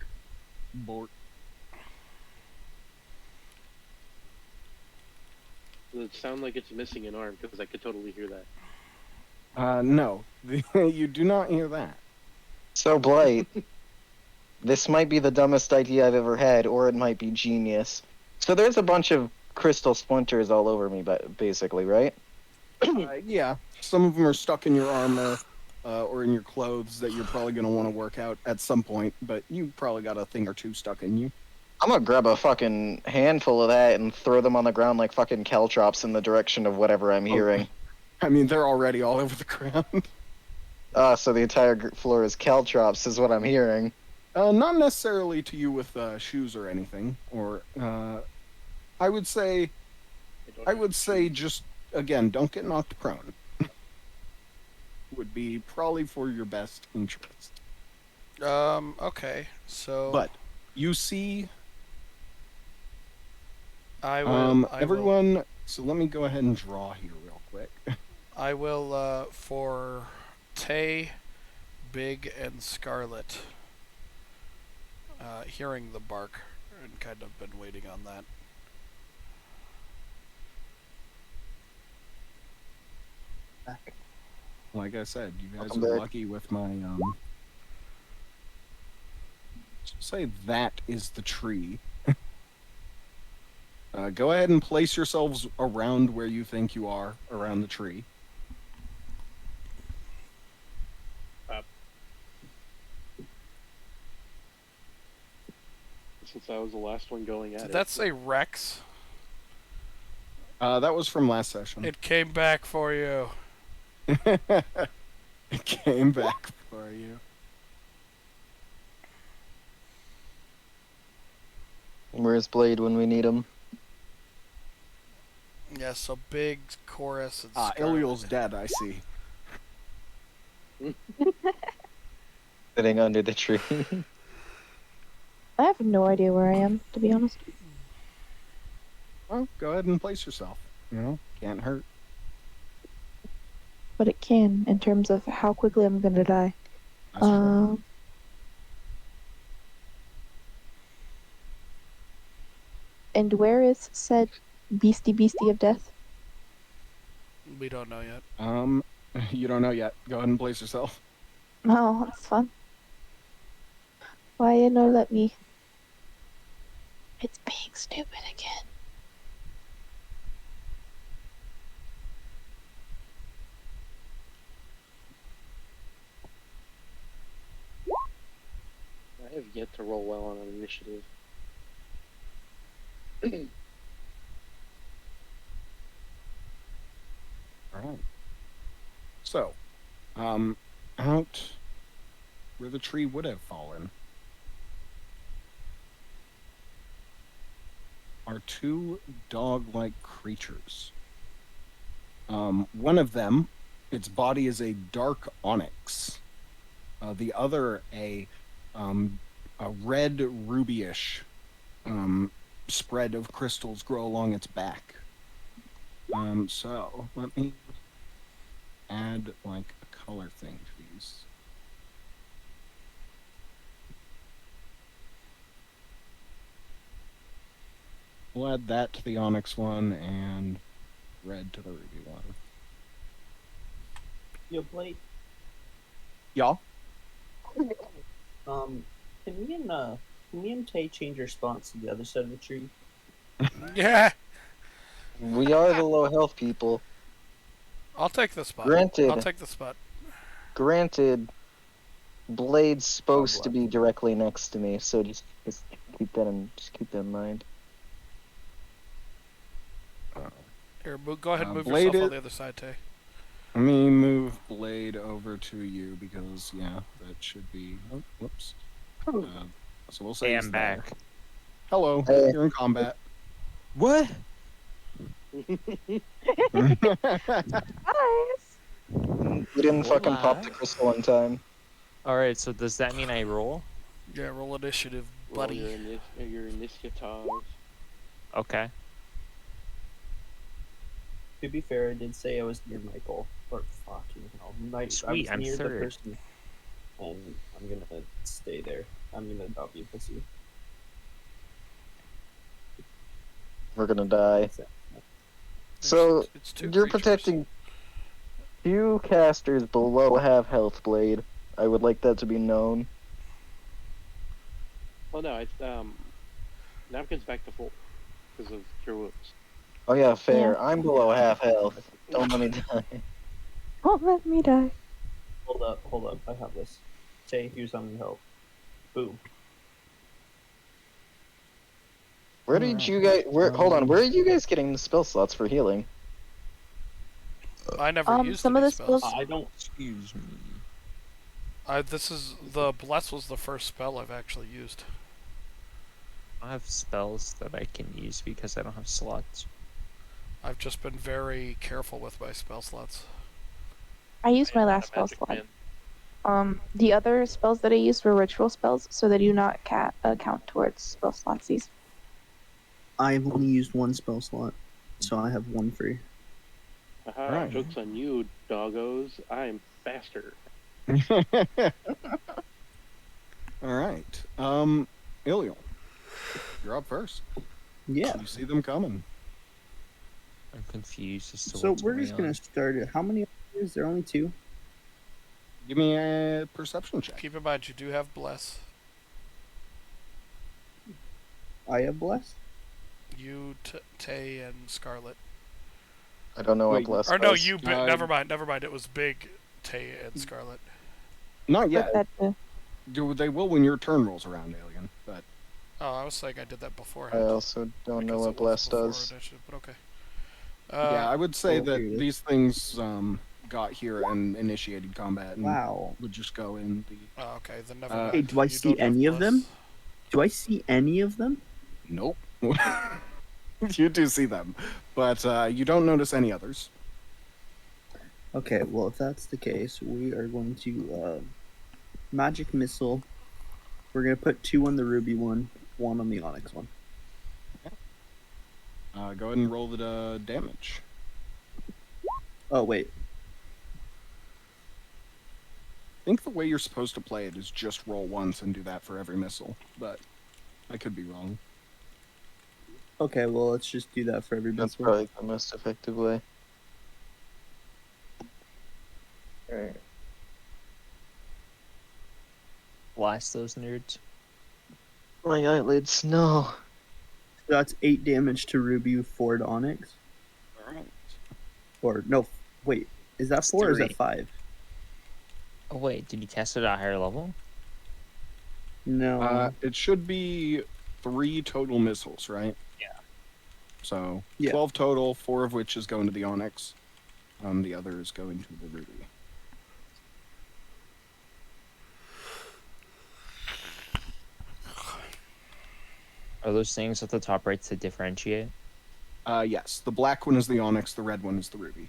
Bark. Does it sound like it's missing an arm? Because I could totally hear that. No, you do not hear that. So, Blight, this might be the dumbest idea I've ever had, or it might be genius. So there's a bunch of crystal splinters all over me, basically, right? Yeah, some of them are stuck in your armor or in your clothes that you're probably going to want to work out at some point, but you probably got a thing or two stuck in you. I'm gonna grab a fucking handful of that and throw them on the ground like fucking caltrops in the direction of whatever I'm hearing. I mean, they're already all over the ground. So the entire floor is caltrops, is what I'm hearing. Not necessarily to you with shoes or anything, or I would say just again, don't get knocked prone. Would be probably for your best interest. Okay. So. But you see, I will. everyone. So let me go ahead and draw here real quick. I will for Tay, Big, and Scarlet. Hearing the bark and kind of been waiting on that. Like I said, you guys Welcome are back. lucky with my say that is the tree. Go ahead and place yourselves around where you think you are around the tree. Since I was the last one going at Did it. that say Rex? That was from last session. It came back for you. It came back for you. Where's Blade when we need him? Yeah, so Big, Chorus, and Ah, Scarlet. Iliel's dead, I see. Sitting under the tree. I have no idea where I am, to be honest. Well, go ahead and place yourself. You know, can't hurt. But it can, in terms of how quickly I'm gonna die. That's true. And where is said beastie of death? We don't know yet. You don't know yet. Go ahead and place yourself. Oh, that's fun. Why you no let me? It's being stupid again. I have yet to roll well on an initiative. Alright. So, out where the tree would have fallen are two dog-like creatures. One of them, its body is a dark onyx. The other, a red rubyish spread of crystals grow along its back. So let me add like a color thing to these. We'll add that to the onyx one and red to the ruby one. Yo, Blade. Y'all? Can me and Tay change our spots to the other side of the tree? Yeah, We are the low health people. I'll take the spot. Granted. I'll take the spot. Granted, Blade's supposed to Black. be directly next to me, so just keep that in mind. Here, go ahead and move Blade yourself on it- the other side, Tay. Let me move Blade over to you because, yeah, that should be. Oh, whoops. So we'll say Hey, he's I'm there. back. Hello, Hey. you're in combat. What? Guys! We didn't fucking pop the Hola. crystal in time. All right, so does that mean I roll? Yeah, roll initiative, Roll buddy. your initiative. Okay. To be fair, I did say I was near Michael. Or fucking hell. I Sweet, was I'm near third. the person. And I'm gonna stay there. I'm gonna not be a pussy. We're gonna die. That's it. So, It's two you're creatures. protecting two casters below half health, Blade. I would like that to be known. Well, no, it's Napkin's back to full because of Cure Wounds. Oh yeah, fair. I'm below half health. Don't let me die. Won't let me die. Hold up. I have this. Tay, here's something to help. Boom. Where did you guys? Hold on. Where are you guys getting the spell slots for healing? I never used some any of the spells. spells- I don't. Excuse me. The bless was the first spell I've actually used. I have spells that I can use because I don't have slots. I've just been very careful with my spell slots. I used I my am not last a spell magic slot. man. The other spells that I used were ritual spells, so they do not count towards spell slots. These. I've only used one spell slot, so I have one free. Haha, Alright. joke's on you, doggos. I'm faster. All right. Iliel, you're up first. Yeah. You see them coming. I'm confused as to So what's we're going just gonna on. start it. How many? Is there only 2? Give me a perception check. Keep in mind, you do have bless. I have blessed. You, Tay, and Scarlet. I don't know Wait, what bless Or no, does. you. Never mind. It was Big, Tay, and Scarlet. Not yet. That too. They will when your turn rolls around, Alien. But Oh, I was saying I did that I beforehand. also don't know because what it bless was before does. initiative, but okay. yeah, I would say cool. that these things got here and initiated combat and Wow. would just go in the. Oh, okay, then never Hey, mind. Hey, do I You see don't have any of bless. them? Do I see any of them? Nope. You do see them, but you don't notice any others. Okay, well, if that's the case, we are going to magic missile. We're gonna put 2 on the ruby one, 1 on the onyx one. Go ahead and roll the damage. Oh wait, I think the way you're supposed to play it is just roll once and do that for every missile, but I could be wrong. okay, well, let's just do that for every That's missile. probably the most effective way. Alright. Blast those nerds. My eyelids, no. That's 8 damage to ruby, 4 to onyx. All right. Or no, wait, is that That's 4 or is 3. that 5? Oh wait, did you cast it at a higher level? No. It should be 3 total missiles, right? Yeah. So Yeah. 12 total, 4 of which is going to the onyx. The other is going to the ruby. Are those things at the top right to differentiate? Yes, the black one is the onyx, the red one is the ruby.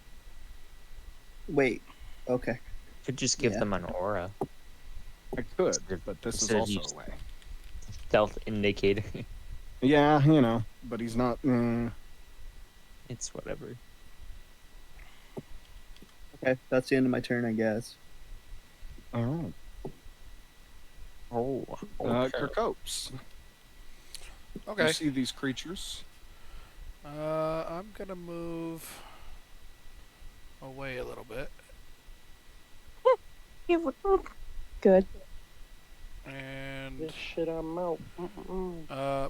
Wait. Okay. Could just give Yeah. them an aura. I could, but this is Instead of also use- a way. Stealth indicator. Yeah, you know, but he's not. It's whatever. Okay, that's the end of my turn, I guess. All right. Oh. Okay. Kirkopes. Okay. You see these creatures. I'm gonna move away a little bit, Good. and This shit, I'm out.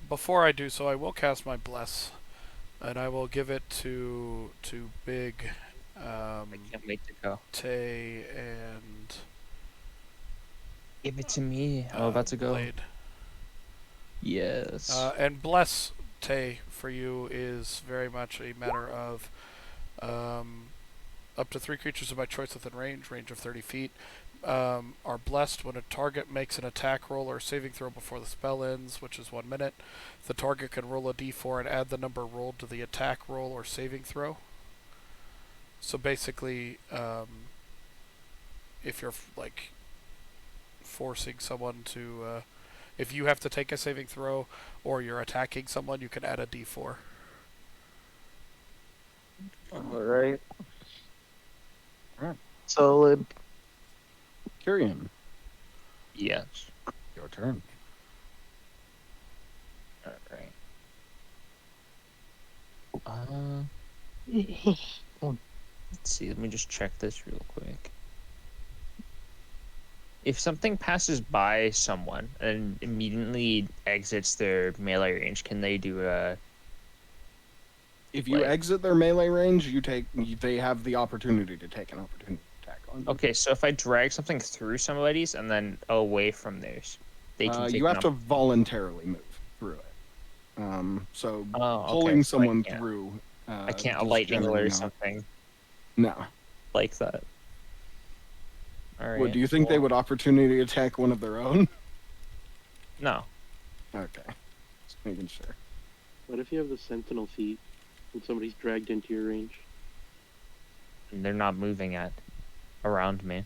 before I do so, I will cast my bless, and I will give it to Big, I can't wait to go. Tay, and Give it to me. I'm about to go. Blade. Yes. And bless, Tay, for you is very much a matter of up to 3 creatures of my choice within range of 30 feet, are blessed when a target makes an attack roll or saving throw before the spell ends, which is 1 minute. The target can roll a d4 and add the number rolled to the attack roll or saving throw. So basically, if you're like forcing someone to, if you have to take a saving throw or you're attacking someone, you can add a d4. Alright. Solid. Kyrian, yes. your turn. Alright. Let's see. Let me just check this real quick. If something passes by someone and immediately exits their melee range, can they do a? If you Like- exit their melee range, they have the opportunity to take an opportunity attack on you. Okay, so if I drag something through somebody's and then away from theirs, they can take You have an to voluntarily move through it. So Oh, okay, pulling so I someone can't. through. I can't is lightning generally or not- something No. like that. All right. What do you think they would opportunity attack one of their own? No. Okay, just making sure. What if you have the sentinel feet and somebody's dragged into your range? They're not moving around me.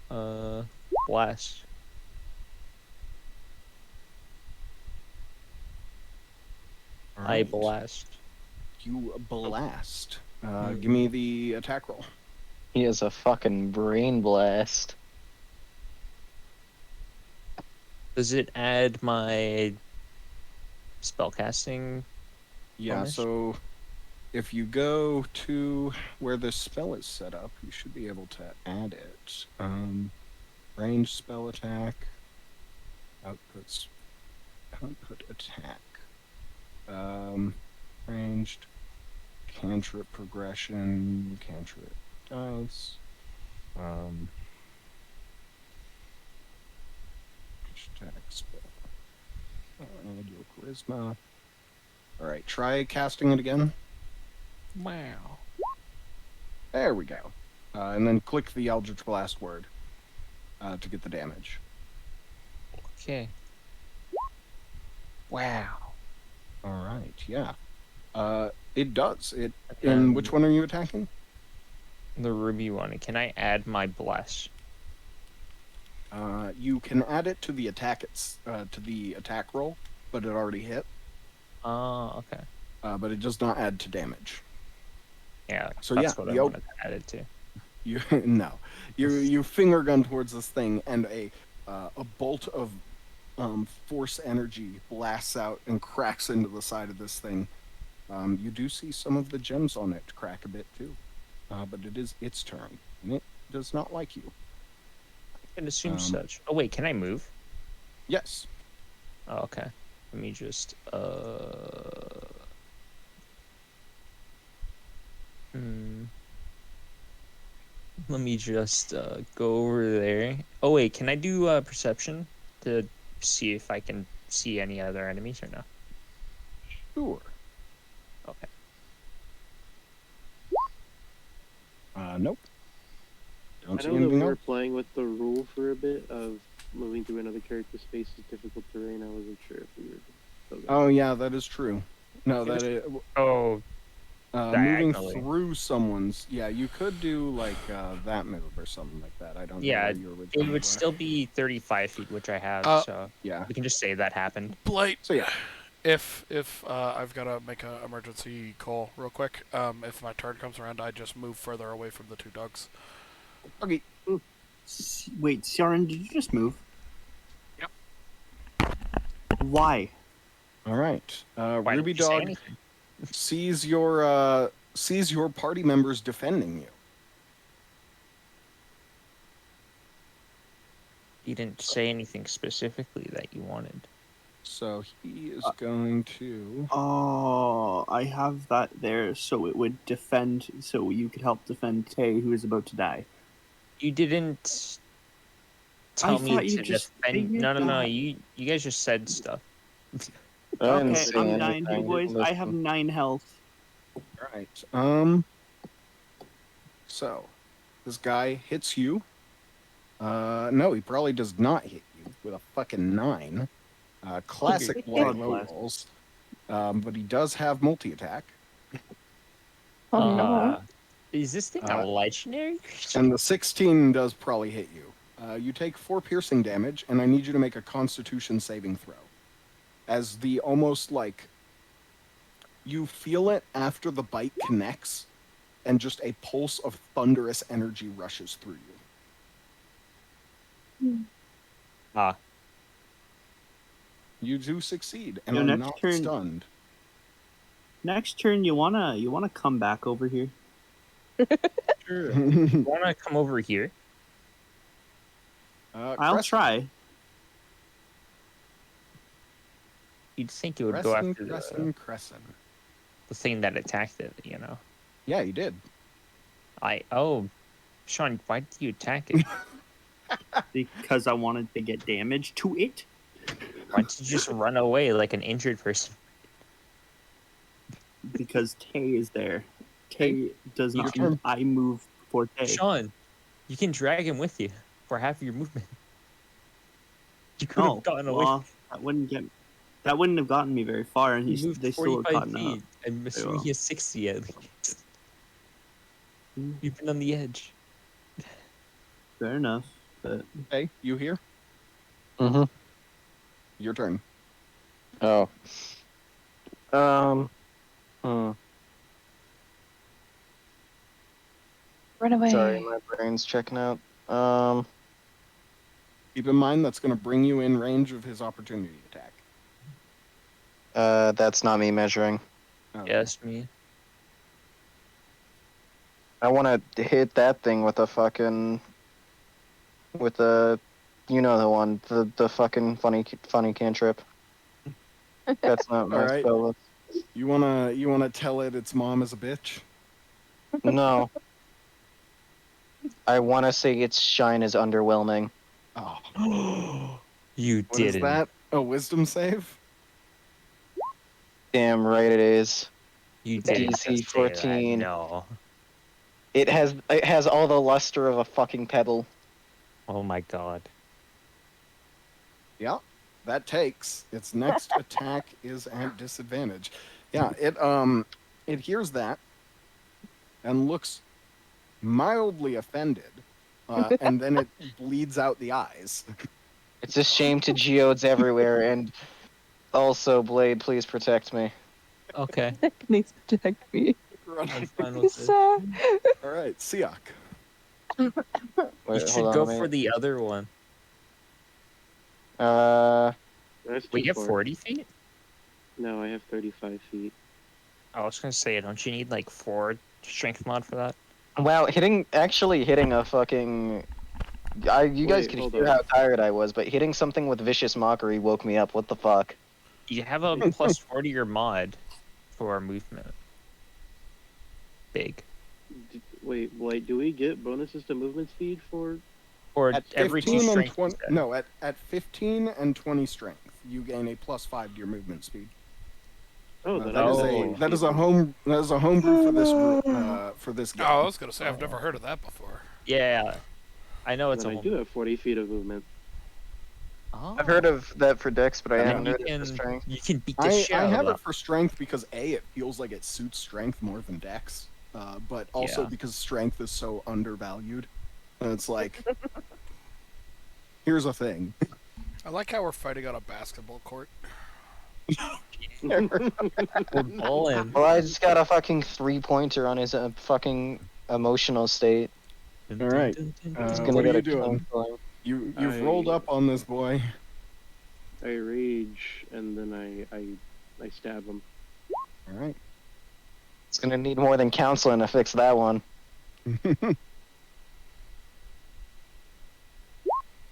Blast. I Alright. blast. You blast. Give me the attack roll. He has a fucking brain blast. Does it add my spellcasting? Yeah, bonus? so if you go to where this spell is set up, you should be able to add it. Range spell attack. Output attack. Ranged. Cantrip progression. Cantrip dice. Attack spell. Add your charisma. Alright, try casting it again. Wow. There we go. And then click the Eldritch Blast word to get the damage. Okay. Wow. Alright, yeah. It does. And which one are you attacking? The ruby one. Can I add my bless? You can add it to the attack roll, but it already hit. Oh, okay. But it does not add to damage. Yeah. So that's yeah, what I wanted to add it to. You no, you finger gun towards this thing, and a bolt of force energy blasts out and cracks into the side of this thing. You do see some of the gems on it crack a bit too, but it is its turn, and it does not like you. I can assume such. Oh wait, can I move? Yes. Oh, okay. Let me just Let me just go over there. Oh wait, can I do perception to see if I can see any other enemies or no? Sure. Okay. Nope. Don't I see know that anything we were else. playing with the rule for a bit of moving through another character's space is difficult terrain. I wasn't sure if we were still going. Oh yeah, that is true. No, that is. Oh, Moving diagonally. through someone's, yeah, you could do like that move or something like that. I don't know Yeah, where you it originally would were. still be 35 feet, which I have, so Yeah. we can just say that happened. Blight. So yeah. If I've got to make an emergency call real quick. If my turn comes around, I just move further away from the two dogs. Okay. Wait, Siaran, did you just move? Yep. Why? All right. Why Ruby didn't you say Dog anything? sees your party members defending you. You didn't say anything specifically that you wanted. So he is going to. Oh, I have that there, so it would defend. So you could help defend Tay, who is about to die. You didn't tell me thought you to just defend. figured No. that. You guys just said stuff. I didn't Okay, say I'm dying, anything. you boys. I have Listen. 9 health. All right. So this guy hits you. No, he probably does not hit you with a fucking 9. Classic Okay. white God low bless. rolls. But he does have multi-attack. Oh no. Is this thing a legendary? And the 16 does probably hit you. You take 4 piercing damage, and I need you to make a Constitution saving throw. As the almost like you feel it after the bite connects, and just a pulse of thunderous energy rushes through you. Ah. You do succeed, and Your are next not turn- stunned. Next turn, you wanna come back over here? Sure. You wanna come over here? I'll Crescent, try. You'd think it would go after Crescent. the thing that attacked it, you know? Yeah, you did. Sean, why did you attack it? Because I wanted to get damage to it. Why did you just run away like an injured person? Because Tay is there. Tay does Your not. turn. I move for Tay. Sean, You can drag him with you for half of your movement. You could have gotten away. Well, that wouldn't have gotten me very far, and He moved they still would have 45 gotten up. feet. I'm assuming well. he has 60 at least. You've been on the edge. Fair enough, but Hey, you here? Mm-hmm. Your turn. Oh. Hmm. Run away. Sorry, my brain's checking out. Keep in mind that's going to bring you in range of his opportunity attack. That's not me measuring. Oh. Yes, me. I want to hit that thing with a fucking, with a, you know the one, the fucking funny cantrip. That's not my Alright. spell. You wanna tell it its mom is a bitch? No. I want to say its shine is underwhelming. Oh. You What is didn't. that? A wisdom save? Damn right it is. You didn't. DC just say that. 14. No. It has all the luster of a fucking pebble. Oh my god. Yeah, that takes. Its next attack is at disadvantage. Yeah, it hears that and looks mildly offended, and then it bleeds out the eyes. It's a shame to geodes everywhere, and also, Blade, please protect me. Okay. Needs to protect me. Run. I'm fine with He's it. sad. All right, Siak. You Wait, should hold on, go let me- for the other one. That's Wait, too you have far. 40 feet? No, I have 35 feet. I was gonna say, don't you need like 4 strength mod for that? Wow, actually hitting a fucking. You guys Wait, could hold hear on. how tired I was, but hitting something with vicious mockery woke me up. What the fuck? You have a plus 40 your mod for movement. Big. Wait, do we get bonuses to movement speed for? Or At every 2 15 and strength. 20, you said. no, at 15 and 20 strength, you gain a +5 to your movement speed. Oh, That is a homebrew for this for this game. Oh, I was gonna say I've never heard of that before. Yeah. I know it's Then a I do have 40 feet of movement. Oh. I've heard of that for Dex, but I And haven't you heard it can, for Strength. you can beat the I shit out have of it for strength because it feels like it suits strength more than Dex, but also Yeah. because strength is so undervalued. And it's like, here's a thing. I like how we're fighting on a basketball court. We're balling. Well, I just got a fucking 3-pointer on his fucking emotional state. All right. He's What gonna are get you a doing? cancel. You've rolled up on this boy. I rage and then I stab him. All right. It's gonna need more than counseling to fix that one. That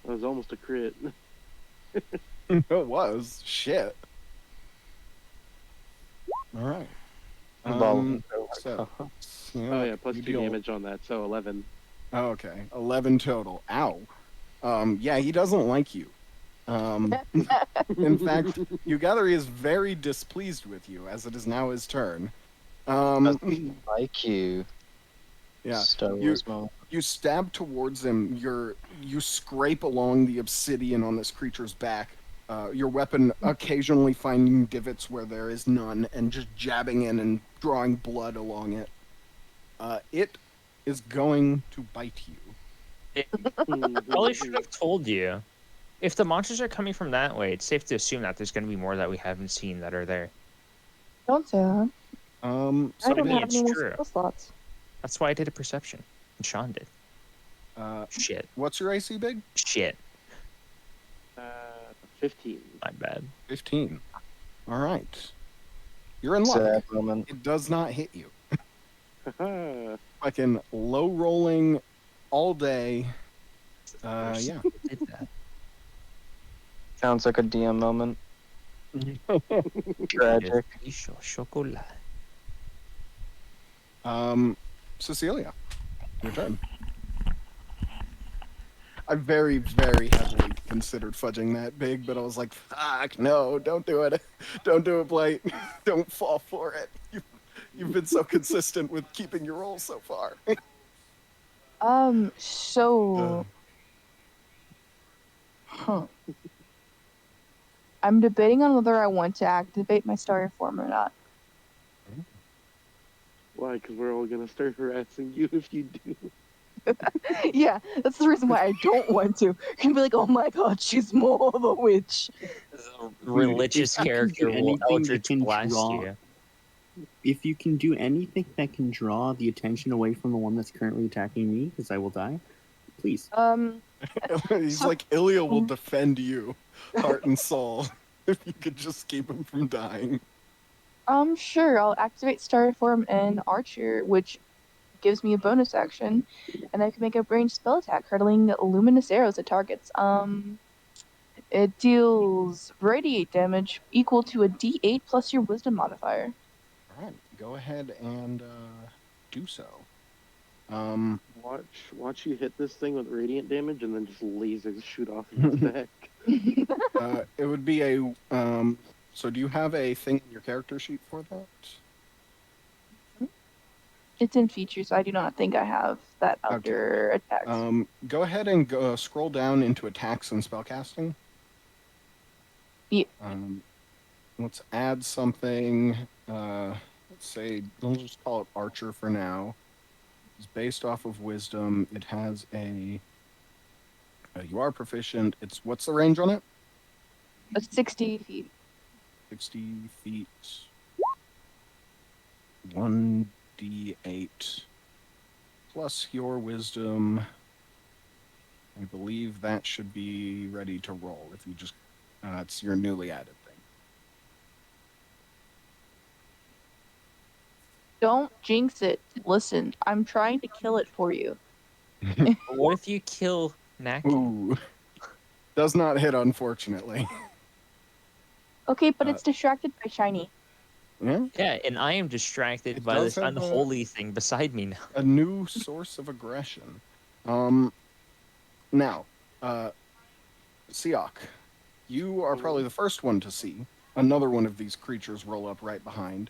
was almost a crit. It was shit. All right. So, Oh yeah, plus you 2 deal- damage on that, so 11. Oh, okay, 11 total. Ow. Yeah, he doesn't like you. In fact, you gather he is very displeased with you, as it is now his turn. Like you. Yeah, Star you- Wars moment. You stab towards him. You scrape along the obsidian on this creature's back. Your weapon occasionally finding divots where there is none, and just jabbing in and drawing blood along it. It is going to bite you. Probably should have told you. If the monsters are coming from that way, it's safe to assume that there's going to be more that we haven't seen that are there. Don't say that. So I don't mean, have it's any more true. spell slots. That's why I did a perception. And Sean did. Shit. what's your AC, Big? Shit. 15. My bad. 15. All right. You're in luck. Sad moment. It does not hit you. Haha. Fucking low rolling all day. Yeah. Did that. Sounds like a DM moment. Tragic. Chocolate. Cecilia, your turn. I very, very heavily considered fudging that Big, but I was like, fuck, no, don't do it. Don't do it, Blight. Don't fall for it. You've been so consistent with keeping your roll so far. So, huh. I'm debating on whether I want to activate my Starry form or not. Why? Because we're all gonna start harassing you if you do. Yeah, that's the reason why I don't want to. You're gonna be like, oh my god, she's more of a witch. The religious if you can do character will anything that Eldritch can blast draw- you. If you can do anything that can draw the attention away from the one that's currently attacking me, because I will die, please. He's So- like, Ilya will defend you, heart and soul, if you could just keep him from dying. Sure, I'll activate Starry form and Archer, which gives me a bonus action, and I can make a ranged spell attack, hurtling luminous arrows at targets. It deals radiate damage equal to a D8 plus your Wisdom modifier. All right, go ahead and do so. Watch you hit this thing with radiant damage, and then just lasers shoot off of its back. It would be a. So, do you have a thing in your character sheet for that? It's in features. I do not think I have that under attacks. Go ahead and scroll down into attacks and spellcasting. Yeah. Let's add something. Let's say, let's just call it Archer for now. It's based off of Wisdom. It has a. You are proficient. What's the range on it? 60 feet. 60 feet. 1d8 plus your Wisdom. I believe that should be ready to roll if you just. It's your newly added thing. Don't jinx it. Listen, I'm trying to kill it for you. What if you kill Nakin? Ooh. Does not hit, unfortunately. Okay, but it's distracted by shiny. Yeah? Yeah, and I am distracted It by does this have unholy thing beside me now. A new source of aggression. Now, Siak, you are probably the first one to see another one of these creatures roll up right behind.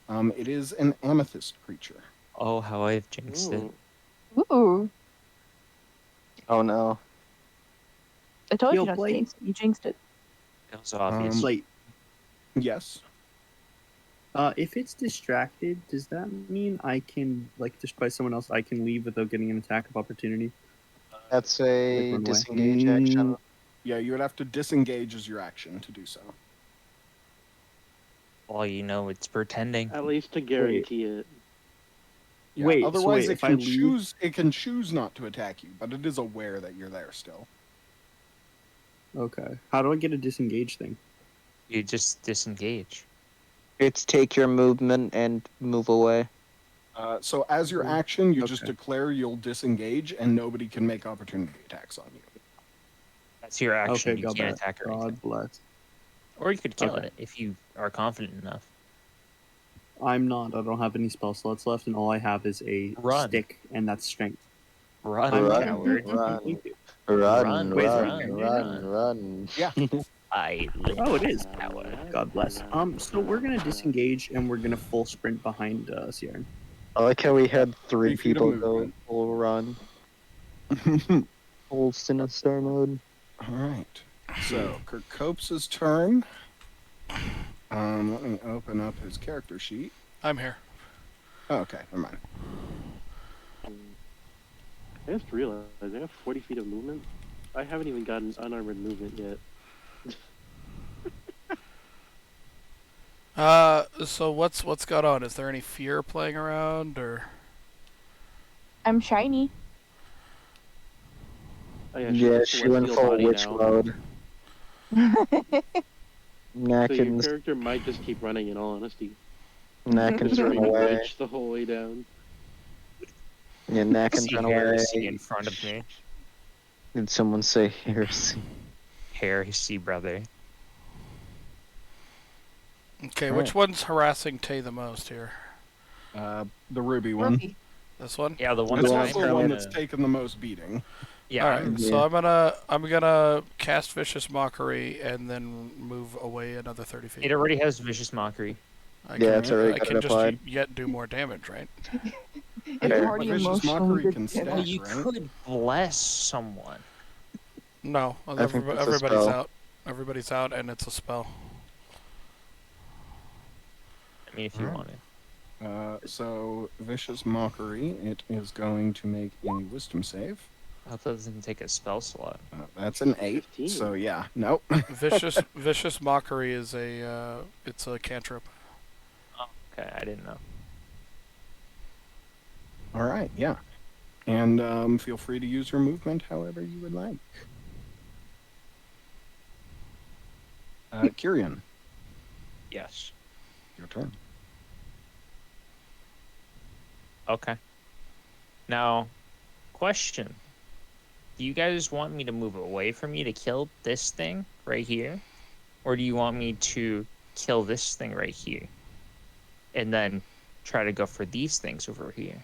It is an amethyst creature. Oh, how I've jinxed it. Ooh. Oh no. I told Yo, you not to Blake. jinx it. You jinxed it. It was obvious. Like, Yes. if it's distracted, does that mean I can, like, just by someone else, I can leave without getting an attack of opportunity? That's Like, a run away? disengage action. Yeah, you would have to disengage as your action to do so. Well, you know, it's pretending. At least to guarantee it. Yeah, Wait, so otherwise wait, it if I can leave- choose. It can choose not to attack you, but it is aware that you're there still. Okay. How do I get a disengage thing? You just disengage. It's take your movement and move away. So as your action, you just Okay. declare you'll disengage, and nobody can make opportunity attacks on you. That's your action. Okay, You got can't that. attack or anything. God bless. Or you could kill Okay. it if you are confident enough. I'm not. I don't have any spell slots left, and all I have is a Run. stick, and that's strength. Run, Run, coward. run. Run, Run, wait, run, run, run. Yeah. I live Oh, it is. coward. God bless. So we're gonna disengage, and we're gonna full sprint behind Sierra. I like how we had 3 3 feet of people go movement. full run. Full Sinister mode. All right. So Kirk Copes' turn. Let me open up his character sheet. I'm here. Oh, okay, never mind. I just realized I have 40 feet of movement. I haven't even gotten unarmored movement yet. So what's got on? Is there any fear playing around, or? I'm shiny. Oh, yeah, Yeah, has she went celestial full body witch now. mode. So your Nackins, character might just keep running, in all honesty. Nackins Just run screaming away. witch the whole way down. Yeah, Nackins See run away. heresy in front of me. Did someone say heresy? Heresy, brother. Okay, All which right. one's harassing Tay the most here? The ruby one. Ruby. This one? Yeah, the one That's Yeah, that's also the one trying that's to... taken the most beating. Yeah, All right. I'm- So I'm gonna cast vicious mockery and then move away another 30 feet. it already has vicious mockery. I Yeah, it's already I got can it just applied. yet do more damage, right? It's Fair. already Vicious emotionally Mockery good can to Well, stack, you right? could bless someone. No, I think that's a everybody's spell. out. Everybody's out, and it's a spell. I mean, if you Alright. wanted. So Vicious Mockery, it is going to make a Wisdom save. That doesn't take a spell slot. That's an 8. 15. So yeah, nope. Vicious Mockery is it's a cantrip. Okay, I didn't know. All right, yeah, and feel free to use your movement however you would like. Kyrian, Yes. your turn. Okay. Now, question. Do you guys want me to move away from you to kill this thing right here? Or do you want me to kill this thing right here? And then try to go for these things over here?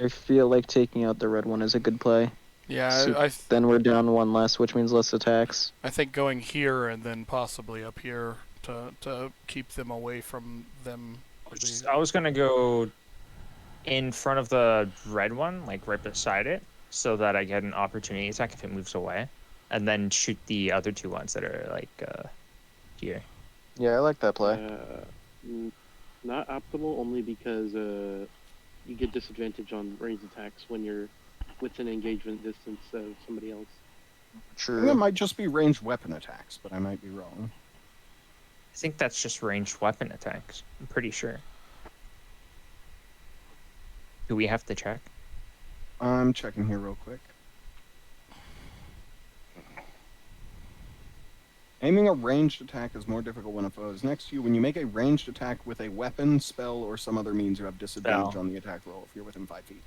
I feel like taking out the red one is a good play. Yeah, So then we're down one less, which means less attacks. I think going here and then possibly up here to keep them away from them. I was gonna go in front of the red one, like right beside it, so that I get an opportunity attack if it moves away, and then shoot the other two ones that are like here. Yeah, I like that play. Not optimal, only because you get disadvantage on ranged attacks when you're within engagement distance of somebody else. I think it might just be ranged weapon attacks, but I might be wrong. I think that's just ranged weapon attacks. I'm pretty sure. Do we have to check? I'm checking here real quick. Aiming a ranged attack is more difficult when a foe is next to you. When you make a ranged attack with a weapon, spell, or some other means, you have disadvantage Spell. on the attack roll if you're within 5 feet.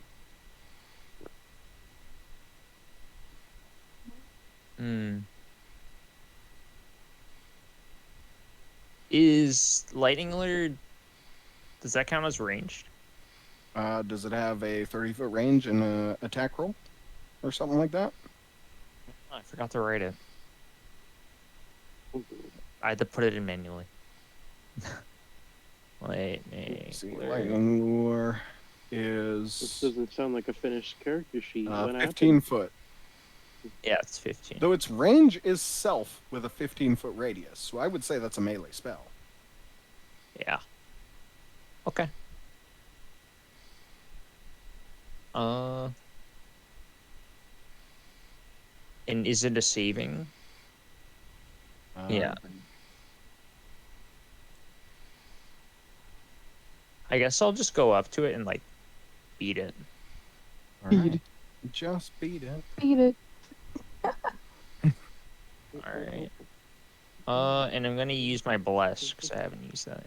Is lightning alert? Does that count as ranged? Does it have a 30-foot range and a attack roll? Or something like that? Oh, I forgot to write it. I had to put it in manually. Lightning Let's see, alert. lightning lure This is doesn't sound like a finished character sheet. What 15 happened? foot. Yeah, it's 15. Though its range is self with a 15-foot radius, so I would say that's a melee spell. Yeah. Okay. And is it a saving? Yeah. I guess I'll just go up to it and like beat it. All right. Just beat it. Beat it. All right. And I'm gonna use my bless because I haven't used that.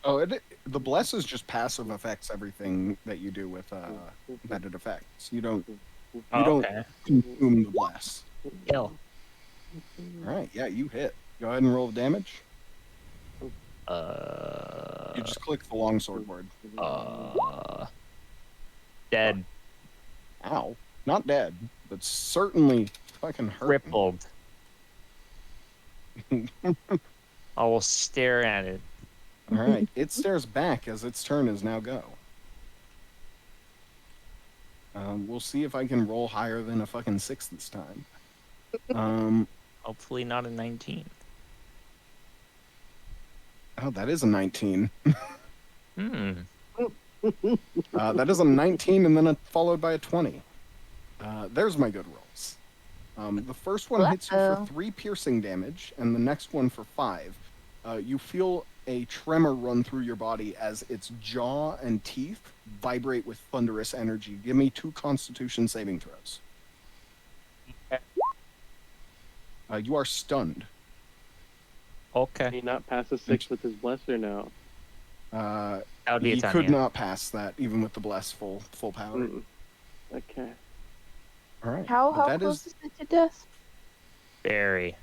Oh, the bless is just passive affects everything that you do with that it affects. You don't Okay. consume the bless. Kill. All right, yeah, you hit. Go ahead and roll the damage. You just click the longsword word. Dead. Ow. Not dead, but certainly fucking hurt. Crippled. I will stare at it. All right, it stares back as its turn is now go. We'll see if I can roll higher than a fucking 6 this time. Hopefully not a 19. Oh, that is a 19. That is a 19 and then followed by a 20. There's my good rolls. The first one hits you for 3 piercing damage, and the next one for 5. You feel a tremor run through your body as its jaw and teeth vibrate with thunderous energy. Give me 2 Constitution saving throws. You are stunned. Okay. Can he not pass a 6 with his bless or no? That would be a He 10, could yeah. not pass that, even with the bless full power. Okay. All right. How But that close is is it to death? Very.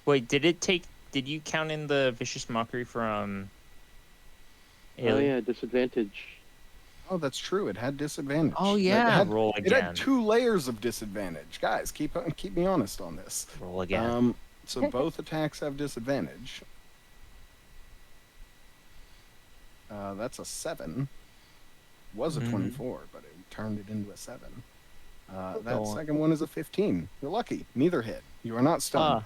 Wait, did you count in the vicious mockery from Oh Alien? yeah, disadvantage. Oh, that's true. It had disadvantage. Oh, It yeah. had, Roll it again. had 2 layers of disadvantage. Guys, keep me honest on this. Roll again. So both attacks have disadvantage. That's a 7. Was a Mhm. 24, but it turned it into a 7. That Go on. second one is a 15. You're lucky. Neither hit. You are not stunned.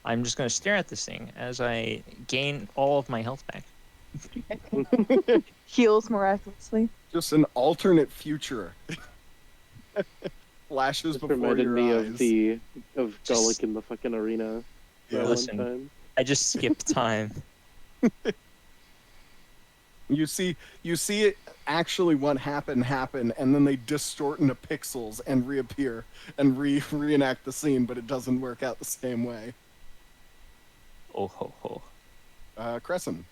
I'm just gonna stare at this thing as I gain all of my health back. Heals miraculously. Just an alternate future. Flashes Just before reminded your me eyes. of Gullik in the fucking arena. Yeah. that Listen. one time. I just skipped time. You see it actually what happened, and then they distort into pixels and reappear and reenact the scene, but it doesn't work out the same way. Oh ho ho. Crescent.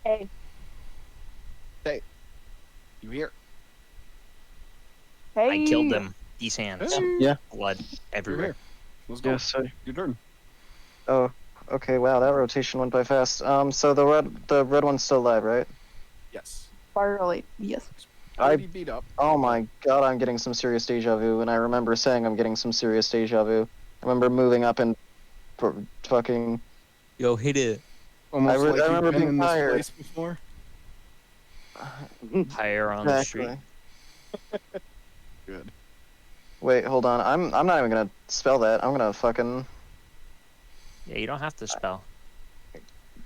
Hey. You hear? Hey. I killed them. These hands. Hey. Yeah. Blood You're everywhere. here. Let's go. Yes, sir. Your turn. Oh, okay. Wow, that rotation went by fast. So the red one's still alive, right? Yes. Barley. Yes. Already beat up. Oh my god, I'm getting some serious deja vu, and I remember saying I'm getting some serious deja vu. I remember moving up and fucking. Yo, hit it. Almost I like you've remember been being in this tired. place before. Higher on the street. Exactly. Good. Wait, hold on. I'm not even gonna spell that. I'm gonna fucking. Yeah, you don't have to spell.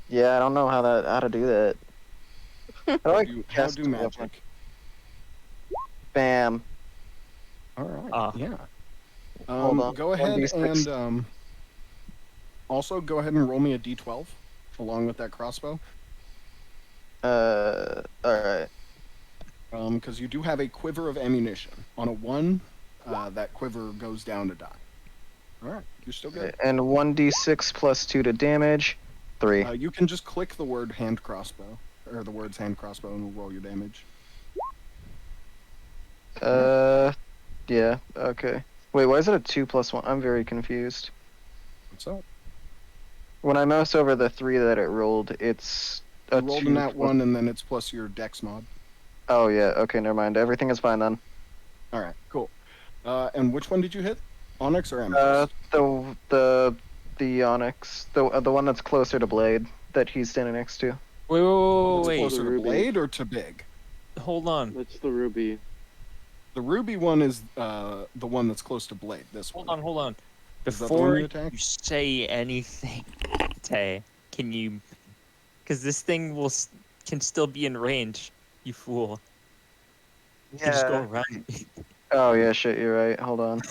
Yeah, I don't know how to do that. How do I How cast do a weapon? magic? Bam. All right. Ah. Yeah. Hold on. Go ahead 1d6. and also go ahead and roll me a d12 along with that crossbow. All right. Because you do have a quiver of ammunition. On a 1, that quiver goes down to die. All right, you're still good. And 1d6 plus 2 to damage. 3. You can just click the word hand crossbow, or the words hand crossbow, and we'll roll your damage. Yeah. Okay. Wait, why is it a 2 plus 1? I'm very confused. What's up? When I mouse over the 3 that it rolled, it's You a rolled 2 in that plus- 1, and then it's plus your dex mod. Oh yeah. Okay, never mind. Everything is fine then. All right, cool. And which one did you hit? Onyx or amethyst? The onyx, the one that's closer to Blade that he's standing next to. Wait, What's wait, closer to Ruby. blade or to big? hold on. That's the ruby. The ruby one is the one that's close to blade. This Hold one. on, hold on. Is that the one Before you you attack? say anything, Tay, can you? Because this thing can still be in range. You fool. You can just go around. Oh yeah, shit. You're right. Hold on.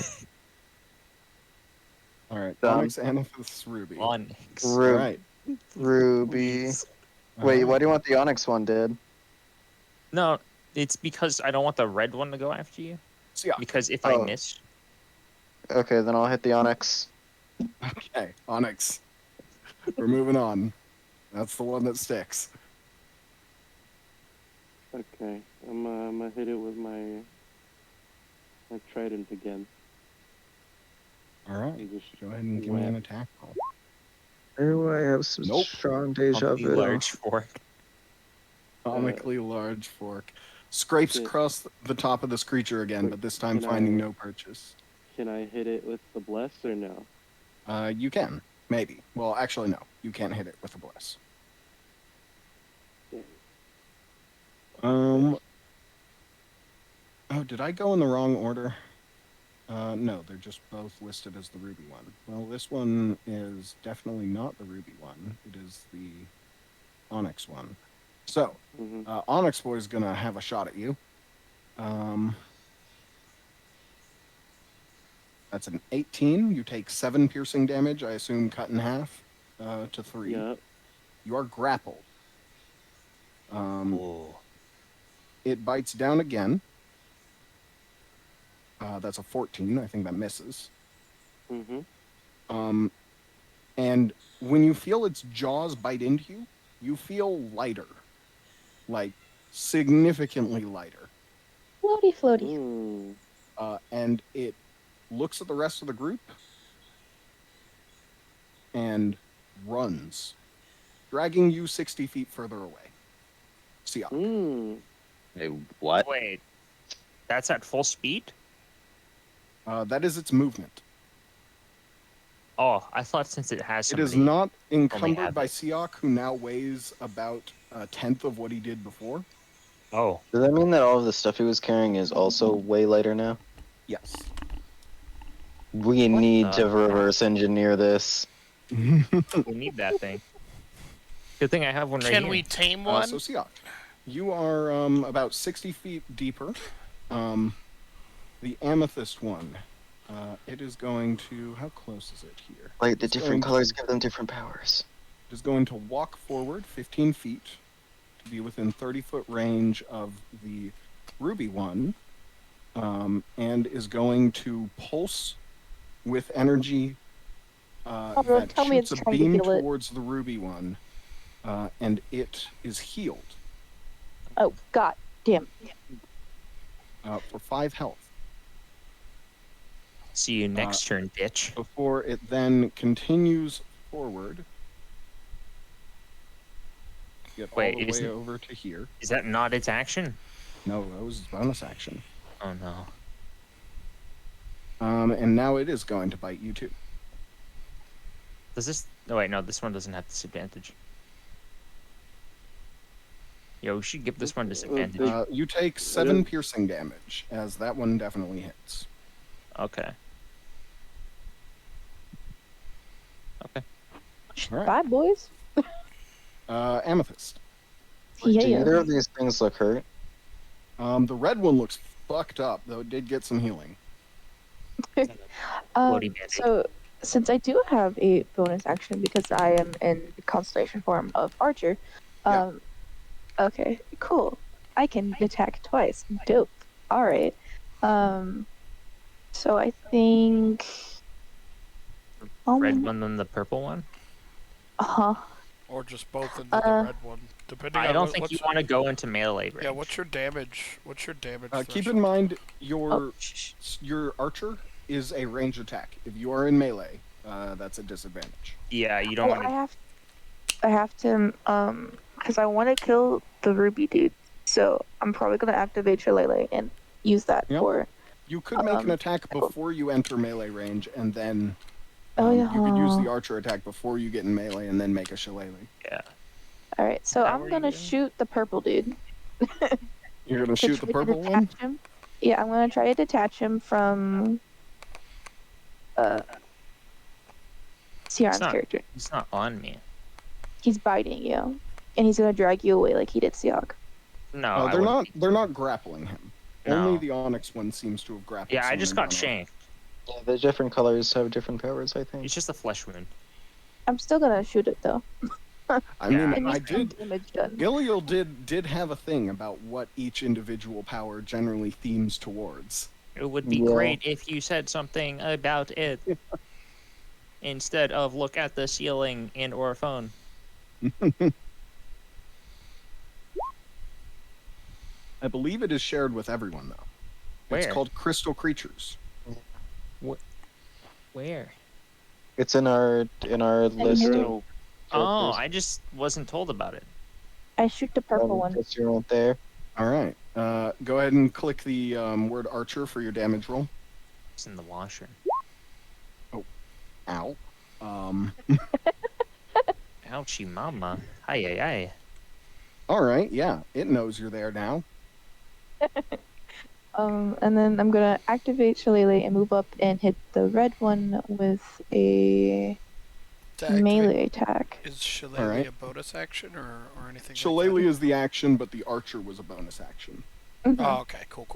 All right, Done. Onyx, amethyst, ruby. Onyx. All Ru- right. Ruby. Please. Wait, why do you want the onyx one, dude? No, it's because I don't want the red one to go after you. So yeah. Because if I Oh. miss, Okay, then I'll hit the onyx. Okay, Onyx. We're moving on. That's the one that sticks. Okay, I'm gonna hit it with my trident again. All right. And just Go ahead and give me an whap. attack roll. Oh, I have some Nope. strong deja I'll be vu. large fork. Comically large fork. Scrapes Shit. across the top of this creature again, but this time Can finding I- no purchase. Can I hit it with the bless or no? You can. Maybe. Well, actually, no. You can't hit it with a bless. Oh, did I go in the wrong order? No, they're just both listed as the ruby one. Well, this one is definitely not the ruby one. It is the onyx one. So, Mm-hmm. Onyx Boy is gonna have a shot at you. That's an 18. You take 7 piercing damage. I assume cut in half to 3. Yeah. You are grappled. Oh. It bites down again. That's a 14. I think that misses. Mm-hmm. And when you feel its jaws bite into you, you feel lighter. Like, significantly lighter. Floaty, floaty. And it looks at the rest of the group and runs, dragging you 60 feet further away. Siak. Mm. Hey, what? Wait, that's at full speed? That is its movement. Oh, I thought since it has It somebody. is not have encumbered by it. Siak, who now weighs about a tenth of what he did before. Oh, Does that mean that all of the stuff he was carrying is also way lighter now? Yes. We What need the to reverse engineer this. we need that thing. Good thing I have one right Can here. we tame one? So Siak, you are about 60 feet deeper. The amethyst one. It is going to. How close is it here? Like, the It's different going colors to- give them different powers. It is going to walk forward 15 feet to be within 30-foot range of the ruby one, and is going to pulse with energy don't that tell me shoots it's a trying to beam heal it. towards the ruby one, and it is healed Oh god damn. for 5 health. See you next turn, bitch. Before it then continues forward. Get Wait, all the way isn't- over to here. Is that not its action? No, that was bonus action. Oh no. And now it is going to bite you too. Does this? Oh wait, no. This one doesn't have disadvantage. Yo, we should give this one disadvantage. You take 7 piercing damage, as that one definitely hits. Okay. Okay. All right. Bye, boys. Amethyst. Do Yeah. either of these things look hurt? The red one looks fucked up, though it did get some healing. Bloody Band-Aid. So since I do have a bonus action because I am in constellation form of Archer, Yeah. okay, cool. I can attack twice. Dope. All right. So I think. Red one then the purple one. Uh huh. Or just both into the red one, depending on I don't what- think what's you want to go into melee range. Yeah, what's your damage? What's your damage? Keep threshold? in mind, Oh, your archer is a range attack. If you are in melee, that's a disadvantage. Yeah, you don't want to. I have to because I want to kill the ruby dude. So I'm probably gonna activate Shillelagh and use that Yep. for. You could make an attack before you enter melee range, and then Oh you could use yeah. the archer attack before you get in melee, and then make a shillelagh. Yeah. All right. So How I'm are gonna you doing? shoot the purple dude. You're gonna to shoot the try to purple one. detach him. Yeah, I'm gonna try to detach him from Ciaran's not- character. It's not on me. He's biting you, and he's gonna drag you away like he did Siak. No, Oh, I they're wouldn't not. They're not grappling him. No. Only the onyx one seems to have grappled. Yeah, I just someone got down. shanked. Yeah, the different colors have different powers, I think. It's just a flesh wound. I'm still gonna shoot it though. I Yeah, mean, It I needs some did. damage done. Giliel did have a thing about what each individual power generally themes towards. It would be Yeah. great if you said something about it instead of look at the ceiling and or phone. I believe it is shared with everyone though. It's Where? called Crystal Creatures. Where? It's in our list here. of Oh, characters. I just wasn't told about it. I shoot the purple one. It's right there. All right. Go ahead and click the word archer for your damage roll. It's in the washer. Ow. Ouchie mama. Hi, hi, hi. All right. Yeah, it knows you're there now. And then I'm gonna activate Shillelagh and move up and hit the red one with a To activate- melee attack. Is Shillelagh Alright. a bonus action or anything? Shillelagh like is the action, but the archer was a bonus action. Mhm. that? Oh, okay. Cool.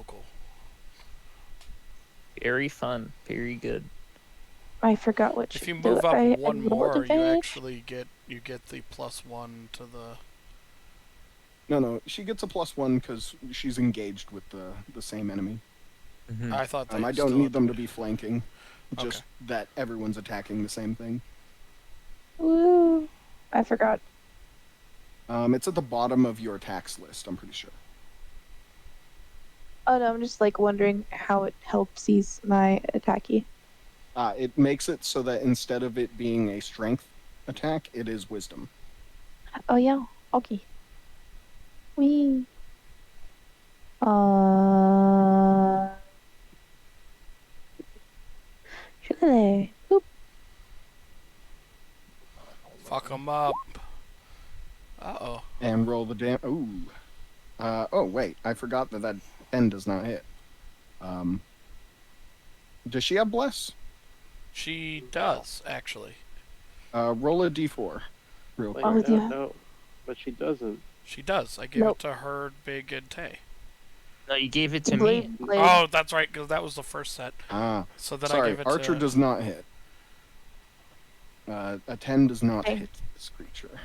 Very fun. Very good. I forgot what. If you do move up I one roll more, you advantage? actually get the +1 to the. No, she gets a +1 because she's engaged with the same enemy. Mhm. I thought they I don't still need them to had be flanking, Okay. just that everyone's attacking the same thing. Woo! I forgot. It's at the bottom of your attacks list, I'm pretty sure. Oh no, I'm just like wondering how it helps ease my attacky. It makes it so that instead of it being a strength attack, it is wisdom. Oh yeah. Okay. Wee. Shillelagh. Boop. Fuck him up. Uh-oh. And roll the Ooh. Oh, wait. I forgot that 10 does not hit. Does she have Bless? She does, actually. Roll a d4. Real Wait, quick. Oh, yeah. no, but she doesn't. She does. I gave Nope. it to her, Big, and Tay. No, you gave it to me. Blade, Blade. Oh, that's right, because that was the first set. Ah. So then I Sorry, gave it Archer to... does not hit. A 10 does not Okay. hit this creature.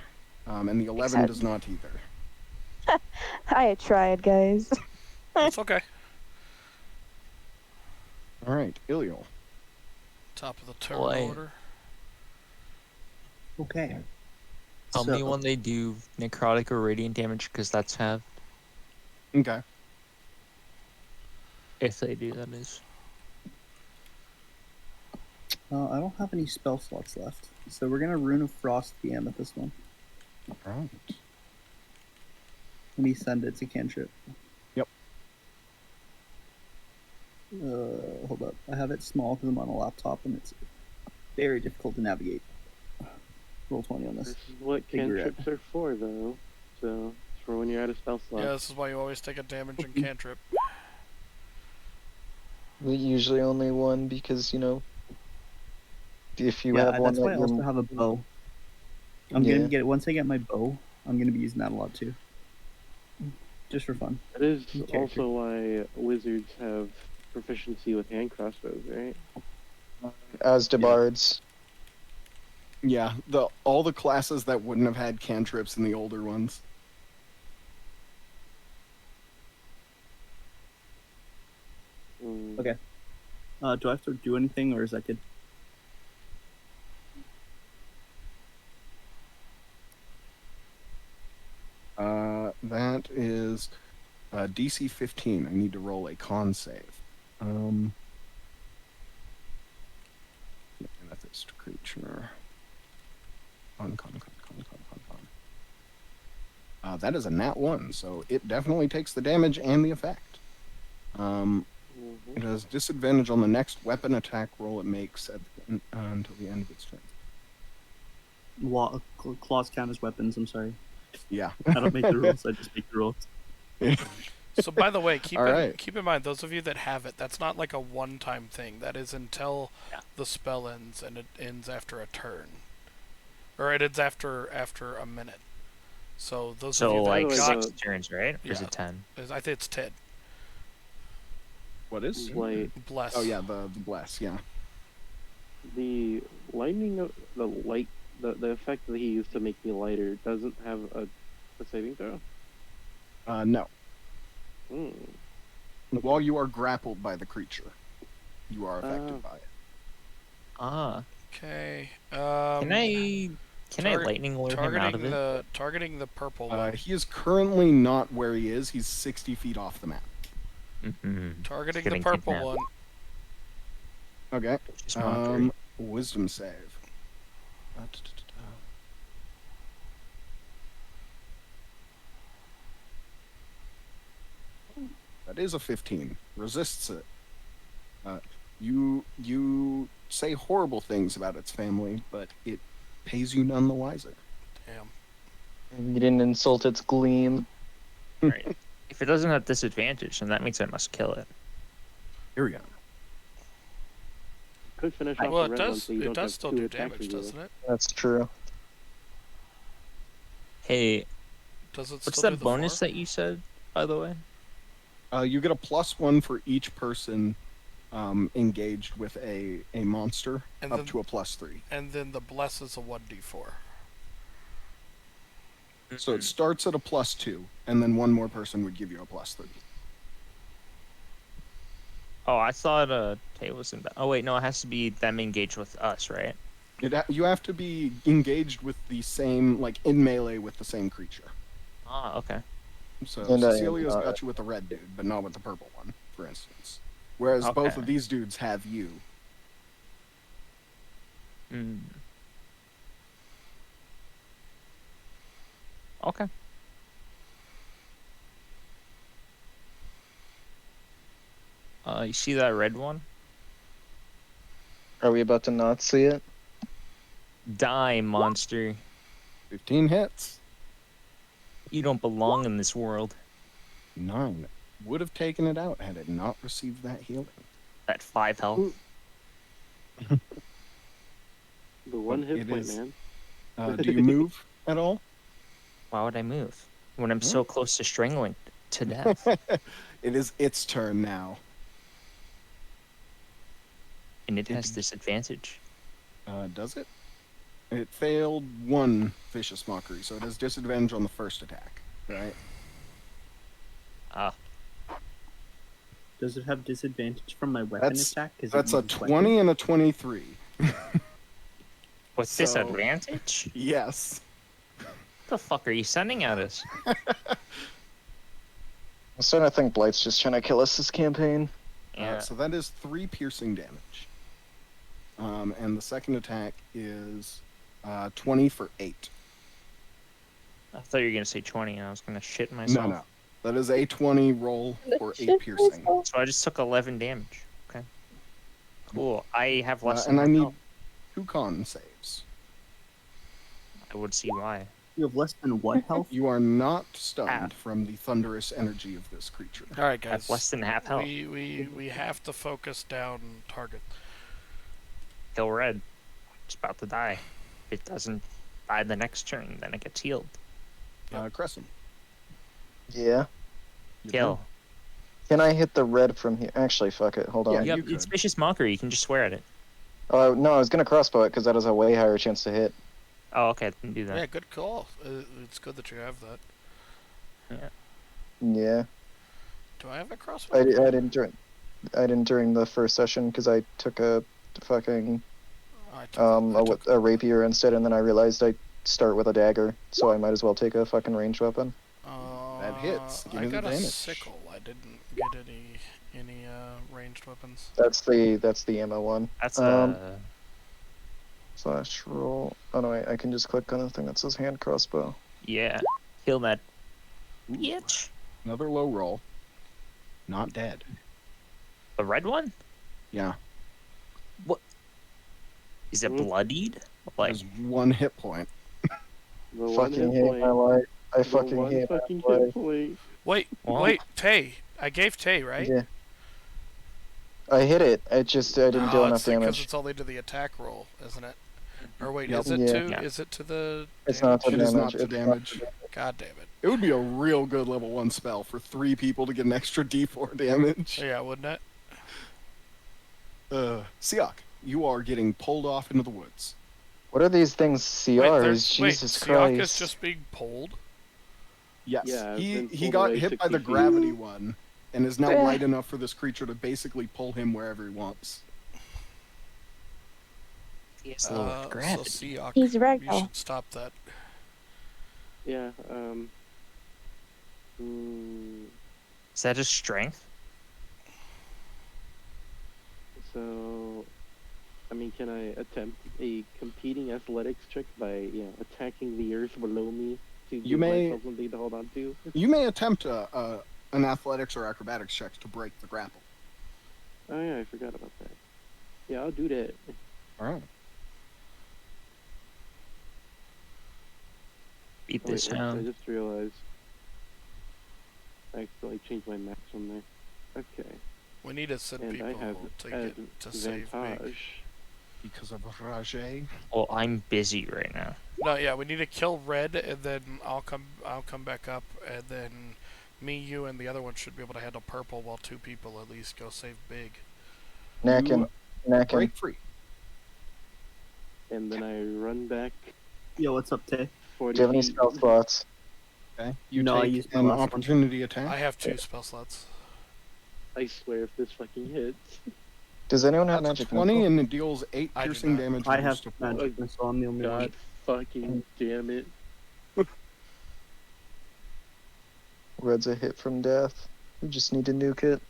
And the 11 sense. does not either. I tried, guys. It's okay. All right, Iliel. Top of the turn Boy. order. Okay. Tell me So- when they do necrotic or radiant damage, because that's half. Okay. If they do, that is. I don't have any spell slots left, so we're gonna Rune of Frost the Amethyst one. All right. Let me send it to cantrip. Yep. Hold up. I have it small because I'm on a laptop and it's very difficult to navigate. Roll 20 on This this. is what Figure it. cantrips are for, though. So it's for when you're out of spell slot. Yeah, this is why you always take a damage and cantrip. We usually only one because, you know, if you Yeah, have one that's why I that also you're... have a bow. I'm Yeah. gonna get once I get my bow, I'm gonna be using that a lot too. Just for fun. That is Character. also why wizards have proficiency with hand crossbows, right? As do bards. Yeah, all the classes that wouldn't have had cantrips in the older ones. Mm. Okay. Do I have to do anything or is that good? That is DC 15. I need to roll a con save. Amethyst creature. Con. That is a nat 1, so it definitely takes the damage and the effect. It has disadvantage on the next weapon attack roll it makes until the end of its turn. Claws count as weapons, I'm sorry. Yeah. I don't make the rules, I just make the rules. So, by the way, keep Alright. keep in mind, those of you that have it, that's not like a one-time thing. That is until the spell ends, and it ends after a turn. Or it ends after a minute. So, those of So you that like got... 6 turns, right? Or is Yeah. it 10? I think it's 10. What is? Like Bless. Oh yeah, the bless. Yeah. the lightning, the effect that he used to make me lighter doesn't have a saving throw. No. Mm. While you are grappled by the creature, you are affected Oh. by it. Ah. Okay. Can I lightning lure him out of it? Targeting the purple one. He is currently not where he is. He's 60 feet off the map. Mm-hmm. Targeting the getting purple kidnapped. one. Okay. Just mockery. Wisdom save. That is a 15. Resists it. You say horrible things about its family, but it pays you none the wiser. Damn. You didn't insult its gleam. Right. If it doesn't have disadvantage, then that means I must kill it. Here we go. Could finish off Well, the it red one, does. so you It don't does have still two do attacks damage, as well. doesn't it? That's true. Hey, Does it What's still that do the bonus 4? that you said, by the way? You get a +1 for each person engaged with a monster, And up then- to a +3. And then the bless is a 1d4. So it starts at a +2, and then one more person would give you a +3. Oh, I thought Tay was in that. Oh wait, no, it has to be them engaged with us, right? You have to be engaged with the same, like in melee with the same creature. Ah, okay. So And, Cecilia's got you with the red dude, but not with the purple one, for instance. Whereas both Okay. of these dudes have you. Mm. Okay. You see that red one? Are we about to not see it? Die, monster. 15 hits. You don't belong in this world. 9 would have taken it out had it not received that healing. That 5 health. The one hit It point, is- man. Do you move at all? Why would I move when I'm so close to strangling to death? It is its turn now. And it has disadvantage. Does it? It failed 1 vicious mockery, so it has disadvantage on the first attack, right? Ah, Does it have disadvantage from my weapon That's- attack? 'Cause it That's a uses 20 weapon? and a 23. with So- disadvantage? Yes. What the fuck are you sending at us? I'm starting to think Blight's just trying to kill us this campaign. Yeah. So that is 3 piercing damage. And the second attack is 20 for 8. I thought you were gonna say 20, and I was gonna shit myself. No. That is a 20 roll for 8 Shit piercing. myself. So I just took 11 damage. Okay. Cool. I have less And than I need health. 2 con saves. I would see why. You have less than what health? You are not stunned Half. from the thunderous energy of this creature. All right, I have guys. less than half health. We have to focus down target. Kill red. It's about to die. If it doesn't die the next turn, then it gets healed. Crescent. Yeah. you're Kill. done. Can I hit the red from here? Actually, fuck it. Hold Yeah, on. You you have, it's could. vicious mockery. You can just swear at it. No, I was gonna crossbow it because that has a way higher chance to hit. Oh, okay. Then do that. Yeah, good call. It's good that you have that. Yeah. Do I have a crossbow? I didn't during the first session because I took a fucking I took a rapier instead, and then I realized I start with a dagger, so I might as well take a fucking ranged weapon. That hits. Give I me the got a damage. sickle. I didn't get any ranged weapons. That's the ammo one. That's Slash roll. Oh no, I can just click on the thing that says hand crossbow. yeah. Kill that bitch. Another low roll. Not dead. The red one? Yeah. Is it Hmm? bloodied? Like, Has 1 hit point. The one Fucking hit hate my point. life. I The fucking one hate fucking my hit life. point. Wait, Tay. I gave Tay, right? Yeah. I hit it. I didn't do enough it's because damage. it's only to the attack roll, isn't it? Or wait, Yep. is it Yeah. to Yeah. is it to the It's not to It is not damage. to it's damage. God damn it. It would be a real good level 1 spell for 3 people to get an extra d4 damage. Yeah, wouldn't it? Siak, you are getting pulled off into the woods. What are these things? CRs? Wait, Jesus Siak is Christ. just being pulled? Yes, Yeah, I've he been he pulled got away hit by 60 the feet. gravity one, and is now Yeah. light enough for this creature to basically pull him wherever he wants. it's a little So gravity. Siak, He's you ragdoll. should stop that. Yeah. Is that just strength? So, I mean, can I attempt a competing athletics check by, attacking the earth below me to You give may- myself something to hold on to? You may attempt an athletics or acrobatics check to break the grapple. Oh yeah, I forgot about that. Yeah, I'll do that. All right. Beat Oh, wait, this I hound. just realized I accidentally changed my maximum there. Okay. We need to send And I have people to get to save big. advantage. Because of Rajay. Well, I'm busy right now. No, yeah, we need to kill red, and then I'll come back up, and then me, you, and the other one should be able to handle purple, while 2 people at least go save big. Knacking. Knacking. Break free. And then I run back Yo, what's up, Tay? 40 Do you have any feet. spell slots? Okay. You No, I take used my an last one. opportunity attack. I have 2 spell slots. I swear if this fucking hits. Does anyone have That's a magic 20 missile? and it deals 8 I do piercing not. damage. I reduced have to 4. magic missile. I'm the only one. God fucking damn it. Red's a hit from death. We just need to nuke it.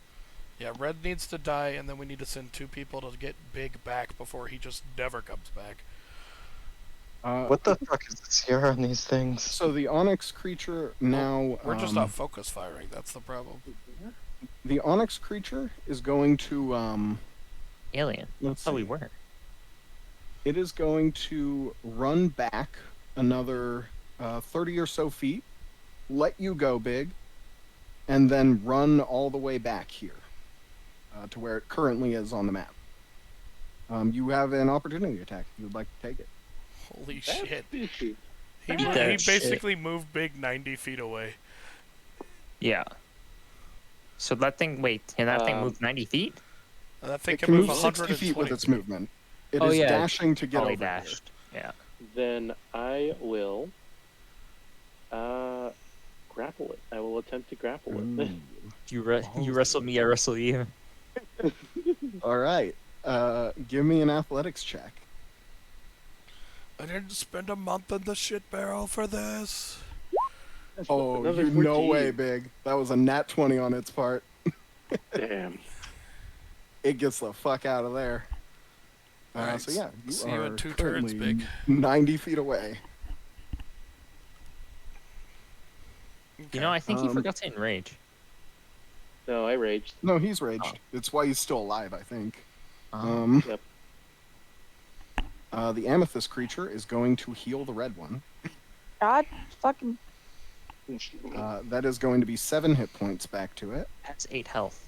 Yeah, red needs to die, and then we need to send 2 people to get big back before he just never comes back. What the fuck is the CR on these things? So the Onyx creature now. We're just not focus firing. That's the problem. The Onyx creature is going to. Alien. Let's That's how we see. were. It is going to run back another 30 or so feet, let you go big, and then run all the way back here to where it currently is on the map. You have an opportunity attack if you would like to take it. Holy shit. Fishy. He that shit. basically moved big 90 feet away. Yeah. So that thing, wait, can that thing move 90 feet? And that thing It can can move move 60 feet 120 with its feet. movement. It Oh, is yeah. dashing to get Probably over here. dashed. Yeah. Then I will grapple it. I will attempt to grapple it. You wrestle me, I wrestle you. All right. Give me an athletics check. I didn't spend a month in the shit barrel for this. Oh, Another you no 14. way, big. That was a nat 20 on its part. Damn. It gets the fuck out of there. Alright, So yeah, you see you are in 2 turns, currently big. 90 feet away. You know, I think he Um, forgot to enrage. No, I raged. No, he's raged. It's why he's still alive, I think. Yep. The amethyst creature is going to heal the red one. God fucking. That is going to be 7 hit points back to it. That's 8 health.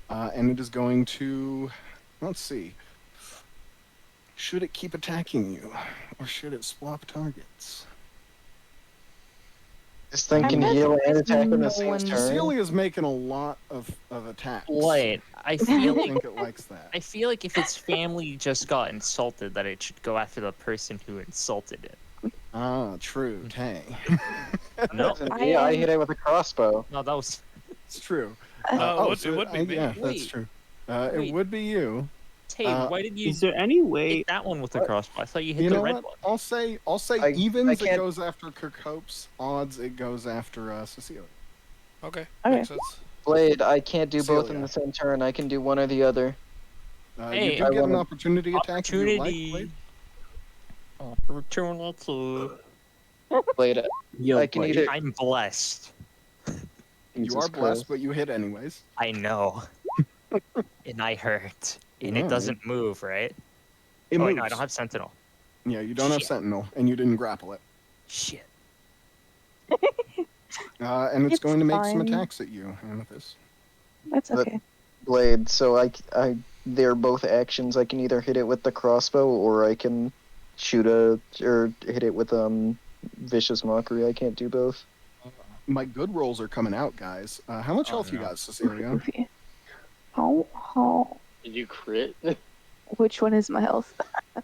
And it is going to... Let's see. Should it keep attacking you? Or should it swap targets? This thing I can bet heal and there's attack in no the same one- turn. Cecilia's making a lot of attacks. Blight, I I feel don't like think it likes that. I feel like if its family just got insulted, that it should go after the person who insulted it. Ah, true. Tay. No, Yeah, I hit it with a crossbow. no, that was It's true. It would be me. Yeah, that's Wait. true. Wait. It would be you. Tate. Why did you Is there any way? hit that one with the What? crossbow? I thought you hit You the know red what? one. I'll say I evens it can't- goes after Kirkhope's, odds it goes after Cecilia. Okay, Okay. makes sense. Blade, I can't do both in Celia. the same turn. I can do one or the other. Hey, you do I get an wanna- opportunity attack if you like. Opportunity. Blade. Opportunity. Blade, Yo, I can Blade, either. I'm blessed. You Jesus are blessed, Christ. but you hit anyways. I know. And I hurt. And Yeah. it doesn't move, right? It Oh, moves. no, I don't have Sentinel. Yeah, you don't have Shit. Sentinel, and you didn't grapple it. Shit. And it's It's going to make some fine. attacks at you, Amethyst. That's But- okay. Blade, so they're both actions. I can either hit it with the crossbow or I can or hit it with vicious mockery. I can't do both. My good rolls are coming out, guys. How much Oh, health you no. got, Cecilia? Oh, Did you crit? which one is my health?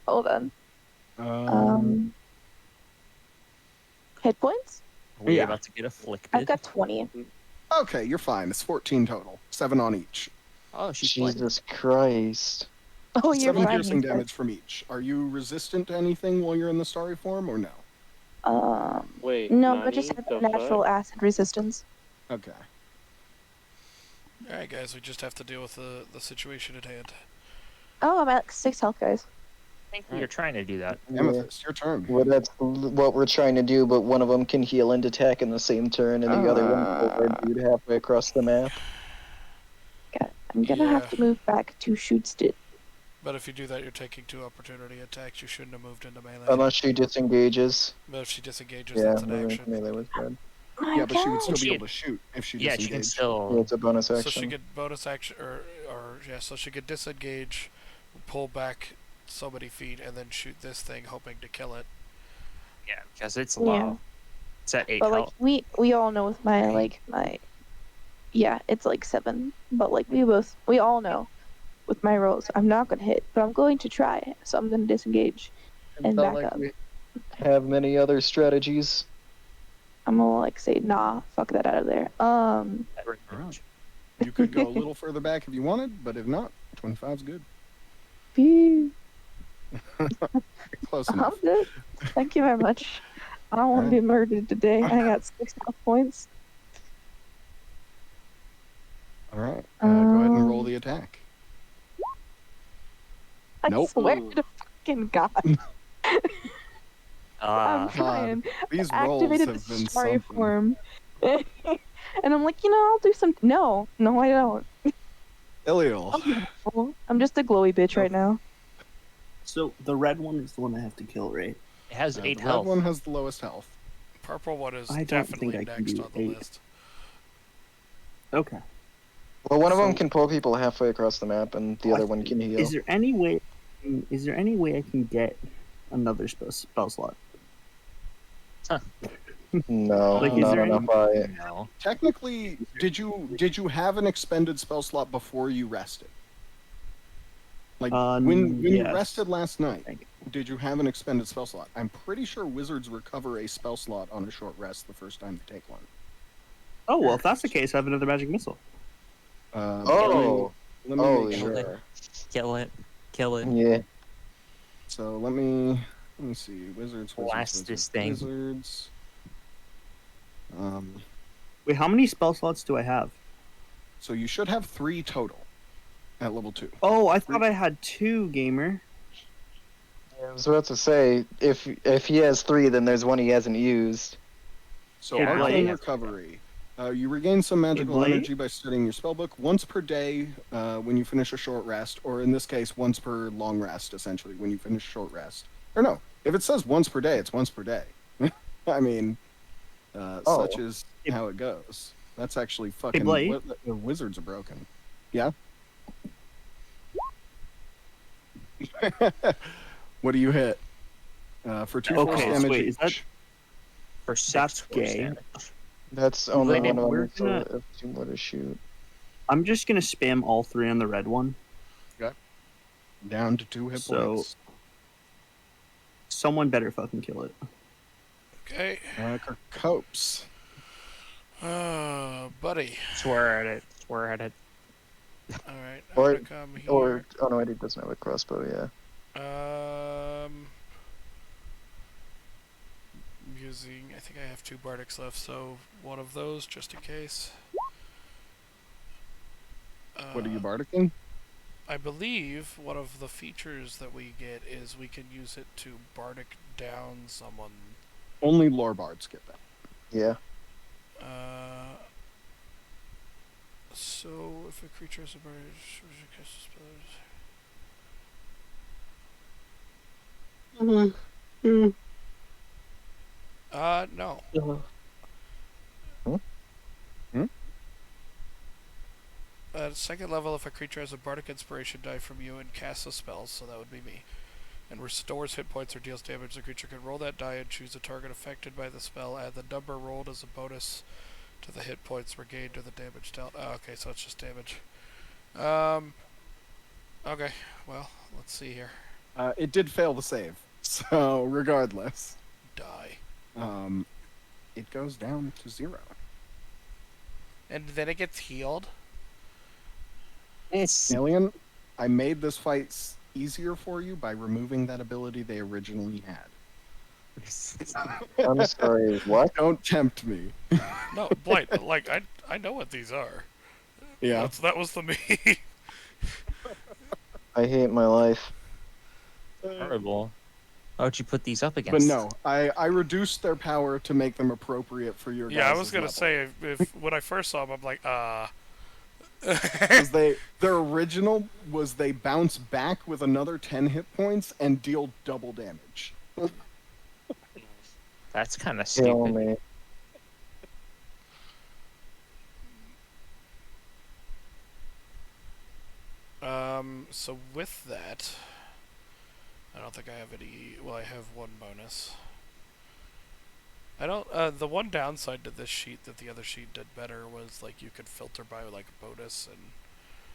Hold on. Hit points? We're Yeah. about to get afflicted. I've got 20. Okay, you're fine. It's 14 total. 7 on each. Oh, she's blind. Jesus Christ. Oh, you're 7 fine. piercing damage from each. Are you resistant to anything while you're in the starry form, or no? Wait. No, Nani, but just have the natural fuck? acid resistance. Okay. Alright, guys, we just have to deal with the situation at hand. Oh, I'm at 6 health, guys. I think we were trying to do that. Amethyst, your turn. Well, that's what we're trying to do, but one of them can heal and attack in the same turn, and the other one will red dude halfway across the map. I'm gonna have Yeah. to move back to shoots it. But if you do that, you're taking 2 opportunity attacks. You shouldn't have moved into melee. Unless she disengages. But if she disengages, Yeah, that's an action. melee was bad. Yeah, but she would still She- be able to shoot if she Yeah, she can disengaged. Yeah, still. it's a bonus action. So she could bonus action, so she could disengage, pull back so many feet, and then shoot this thing, hoping to kill it. Yeah, because it's Yeah. low. It's at 8 But like health. we all know with my yeah, it's like 7. But like we all know with my rolls, I'm not gonna hit, but I'm going to try. So I'm gonna disengage and Not back like up. we have many other strategies. I'm gonna like say nah, fuck that out of there. Alright. You could go a little further back if you wanted, but if not, 25's good. Phew. Close I'm enough. good. Thank you very much. I don't want to be murdered today. I got 6 health points. Alright. Go ahead and roll Um, the attack. I Nope. swear to fucking God. I'm Ah, trying. These I rolls activated have the been starry something. form. And I'm like, I'll do some. No, I don't. Iliel. I'm just a glowy bitch right now. So the red one is the one I have to kill, right? It has The 8 red health. one has the lowest health. Purple one is I don't definitely think I can next do on the 8. list. Okay. Well, one of them So- can pull people halfway across the map, and the other one can heal. Is there any way? Is there any way I can get another spell slot? No, Like, is not there enough. No. Technically, did you have an expended spell slot before you rested? Like when you yes. rested last night, think. did you have an expended spell slot? I'm pretty sure wizards recover a spell slot on a short rest the first time they take one. Oh well, if that's the case, I have another magic missile. Oh, let me oh, make sure. sure. Kill it. Kill it. Yeah. So let me see. Wizards. Blast this thing. Wizards. Wait, how many spell slots do I have? So you should have 3 total at level 2. Oh, I thought I had 2, gamer. I was about to say, if he has 3, then there's one he hasn't used. So Hey, arcane Blade. recovery. You regain some magical Blade. energy by studying your spellbook once per day when you finish a short rest, or in this case, once per long rest, essentially, when you finish a short rest. Or no, if it says once per day, it's once per day. I mean, such is how it goes. That's actually fucking... Blade. The wizards are broken. Yeah? What do you hit? For 2 force Okay, so damage wait, is that- each. For 6 That's force gay. damage. That's only Wait, one of we're them, so gonna- if 2 more to shoot. I'm just gonna spam all 3 on the red one. Down to 2 hit So- points. Someone better fucking kill it. Okay. Copes. Buddy. Swear at it. Swear at it. All right. I'm Or- gonna come here. Or, oh no, he doesn't have a crossbow, yeah. Using, I think I have 2 bardics left, so one of those just in case. What are you bardicking? I believe one of the features that we get is we can use it to bardic down someone. Only lore bards get that. Yeah. So if a creature is a bird, cast a spell. No. At second level, if a creature has a bardic inspiration die from you and casts a spell, so that would be me, and restores hit points or deals damage, the creature can roll that die and choose a target affected by the spell. Add the number rolled as a bonus to the hit points regained or the damage dealt. Oh, okay, so it's just damage. Okay, well, let's see here. It did fail the save, so regardless, Die. it goes down to 0. And then it gets healed? Alien, I made this fight easier for you by removing that ability they originally had. I'm sorry, what? Don't tempt me. No, Blight, like, I know what these are. Yeah. That was the me. I hate my life. Horrible. Why would you put these up But against? no, I reduced their power to make them appropriate for your Yeah, I guys' was gonna level. say, if when I first saw them, I'm like, 'Cause their original was they bounce back with another 10 hit points and deal double damage. That's kind of Kill stupid. me. So with that, I don't think I have any. Well, I have 1 bonus. I don't. The one downside to this sheet that the other sheet did better was like you could filter by like bonus and.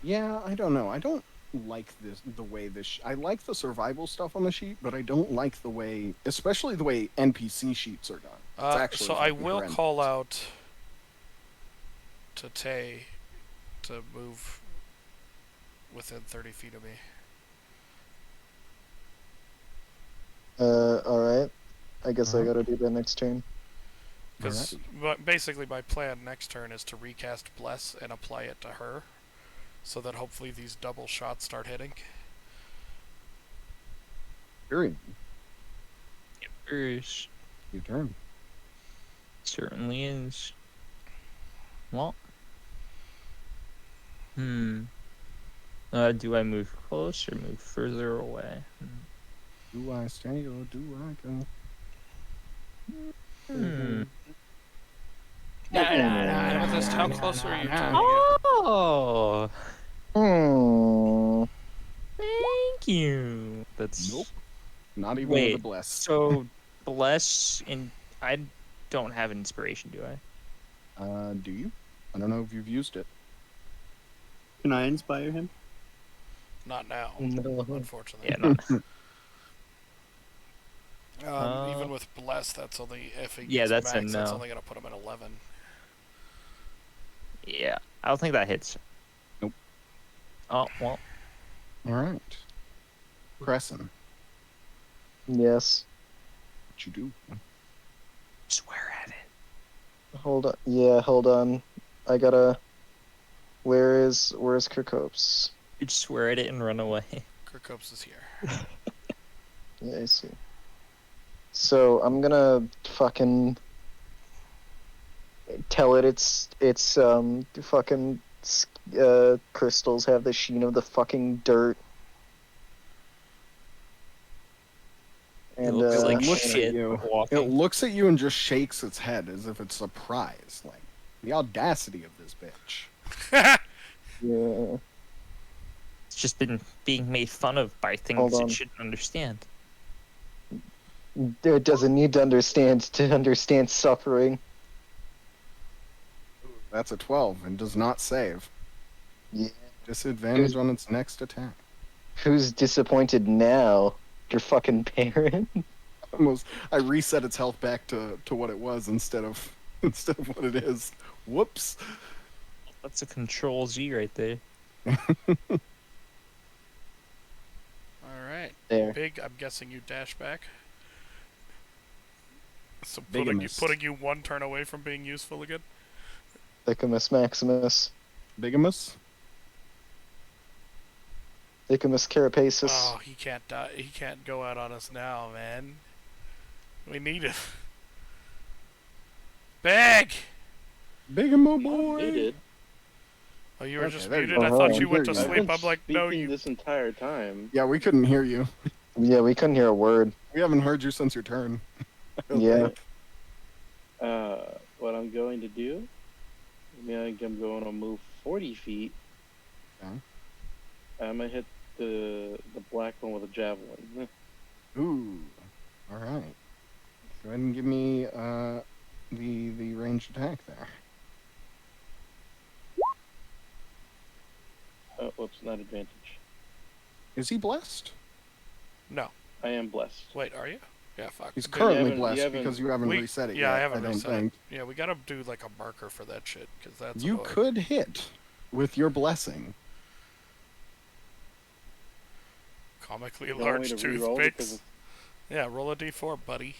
Yeah, I don't know. I don't like the way this. I like the survival stuff on the sheet, but I don't like the way, especially the way NPC sheets are done. It's actually So I fucking will horrendous. call out to Tay to move within 30 feet of me. Alright. I guess I gotta do that next turn. Because basically my plan next turn is to recast Bless and apply it to her, so that hopefully these double shots start hitting. Period. Is. Your turn. Certainly is. Well. Do I move close or move further away? Do I stay or do I go? Hmm. Amethyst, how close are you to me? Oh, Hmm. thank you. That's Nope. Not even with a Wait, bless. so bless and I don't have inspiration, do I? Do you? I don't know if you've used it. Can I inspire him? Not now, No. unfortunately. Yeah, no. Even with bless, that's only if he Yeah, gets that's a max. That's no. only gonna put him at 11. Yeah, I don't think that hits. Nope. Oh well. All right. Crescent, Yes. what you do? Swear at it. Hold on. Yeah, hold on. I gotta. Where's Kirkopes? You'd swear at it and run away. Kirkopes is here. Yeah, I see. So I'm gonna fucking tell it it's fucking crystals have the sheen of the fucking dirt. It And looks like looks at shit you. walking. It looks at you and just shakes its head as if it's surprised. Like, the audacity of this bitch. yeah. It's just been being made fun of by Hold things on. it shouldn't understand. It doesn't need to understand suffering. That's a 12 and does not save. Yeah. Disadvantage on its next attack. Who's disappointed now? Your fucking parent? I reset its health back to what it was instead of what it is. Whoops. That's a Control Z right there. Alright. There. Big, I'm guessing you dash back. So Bigamist. putting you one turn away from being useful again? Bicamus Maximus. Bigamous? Bicamus Carapaces. Oh, he can't die. He can't go out on us now, man. We need it. Big! Bigamo boy! You did. Oh, you were Okay, just there you muted? I go. thought Oh, you went to there you I've sleep. been I'm like, no, speaking you... this entire time. Yeah, we couldn't hear you. Yeah, we couldn't hear a word. We haven't heard you since your turn. Yeah. What I'm going to do, I'm going to move 40 feet. Okay. I'm gonna hit the black one with a javelin. Ooh. Alright. Go ahead and give me the ranged attack there. Oh, whoops, not advantage. Is he blessed? No. I am blessed. Wait, are you? Yeah, fuck. He's Dude, currently you blessed haven't- because you haven't we- reset it yeah, yet. I haven't don't reset think. it. Yeah, we gotta do like a marker for that shit, because that's You annoying. could hit with your blessing. Comically You don't want me large to reroll because toothpicks. of- Yeah, roll a d4, buddy.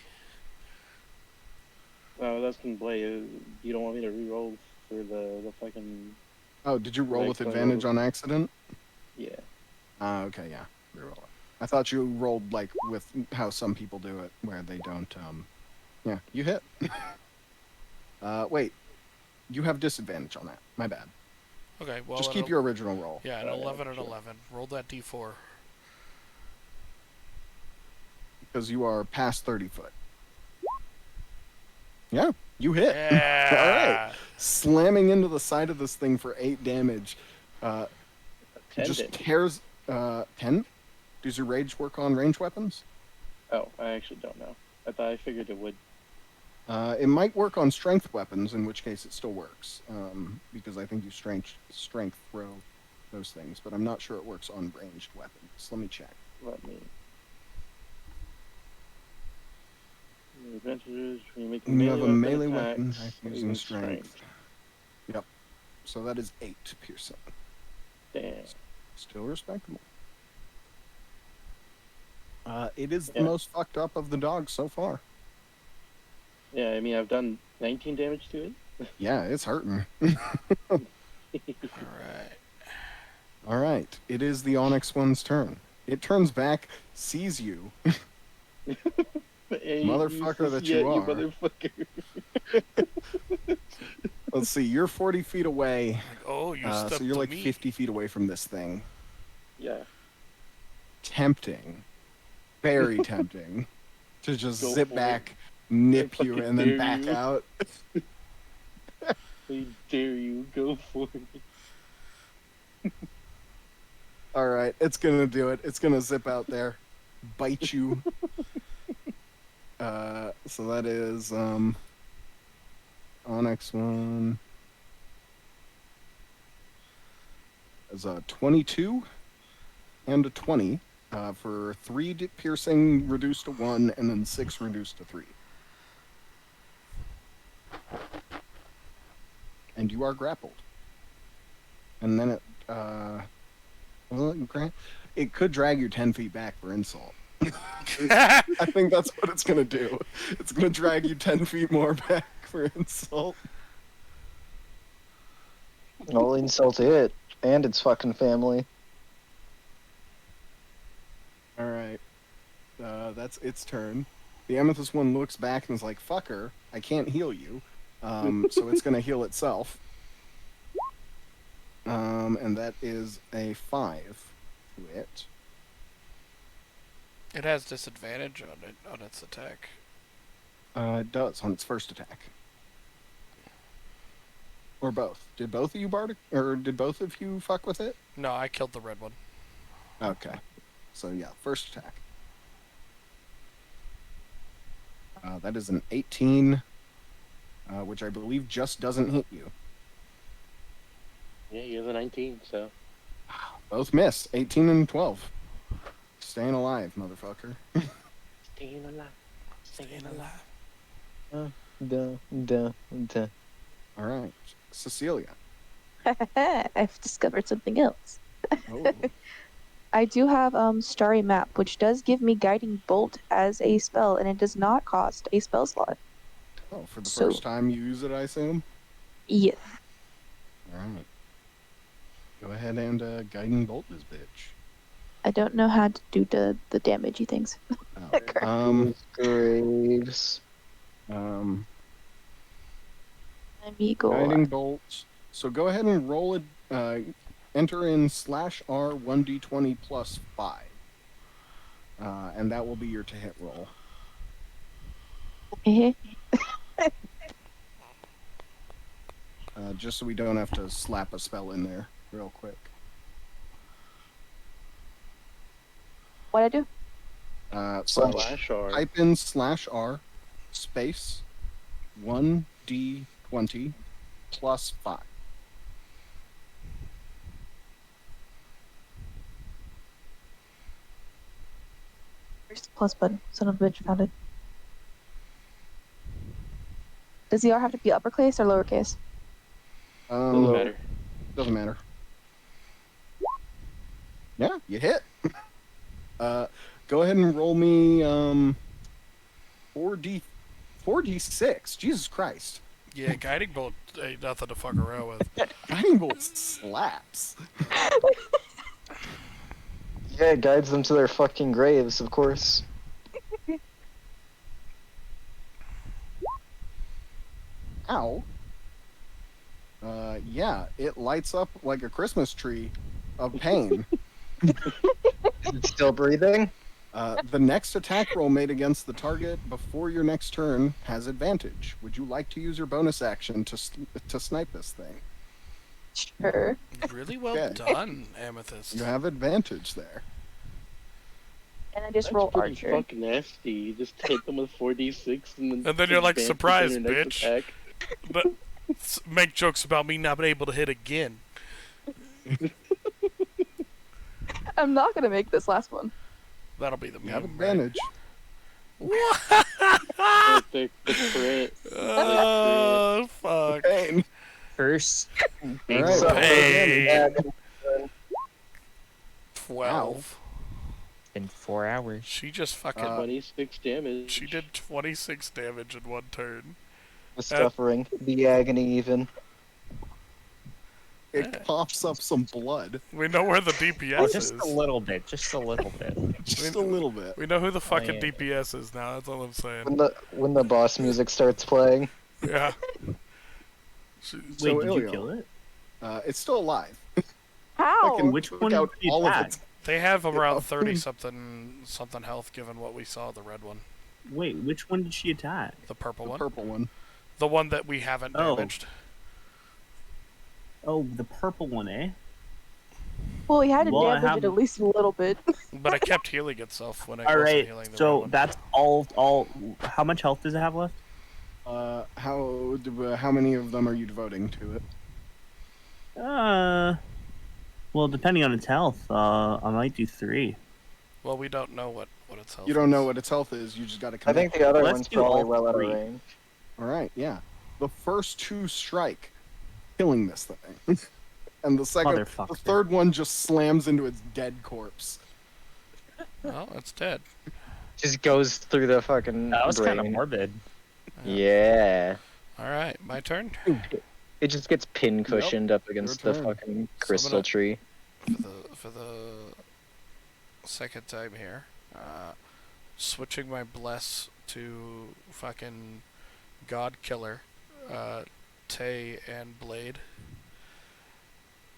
Oh, that's can play. You don't want me to reroll for the fucking Oh, did you roll Right, with so I advantage rolled- on accident? yeah. Okay, yeah. Reroll it. I thought you rolled like with how some people do it, where they don't. Yeah, you hit. Wait, you have disadvantage on that. My bad. Okay, well... Just an keep el- your original roll. Yeah, an Alright, 11 and sure. 11. Roll that d4. Because you are past 30 foot. Yeah, you hit. Yeah! Slamming into the side of this thing for 8 damage. A Just tendon. tears. 10? Does your rage work on ranged weapons? Oh, I actually don't know. I figured it would. It might work on strength weapons, in which case it still works. Because I think you strength throw those things, but I'm not sure it works on ranged weapons. Let me check. Let me. Advantages when you make a You have a melee attack weapon or using strength. Yep. So that is 8 piercing. Damn. Still respectable. It is the Yeah. most fucked up of the dogs so far. Yeah, I mean I've done 19 damage to it. Yeah, it's hurting. Alright. All right, it is the Onyx one's turn. It turns back, sees you. Hey, Motherfucker that you are. motherfucker. Let's see, you're 40 feet away. Like, oh, you stepped So you're to like me. 50 feet away from this thing. Yeah. Tempting. Very tempting. To just Go zip for it. back nip you fucking and then dare back you. out. I dare you, go for it. All right, it's gonna do it. It's gonna zip out there, bite you. So that is Onyx one. Is a 22 and a 20 for 3 piercing reduced to 1 and then 6 reduced to 3. And you are grappled. And then it could drag you 10 feet back for insult. I think that's what it's gonna do. It's gonna drag you 10 feet more back for insult. I'll insult it and its fucking family. All right, that's its turn. The amethyst one looks back and is like, "Fucker, I can't heal you," so it's gonna heal itself. And that is a 5 to it. It has disadvantage on its attack. It does on its first attack. Or both. Did both of you Bardic, or did both of you fuck with it? No, I killed the red one. Okay. So yeah, first attack. That is an 18, which I believe just doesn't hit you. Yeah, you have a 19, so. Both miss. 18 and 12. Staying alive, motherfucker. Staying alive. Staying alive. Duh. All right, Cecilia. I've discovered something else. Oh. I do have Starry Map, which does give me Guiding Bolt as a spell, and it does not cost a spell slot. Oh, for the So- first time you use it, I assume? Yeah. All right. Go ahead and guiding bolt this bitch. I don't know how to do the damagey things. Oh, Graves. Amigo. guiding bolt. So go ahead and roll it. Enter in /R 1d20 plus 5. And that will be your to hit roll. Eh. Just so we don't have to slap a spell in there real quick. What'd I do? So Slash R. type in /R space 1d20 plus 5. Where's the plus button? Son of a bitch, found it. Does the R have to be uppercase or lowercase? Doesn't matter. Doesn't matter. Yeah, you hit. Go ahead and roll me 4d6. Jesus Christ. Yeah, guiding bolt ain't nothing to fuck around with. Guiding bolt slaps. Yeah, it guides them to their fucking graves, of course. Ow. Yeah, it lights up like a Christmas tree of pain. Is it still breathing? The next attack roll made against the target before your next turn has advantage. Would you like to use your bonus action to snipe this thing? Sure. Really well Okay. done, Amethyst. You have advantage there. And I just That's roll pretty Archer. fucking nasty. You just hit them with 4d6 and And then you're like, advantage "Surprise, on your next bitch." attack. But make jokes about me not being able to hit again. I'm not gonna make this last one. That'll be the You have meme, advantage. What? The crit. Oh, fuck. Pain. First, big All right. roll. Hey. 12. In 4 hours. She just fucking... 26 damage. she did 26 damage in one turn. The suffering, the agony, even. It coughs up some blood. We know where the DPS Oh, is. just a little bit. Just a little bit. Just a little bit. We know who the fucking yeah. DPS is now. That's all I'm saying. When the boss music starts playing. Yeah. She- So, Wait, did you Ilio, kill it? It's still alive. How? Fucking Which took one out did all that? of its. They have around Yeah. 30 something health given what we saw the red one. Wait, which one did she attack? The purple The one. purple one. The one that we haven't damaged. Oh, the purple one, eh? Well, he had to Well, I damage have- it at least a little bit. But it kept healing itself when it All wasn't right, healing the red so one. that's all. How much health does it have left? How many of them are you devoting to it? Well, depending on its health, I might do 3. Well, we don't know what its health You don't know is. what its health is. You just got to. I think the other Let's one's do probably all well out of 3. range. All right, yeah. The first 2 strike, killing this thing, and the Motherfucker. third one just slams into its dead corpse. Well, it's dead. Just goes through the fucking That was kind of brain. morbid. Yeah. All right, my turn. It just gets pin cushioned up against the turn. fucking So crystal I'm gonna- tree. For the second time here, switching my bless to fucking God Killer, Tay and Blade,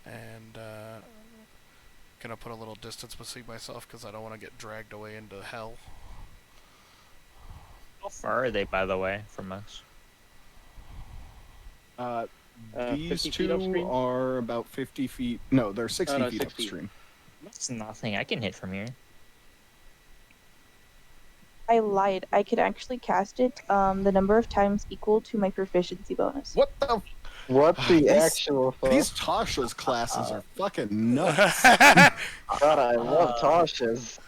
and gonna put a little distance between myself because I don't want to get dragged away into hell. How far are they, by the way, from us? These 50 feet two upstream? are about 50 feet. No, they're 60 no, feet 60. upstream. That's nothing. I can hit from here. I lied. I could actually cast it the number of times equal to my proficiency bonus. What the? What the These- actual fuck? These Tasha's classes are fucking nuts. God, I love Tasha's.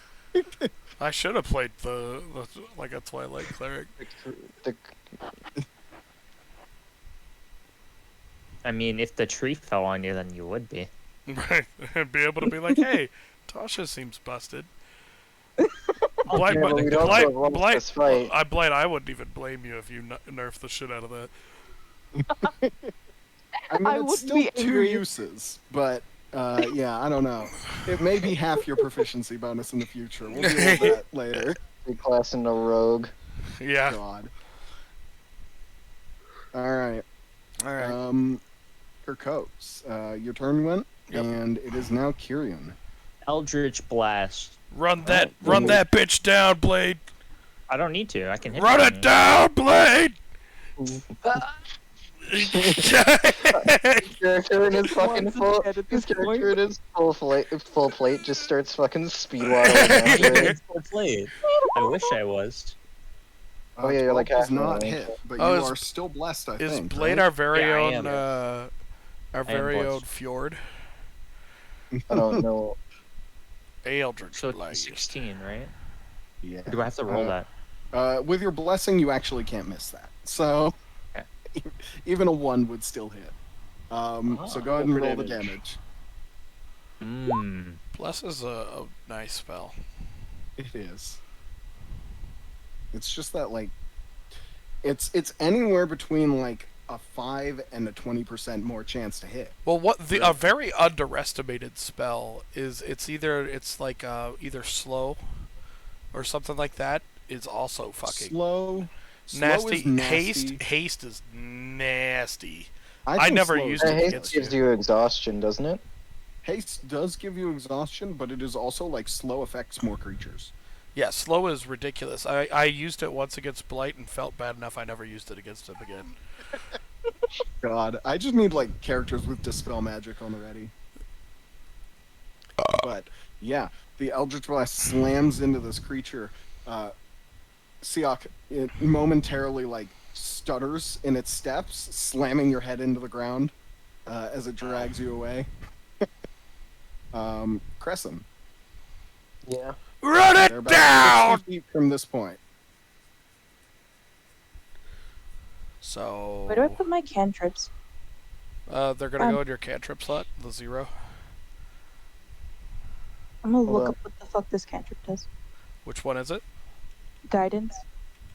I should have played the like a Twilight Cleric. The, I mean, if the tree fell on you, then you would be. Right, and be able to be like, hey, Tasha seems busted. Blight, yeah, but we'd also have lost this fight. I wouldn't even blame you if you nerf the shit out of that. I mean, I it's wouldn't still be 2 angry. uses, but yeah, I don't know. It may be half your proficiency bonus in the future. We'll deal with that later. the class in the rogue. Yeah. God. All right. All right. Kirkos, your turn went, Yep. and it is now Kyrian. Eldritch Blast. Run that bitch down, Blade. I don't need to. I can hit Run from it here. down, Blade. Character in his fucking Wants full. it at His this character in point. his full plate just starts fucking speed waddling after it. It's well played. I wish I was. Oh, yeah, you're like 12 does half not range. hit, but Oh, you is- are still blessed, I Is think. Blade right? our very Yeah, I own am. our am very own blessed. Fjord? I don't know. Eldritch So Blade. 16, right? Yeah. Or do I have to roll that? With your blessing, you actually can't miss that. So Okay. even a 1 would still hit. So go ahead and Roll for roll the damage. damage. Mmm. Bless is a nice spell. It is. It's just that like, it's anywhere between like a 5 and a 20% more chance to hit. Well, a very underestimated spell is it's either slow or something like that is also fucking Slow nasty. is nasty. Haste is nasty. I I think never slow is used it Haste against gives you. you exhaustion, doesn't it? Haste does give you exhaustion, but it is also like slow affects more creatures. Yeah, slow is ridiculous. I used it once against Blight and felt bad enough I never used it against him again. God, I just need like characters with dispel magic on the ready. But yeah, the Eldritch Blast slams into this creature. Siak, it momentarily like stutters in its steps, slamming your head into the ground as it drags you away. Crescent. Yeah. Run They're it about down! 60 feet from this point. So Where do I put my cantrips? they're gonna go in your cantrip slot, the 0. I'm gonna Hold look on. up what the fuck this cantrip does. Which one is it? Guidance.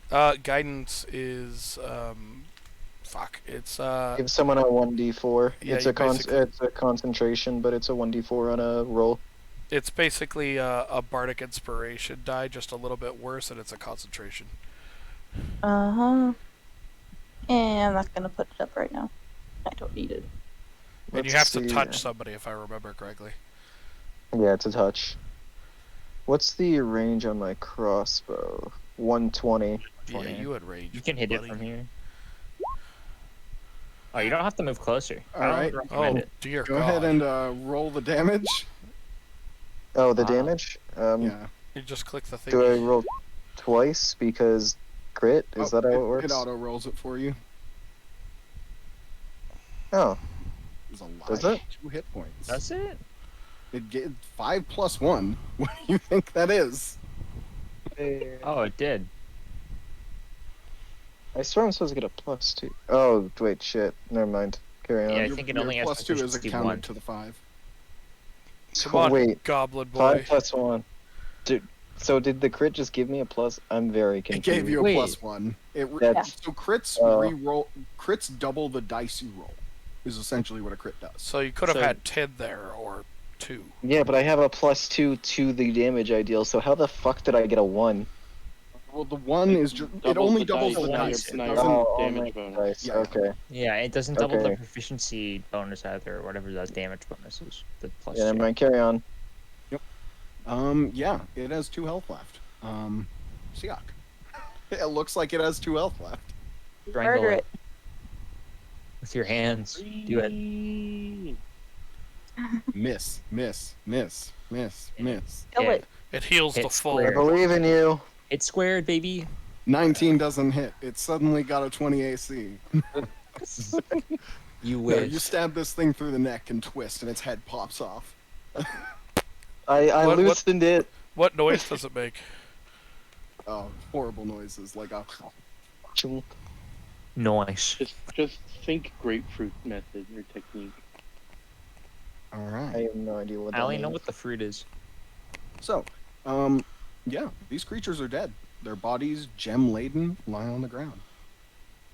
Guidance is fuck. It's Give someone a 1d4. Yeah, it's you a basically- it's a concentration, but it's a 1d4 on a roll. it's basically a bardic inspiration die, just a little bit worse, and it's a concentration. Uh-huh. And I'm not gonna put it up right now. I don't need it. And you Let's have to see. touch somebody, if I remember correctly. Yeah, it's a touch. What's the range on my crossbow? 120. Yeah, 20. you had rage. You can hit buddy. it from here. Oh, you don't have to move closer. All I right. don't recommend Oh it. dear Go God! ahead and roll the damage. Oh, the Wow. damage? Yeah. You just click the thing. Do I roll twice because crit? Is that how it works? It auto rolls it for you. Oh, It's a lot. Does it? 2 hit points. That's it. It get 5 plus 1. What do you think that is? Oh, it did. I swear I'm supposed to get a +2. Oh, wait, shit. Never mind. Carry on. Yeah, I Your- think it your only has plus 2 is proficiency accounted 1. to the 5. Come on, Wait, Goblin 5 boy. plus 1. So did the crit just give me a plus? I'm very It confused. gave you a Wait. plus 1. Yeah. So crits re-roll. Crits double the dice you roll. Is essentially what a crit does. So you could have So- had 10 there or 2. Yeah, but I have a +2 to the damage I deal, so how the fuck did I get a 1? Well, the 1 is just. It Doubles only the doubles dice, the not your- dice. It not your doesn't. Oh, damage only bonus. dice. Yeah. Okay. Yeah, it doesn't double the Okay. proficiency bonus either, or whatever that damage bonus is. The plus Yeah, never 2. mind. Carry on. Yeah, it has 2 health left. Siak. It looks like it has 2 health left. Strangle Murder it it. with your hands. Do it. Miss, miss, miss, miss, miss. Kill Yeah. it. It heals Hit the full. I square. believe in you. It's squared, baby. 19 doesn't hit. It suddenly got a 20 AC. You No, wish. you stab this thing through the neck and twist, and its head pops off. I What- loosened it. What noise does it make? Oh, horrible noises like a. Chunk. Nice. Just think grapefruit method or technique. All I right. have no idea what I that only know means. what the fruit is. So, yeah, these creatures are dead. Their bodies, gem laden, lie on the ground.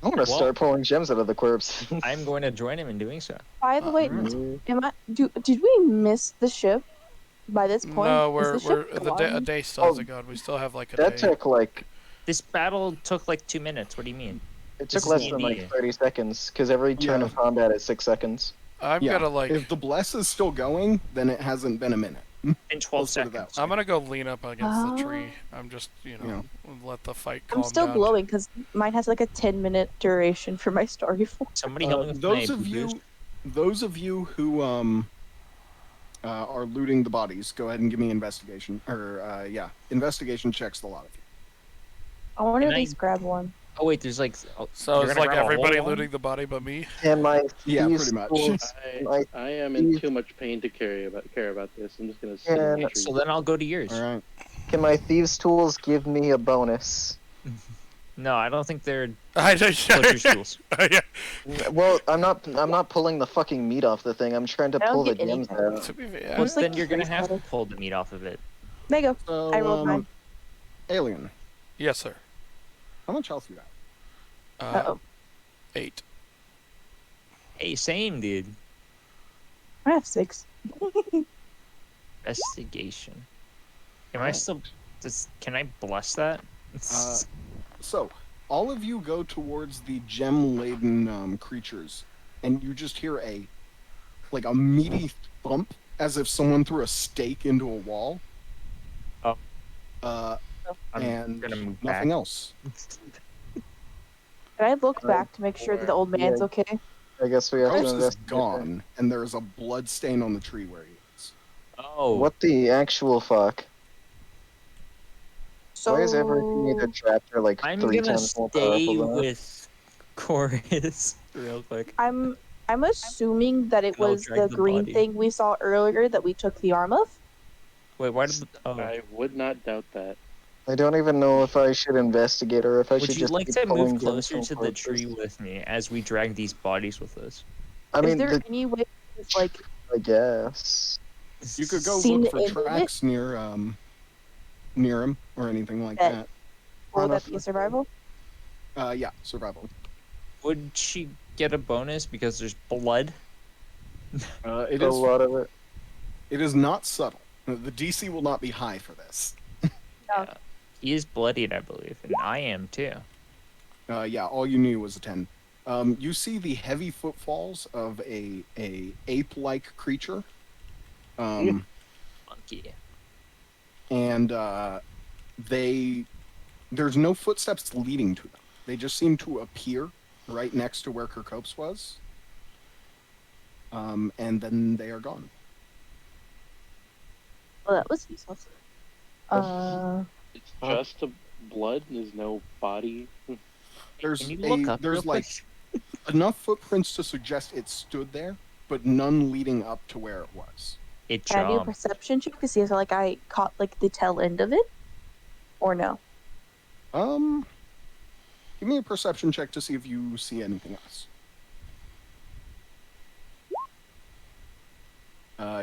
I'm gonna Well- start pulling gems out of the corpse. I'm going to join him in doing so. By the way, Alright. did we miss the ship by this point? No, Is we're the ship a gone? day still hasn't gone. We still have like a That day. took like This battle took like 2 minutes. What do you mean? it This took is less than D&D. like 30 seconds because every turn Yeah. of combat is 6 seconds. I'm Yeah, gonna like. If the bless is still going, then it hasn't been a minute. In 12 Let's put it that seconds. I'm gonna go lean up against the Oh. tree. I'm just, let the fight calm I'm still down. glowing because mine has like a 10-minute duration for my story form. Somebody help me with my boost. Those of you who are looting the bodies, go ahead and give me investigation. Investigation checks the lot of you. I want to Can at I- least grab one. Oh wait, there's like. So you're it's gonna like grab a whole everybody one? looting the body but me. And my Yeah, thieves pretty much. tools- I, I- I am in too much pain to care about this. I'm just gonna sit in And the tree. So then I'll go to yours. All right. Can my thieves tools give me a bonus? No, I don't think they're I just. butcher's tools. Yeah. Well, I'm not pulling the fucking meat off the thing. I'm trying to I don't pull the get gems anything. out. To be fair, Well, It's like then you're gonna freeze have to butter. pull the meat off of it. There you go. So, I rolled mine. Alien, yes, sir. how much health you have? Uh-oh. 8. Hey, same dude. I have 6. Investigation. Am I Alright. still? Can I bless that? So, all of you go towards the gem-laden creatures, and you just hear a meaty thump, as if someone threw a stake into a wall. Oh. I'm and gonna move nothing back. else. Can I look back to make sure that the old man's Yeah. okay? I guess we have to House is investigate. gone, and there's a blood stain on the tree where he is. Oh. What the actual fuck? So Why is everything either trapped or like I'm 3 gonna times more stay powerful than us? with Chorus real quick. I'm assuming that it I'll was drag the the green body. thing we saw earlier that we took the arm of. Wait, why did? Oh. I would not doubt that. I don't even know if I should investigate or if I Would should you just like keep to pulling move gems closer from to the corpses. tree with me as we drag these bodies with us? I Is mean, there any way, like, I guess. You could go Seen look for the end of it? tracks near him or anything like That- that. will On a that be a survival? Yeah, survival. Would she get a bonus because there's blood? It a is. lot of it. It is not subtle. The DC will not be high for this. He is bloodied, I believe, and I am too. Yeah, all you knew was a 10. You see the heavy footfalls of a ape-like creature. Monkey. And they there's no footsteps leading to them. They just seem to appear right next to where Kirkopes was. And then they are gone. Well, that was useless. It's just a blood. There's no body. There's Can you look up there's real like enough footprints to suggest it stood there, but none leading up to where it was. It Can I do a jumped. perception check to see if like I caught like the tail end of it, or no? Give me a perception check to see if you see anything else.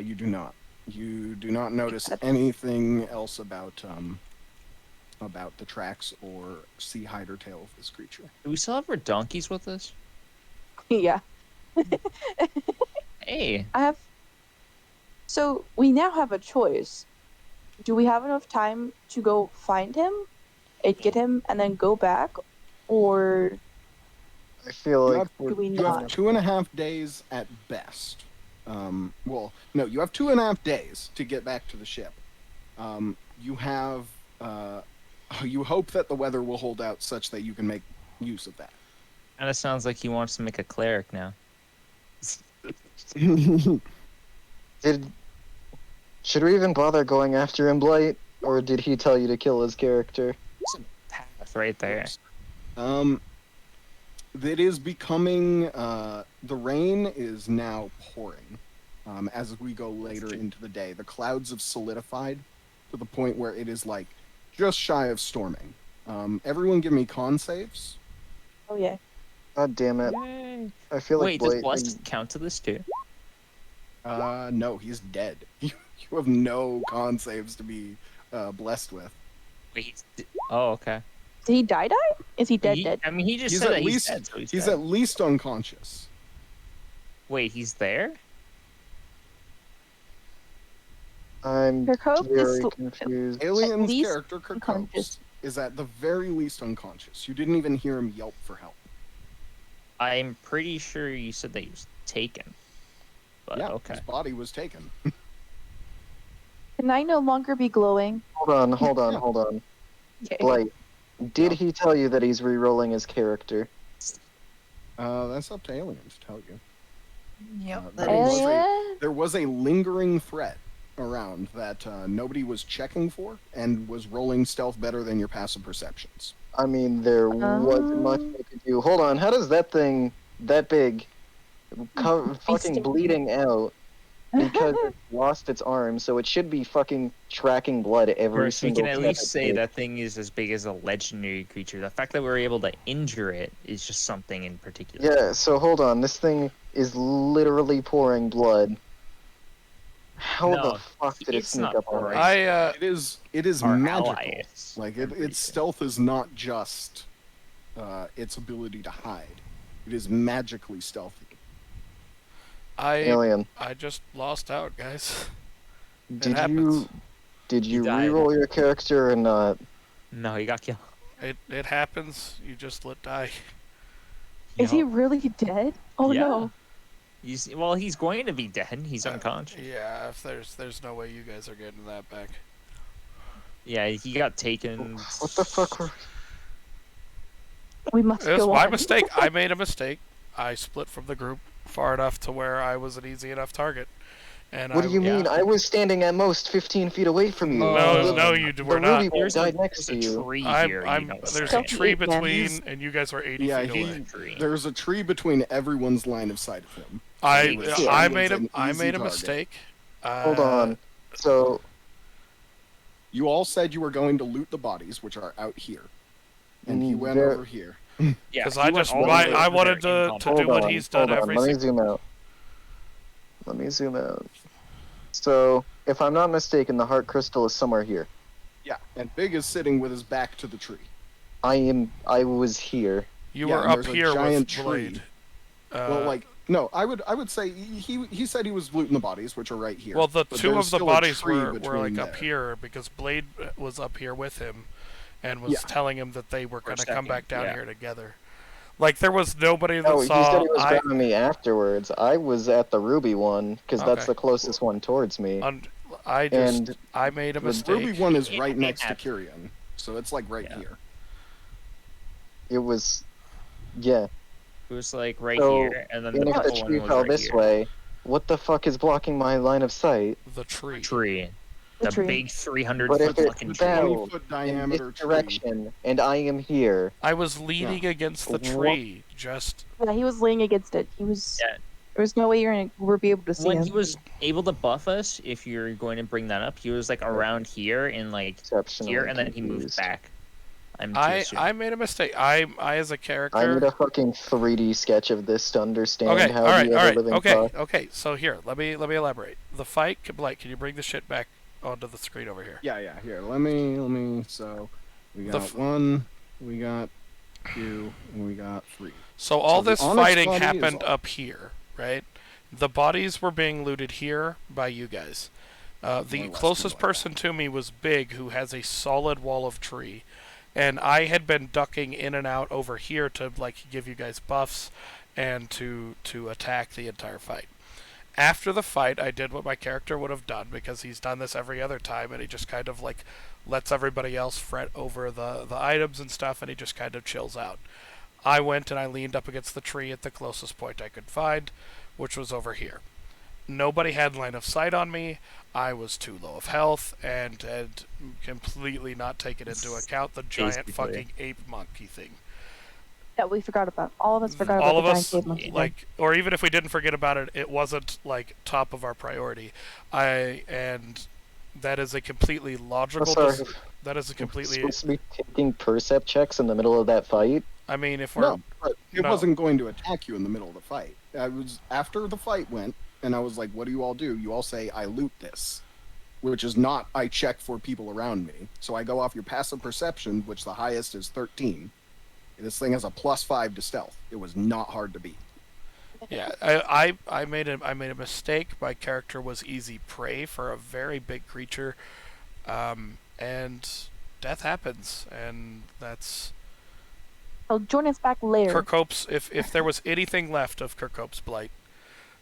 You do not. You do not notice anything else about the tracks or see hide or tail of this creature. Do we still have our donkeys with us? Yeah. Hey, I have. So we now have a choice. Do we have enough time to go find him, and get him, and then go back, or I feel like do we You have not? 2.5 days at best. Well, no, you have 2.5 days to get back to the ship. You have, you hope that the weather will hold out such that you can make use of that. kind of sounds like he wants to make a cleric now. Should we even bother going after him, Blight? Or did he tell you to kill his character? There's a path right there. It is becoming, the rain is now pouring, as we go later into the day. The clouds have solidified to the point where it is, like, just shy of storming. Everyone give me con saves. Oh yeah. God damn it. Yay. I feel like Wait, does Blight... blessed count to this too? No, he's dead. You have no con saves to be, blessed with. Wait, oh, okay. Did he die? Is he dead? Dead? I mean, he just He's said at that least he's dead, so he's he's dead. at least unconscious. Wait, he's there? I'm Kirkhope very is confused. Alien's least character, Kirkopes, unconscious. is at the very least unconscious. You didn't even hear him yelp for help. I'm pretty sure you said that he was taken. But Yeah, okay. his body was taken. Can I no longer be glowing? Hold on. Okay. Blight, did he tell you that he's re-rolling his character? That's up to Alien to tell you. Yep. There was a lingering threat around that nobody was checking for and was rolling stealth better than your passive perceptions. I mean, there wasn't much I could do. Hold on, how does that thing, that big, fucking still- bleeding out because it lost its arm, so it should be fucking tracking blood every First, we single can at step least it say takes. that thing is as big as a legendary creature. The fact that we were able to injure it is just something in particular. Yeah, so hold on, this thing is literally pouring blood. How No, the fuck did it it's sneak not up on pouring. us? It is Our magical. allies. Like its stealth is not just its ability to hide. It is magically stealthy. Alien, I just lost out, guys. did happens. you died. re-roll your character or not? No, he got killed. It happens. You just die. Is he Yup. really dead? Oh Yeah. no. He's going to be dead. He's unconscious. Yeah, if there's no way you guys are getting that back. Yeah, he got taken. What the fuck were... We must It was go my on. mistake. I made a mistake. I split from the group far enough to where I was an easy enough target. And What do you mean? yeah. I was standing at most 15 feet away from you. No, The- no, you the were not. Ruby one There's died a, next to there's a you. tree I'm, here. I'm, you know, there's so- a tree Yeah, between, and you guys were 80 Yeah, feet he- away. tree. There's a tree between everyone's line of sight of him. I Yeah, I it's made an I easy made a target. mistake. Hold on. So, You all said you were going to loot the bodies, which are out here, and he went there- over here. Yeah, because he I went just all the I, way I over wanted there in to combat. do hold what on, he's done hold on. every Let me single. zoom out. Let me zoom out. So, if I'm not mistaken, the heart crystal is somewhere here. Yeah, and Big is sitting with his back to the tree. I was here. You Yeah, were and up there's a here with giant tree. Blade. Well, like no, I would say he said he was looting the bodies, which are right here. well, the but two there's of the still a bodies tree were between like up there. here because Blade was up here with him, and was Yeah. telling him that they were For a going to come second, back down yeah. here together. Like there was nobody that Oh, he saw. said he was grabbing me afterwards. I was at the Ruby one, because that's Okay. the closest one towards me. I And I made a The mistake. Ruby one is Yeah, right it next to happened. Kyrian, so it's like right Yeah. here. It was, yeah. It was like right So, here, and then the And if the purple tree one was fell right this here. way, what the fuck is blocking my line of sight? The tree. Tree. The The tree. big 300 But foot if it fucking tree. fell 20-foot in diameter this tree. direction, and I am here, I was leaning against the What? tree. Just Yeah, he was leaning against it. He was. Yeah. There was no way you're gonna be able to see When him. he was able to buff us, if you're going to bring that up, he was like around here and like exceptionally here, and then he moved confused. back. I'm too I soon. made a mistake. I as a character. I need a fucking 3D sketch of this to understand Okay, how all right, the all right, ever-living okay, fuck. okay. So here, let me elaborate. The fight, Blake, can you bring the shit back onto the screen over here? Yeah, here. Let me. So, we The got f- 1, we got 2, and we got 3. So all the this Onyx fighting body is happened all- up here, right? The bodies were being looted here by you guys. The More or less closest like person to me was Big, who has a solid wall of tree. And I had been ducking in and out over here to like give you guys buffs and to attack the entire fight. After the fight, I did what my character would have done because he's done this every other time, and he just kind of like lets everybody else fret over the items and stuff, and he just kind of chills out. I went and I leaned up against the tree at the closest point I could find, which was over here. Nobody had line of sight on me. I was too low of health and had completely not taken into account the giant Basically. fucking ape monkey thing. That we forgot about. All of us forgot All about of the us, giant cave monkey thing. like, or even if we didn't forget about it, it wasn't like top of our priority. And that is a completely logical. Sorry. That is a We're completely. supposed to be taking percept checks in the middle of that fight? I mean, if we're No, but it no. wasn't going to attack you in the middle of the fight. I was after the fight went, and I was like, "What do you all do?" You all say, "I loot this," which is not I check for people around me. So I go off your passive perception, which the highest is 13. This thing has a +5 to stealth. It was not hard to beat. Yeah, I made a mistake. My character was easy prey for a very big creature, and death happens, and that's He'll join us back later. Kirkhope's. If there was anything left of Kirkhope's blight,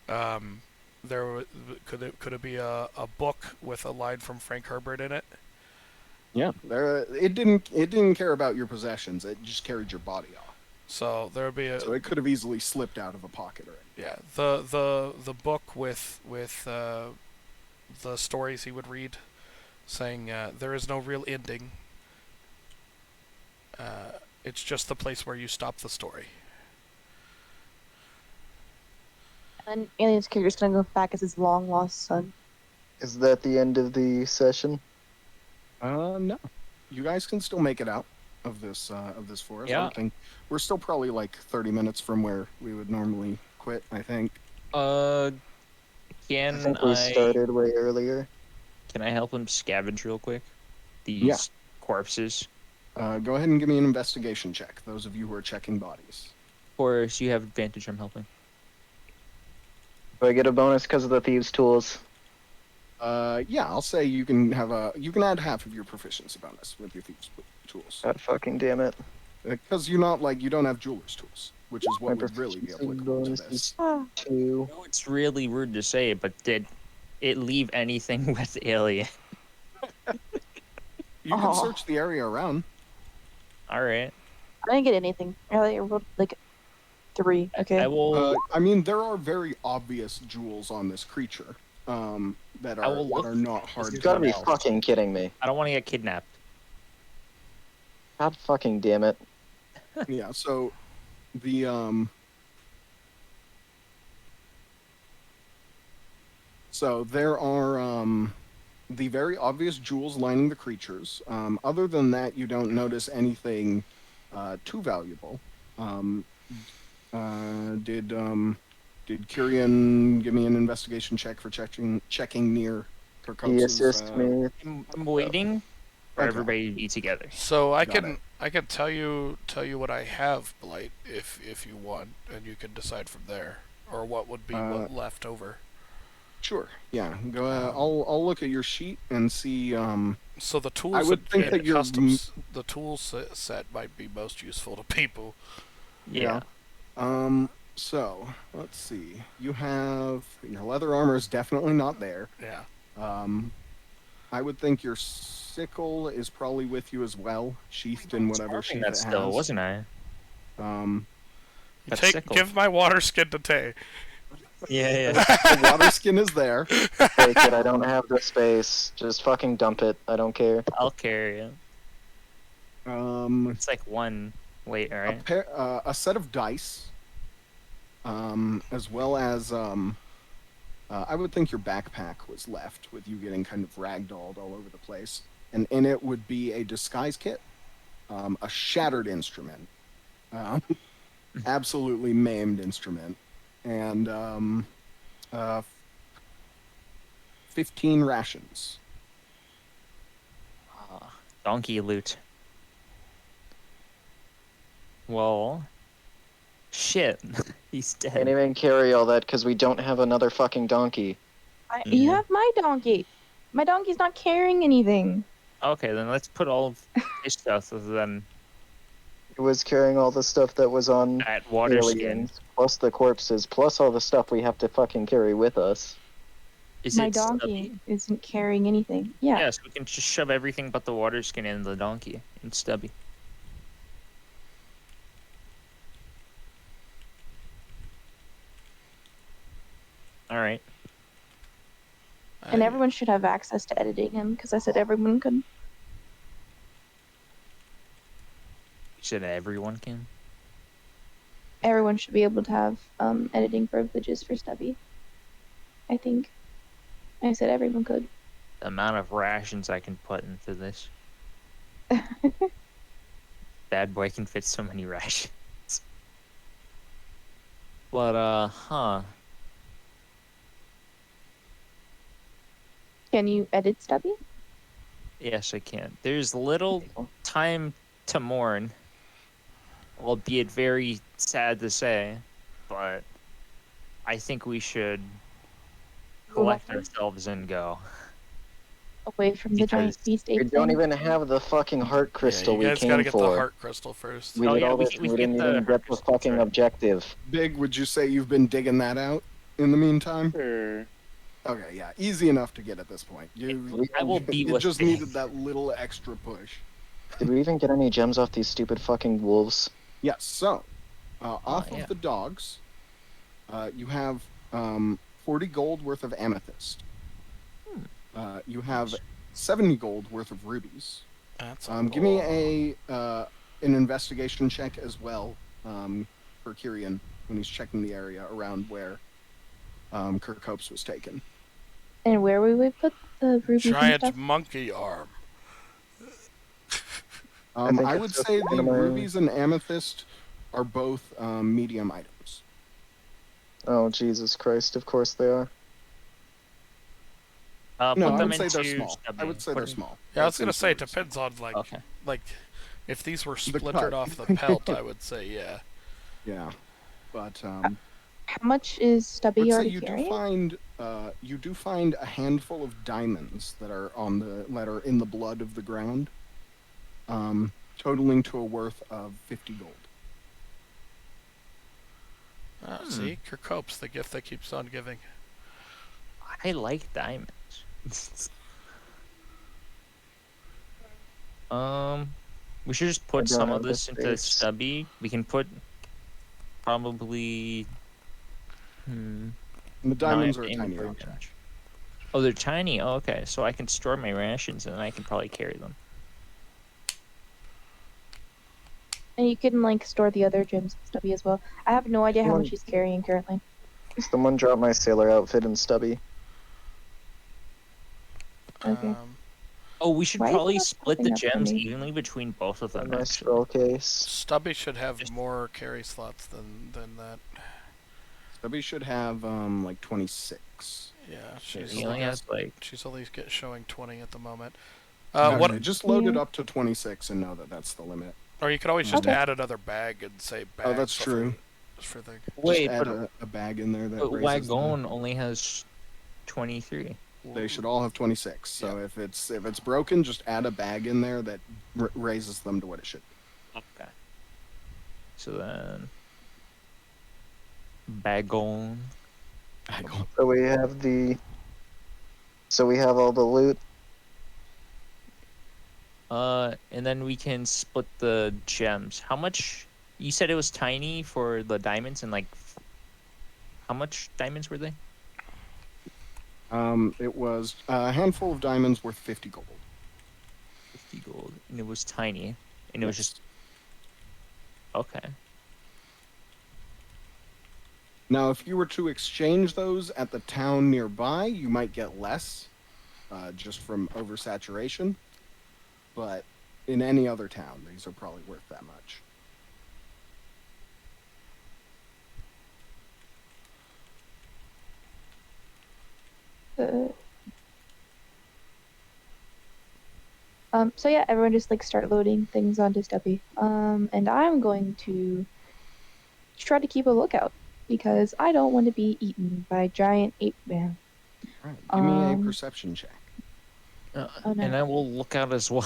could it be a book with a line from Frank Herbert in it? Yeah, it didn't care about your possessions. It just carried your body off. So there would be a So it could have easily slipped out of a pocket or anything. yeah the book with the stories he would read, saying there is no real ending. It's just the place where you stop the story. And Alien's character's gonna go back as his long lost son. Is that the end of the session? No. You guys can still make it out of this forest. Yeah. I think we're still probably like 30 minutes from where we would normally quit, I think. I Can think we started way earlier. Can I help him scavenge real quick? These Yeah. corpses. Go ahead and give me an investigation check, those of you who are checking bodies. Of course, you have advantage. I'm helping. Do I get a bonus because of the thieves' tools? Yeah, I'll say you can add half of your proficiency bonus with your thieves' tools. God fucking damn it. Because you don't have jeweler's tools, which is what would really be proficiency applicable to bonus this. is Ah, 2. I know it's really rude to say it, but did it leave anything with Alien? You can Aw. search the area around. All right. I didn't get anything. I rolled like 3. Okay. I will. I mean, there are very obvious jewels on this creature that I will are look- not hard You to gotta be tell. fucking kidding me. I don't want to get kidnapped. God fucking damn it. Yeah, so the so there are the very obvious jewels lining the creatures. Other than that, you don't notice anything too valuable. Did Kyrian give me an investigation check for checking near He Kirkhope's? assist me. I'm waiting for Okay. everybody to be together. So I Got can tell you what I have, Blight, if you want, and you can decide from there, or what would be left over. Sure. Yeah. Go. I'll look at your sheet and see. So the tools I would think that you're the tool set might be most useful to people. Yeah. So let's see. You have your leather armor is definitely not there. Yeah. I would think your sickle is probably with you as well, sheathed in whatever sheath that it still, has. wasn't I? Give my water skin to Tay. Yeah. The water skin is there. Take it. I don't have the space. Just fucking dump it. I don't care. I'll carry it. It's like one weight, a right? pair, a set of dice, as well as I would think your backpack was left with you getting kind of ragdolled all over the place, and in it would be a disguise kit, a shattered instrument, absolutely maimed instrument, and 15 rations. Donkey loot. Well, shit. He's dead. Can't even carry all that because we don't have another fucking donkey. You have my donkey. My donkey's not carrying anything. Okay, then let's put all of his stuff then It was carrying all the stuff that was on at water skin. aliens, plus the corpses, plus all the stuff we have to fucking carry with us. Is My it donkey Stubby? isn't carrying anything. Yeah. Yes, we can just shove everything but the water skin in the donkey and Stubby. Alright. And everyone should have access to editing him because I said everyone could. You said everyone can? Everyone should be able to have editing privileges for Stubby. I think. I said everyone could. The amount of rations I can put into this. Bad boy can fit so many rations. But, Can you edit Stubby? yes, I can. There's little time to mourn, albeit very sad to say, but I think we should collect ourselves and go. Away from the giant Because beast We ape don't thing. even have the fucking heart crystal you we guys came gotta get for. the heart crystal first. We Oh, did yeah, all we this. can- We we can didn't get the even heart get the crystal, that's fucking right. objective. Big, would you say you've been digging that out in the meantime? Sure. Okay, yeah, easy enough to get at this point. I will be You with just Big. needed that little extra push. Did we even get any gems off these stupid fucking wolves? Yes, so off yeah. of the dogs, you have 40 gold worth of amethyst. You have 70 gold worth of rubies. That's Give me an investigation check as well for Kyrian when he's checking the area around where Kirkopes was taken. And where we would put the rubies and giant stuff? monkey arm. think I it's would just say one the of my- rubies and amethyst are both medium items. Oh, Jesus Christ, of course they are. No, Put I them would say they're into small. Stubby. I would say Put they're it- small. Yeah, I was gonna Both say it inserts. depends on Okay. like if these were The splintered cut. off the pelt, I would say yeah. Yeah, but How much is I Stubby would say already you carrying? do find a handful of diamonds that are in the blood of the ground, totaling to a worth of 50 gold. See, Kirkopes, the gift that keeps on giving. I like diamonds. We should just put I don't some have of the this into space. Stubby. We can put probably. And the diamonds are a nine tiny in object. range. Oh, they're tiny. Oh, okay. So I can store my rations and I can probably carry them. And you can like store the other gems and Stubby as well. I have no idea how Someone- much he's carrying currently. Someone drop my sailor outfit in Stubby. Okay. Oh, we should Why is it probably not split the popping up for gems me? evenly between both of them. And my Actually. scroll case. Stubby should have Just- more carry slots than that. Stubby should have like 26. Yeah, she's He only has like. she's only showing 20 at the moment. Okay, What? just load it Yeah. up to 26 and know that that's the limit. Or you could always just Okay. add another bag and say bag. Oh, that's true. For the Wait, just add but a bag in there that but raises Wagon only has 23. They should all have 26. So if it's broken, just add a bag in there that raises them to what it should. Okay. So then. Bagon. So we have all the loot. And then we can split the gems. How much You said it was tiny for the diamonds, and like, how much diamonds were they? It was a handful of diamonds worth 50 gold. 50 gold, and it was tiny, and it was just okay. Now, if you were to exchange those at the town nearby, you might get less, just from oversaturation. But in any other town, these are probably worth that much. So yeah, everyone just like start loading things onto Steppy. And I'm going to try to keep a lookout because I don't want to be eaten by a giant ape man. All right, give me a perception check. Oh, no. And I will look out as well.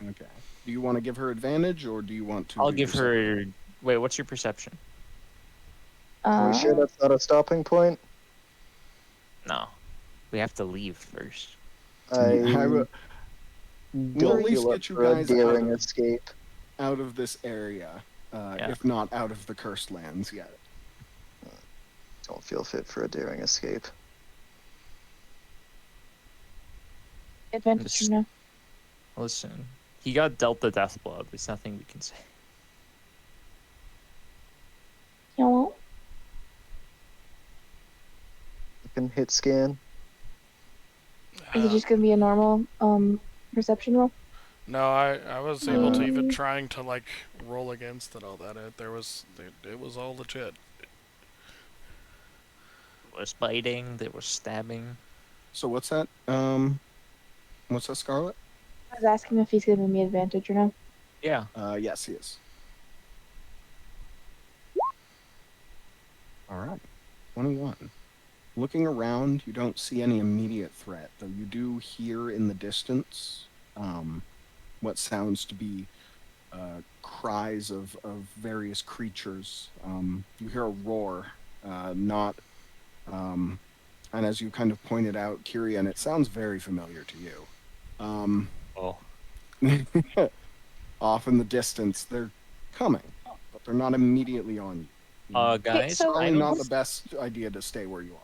Okay. Do you want to give her advantage, or do you want to? I'll do give yourself? her. Wait, what's your perception? Are we sure that's not a stopping point? No, we have to leave first. I would. We'll at Don't least feel up get you for a guys daring escape. out of this area, if not out of the cursed lands yet. Don't feel fit for a daring escape. Advantage, you know. Listen, he got dealt the death blow. There's nothing we can say. Hello? You can hit scan. Is it just gonna be a normal perception roll? No, I was able to even trying to like roll against it all that it was all legit. There was biting. There was stabbing. So what's that? What's that, Scarlet? I was asking if he's giving me advantage or no. Yeah. Yes, he is. All right, 21. Looking around, you don't see any immediate threat, though you do hear in the distance what sounds to be cries of various creatures. You hear a roar, and as you kind of pointed out, Kyrian, it sounds very familiar to you. Off in the distance, they're coming, but they're not immediately on you. Guys, so Probably I not don't... the best idea to stay where you are.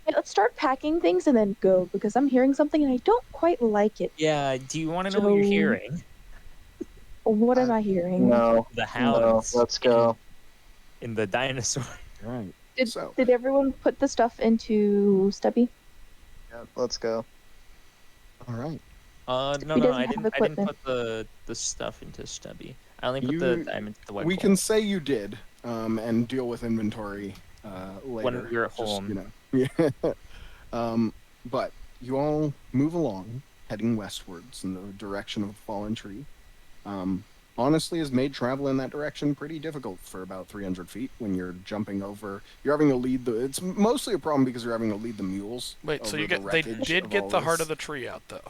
Hey, let's start packing things and then go because I'm hearing something and I don't quite like it. Yeah, do you want to know what you're So- hearing? What am I hearing? No, The no, hounds. let's go. In the dinosaur. Right. Did, So- did everyone put the stuff into Stubby? Yeah, let's go. All right. No, He no, doesn't I have didn't equipment. put the stuff into Stubby. I only put the diamonds into the white We gold. can say you did, and deal with inventory later. When we're at just, home. Yeah. But you all move along, heading westwards in the direction of the fallen tree. Honestly, has made travel in that direction pretty difficult for about 300 feet when you're jumping over. You're having to lead the. It's mostly a problem because you're having to lead the mules. Wait, so over you the get they wreckage did of get all the heart this. of the tree out though.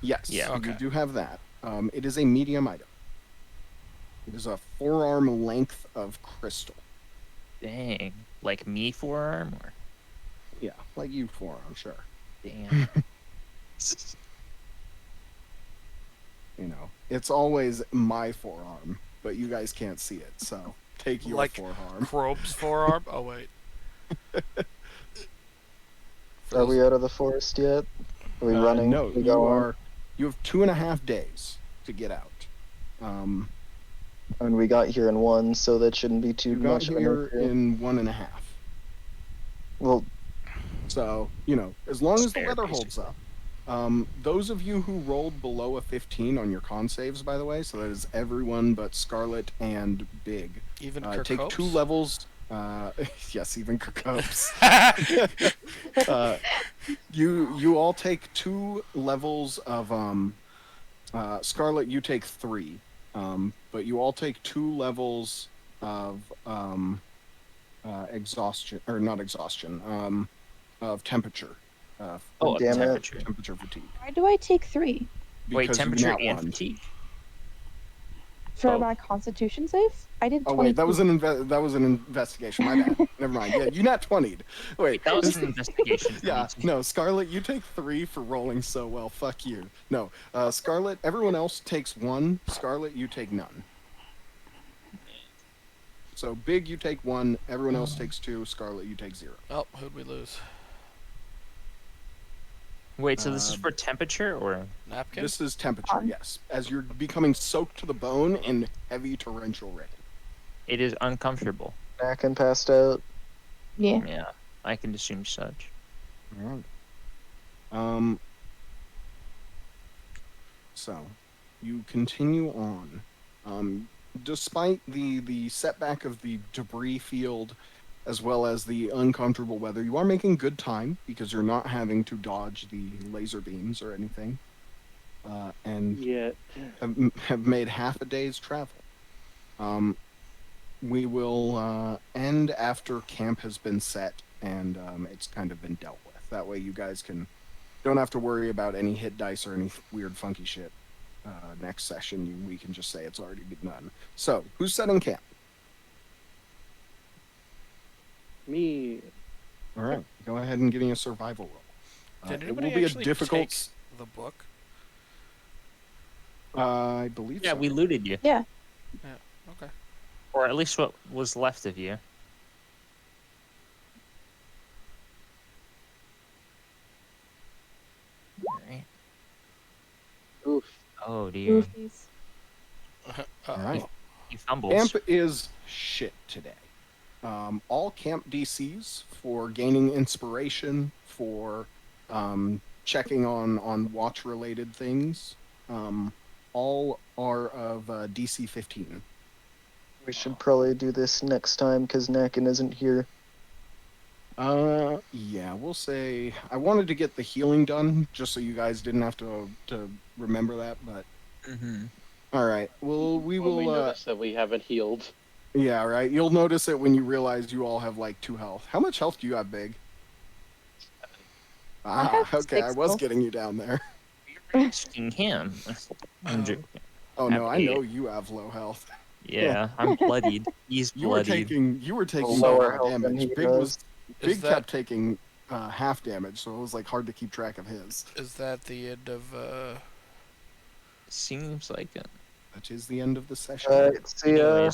Yes. Yeah. Okay. You do have that. It is a medium item. It is a forearm length of crystal. Dang. Like me forearm or Yeah, like you forearm, sure. damn. You know, it's always my forearm, but you guys can't see it, so take your Like forearm. Crope's forearm. Oh wait. Are we out of the forest yet? Are we running? No, We you go on? are. You have 2.5 days to get out. And we got here in one, so that shouldn't be too You got much of an here issue. in 1.5. Well, So, you know, as long as the Spare, weather holds up. Those of you who rolled below a 15 on your con saves, by the way, so that is everyone but Scarlet and Big. Even Take Kirkopes? 2 levels. Yes, even Kirkopes. You all take 2 levels of Scarlet. You take 3, but you all take 2 levels of exhaustion, or not exhaustion, of temperature. Oh, Damn it. temperature. Fatigue. Why do I take 3? Wait, Because you temperature nat and one. fatigue? For Oh. my constitution save? I did 22. Oh wait, that was an investigation. My bad. Never mind. Yeah, you nat 20'd. Wait, That was an investigation. for yeah, me, too. no, Scarlet, you take 3 for rolling so well. Fuck you. No, Scarlet, everyone else takes 1. Scarlet, you take none. So Big, you take 1. Everyone else takes 2. Scarlet, you take 0. Oh, who'd we lose? Wait, so this is for temperature or? Napkin? This is temperature, yes. As you're becoming soaked to the bone in heavy torrential rain. It is uncomfortable. Back and passed out. Yeah. Yeah, I can assume such. Alright. So, you continue on. Despite the setback of the debris field, as well as the uncomfortable weather, you are making good time because you're not having to dodge the laser beams or anything. And Yeah. have made half a day's travel. We will end after camp has been set and it's kind of been dealt with. That way you guys don't have to worry about any hit dice or any weird funky shit. Next session, we can just say it's already been done. So, who's setting camp? Me. All right, go ahead and give me a survival roll. Did It anybody will be a actually difficult. take the book? I believe. Yeah, so. we looted you. Yeah. Okay. Or at least what was left of you. Alright. Oof. Oh dear. Goofies. All right. He fumbles. Camp is shit today. All camp DCs for gaining inspiration, for checking on watch-related things, all are of DC 15. We should probably do this next time because Nakin isn't here. Yeah, we'll say I wanted to get the healing done just so you guys didn't have to remember that, but Mm-hmm. all right. Well, we When we will. notice that we haven't healed. Yeah, right. You'll notice it when you realize you all have like 2 health. How much health do you have, Big? I Ah, have okay. I 6 was health. getting you down there. You're asking him. I'm joking. Oh no, I Happy. know you have low health. Yeah, I'm bloodied. He's You were bloodied. taking Lower more health than damage. he Big does. Big that- kept taking half damage, so it was like hard to keep track of his. Is that the end of Seems like it. That is the end of the session. Alright, see ya. Anyways,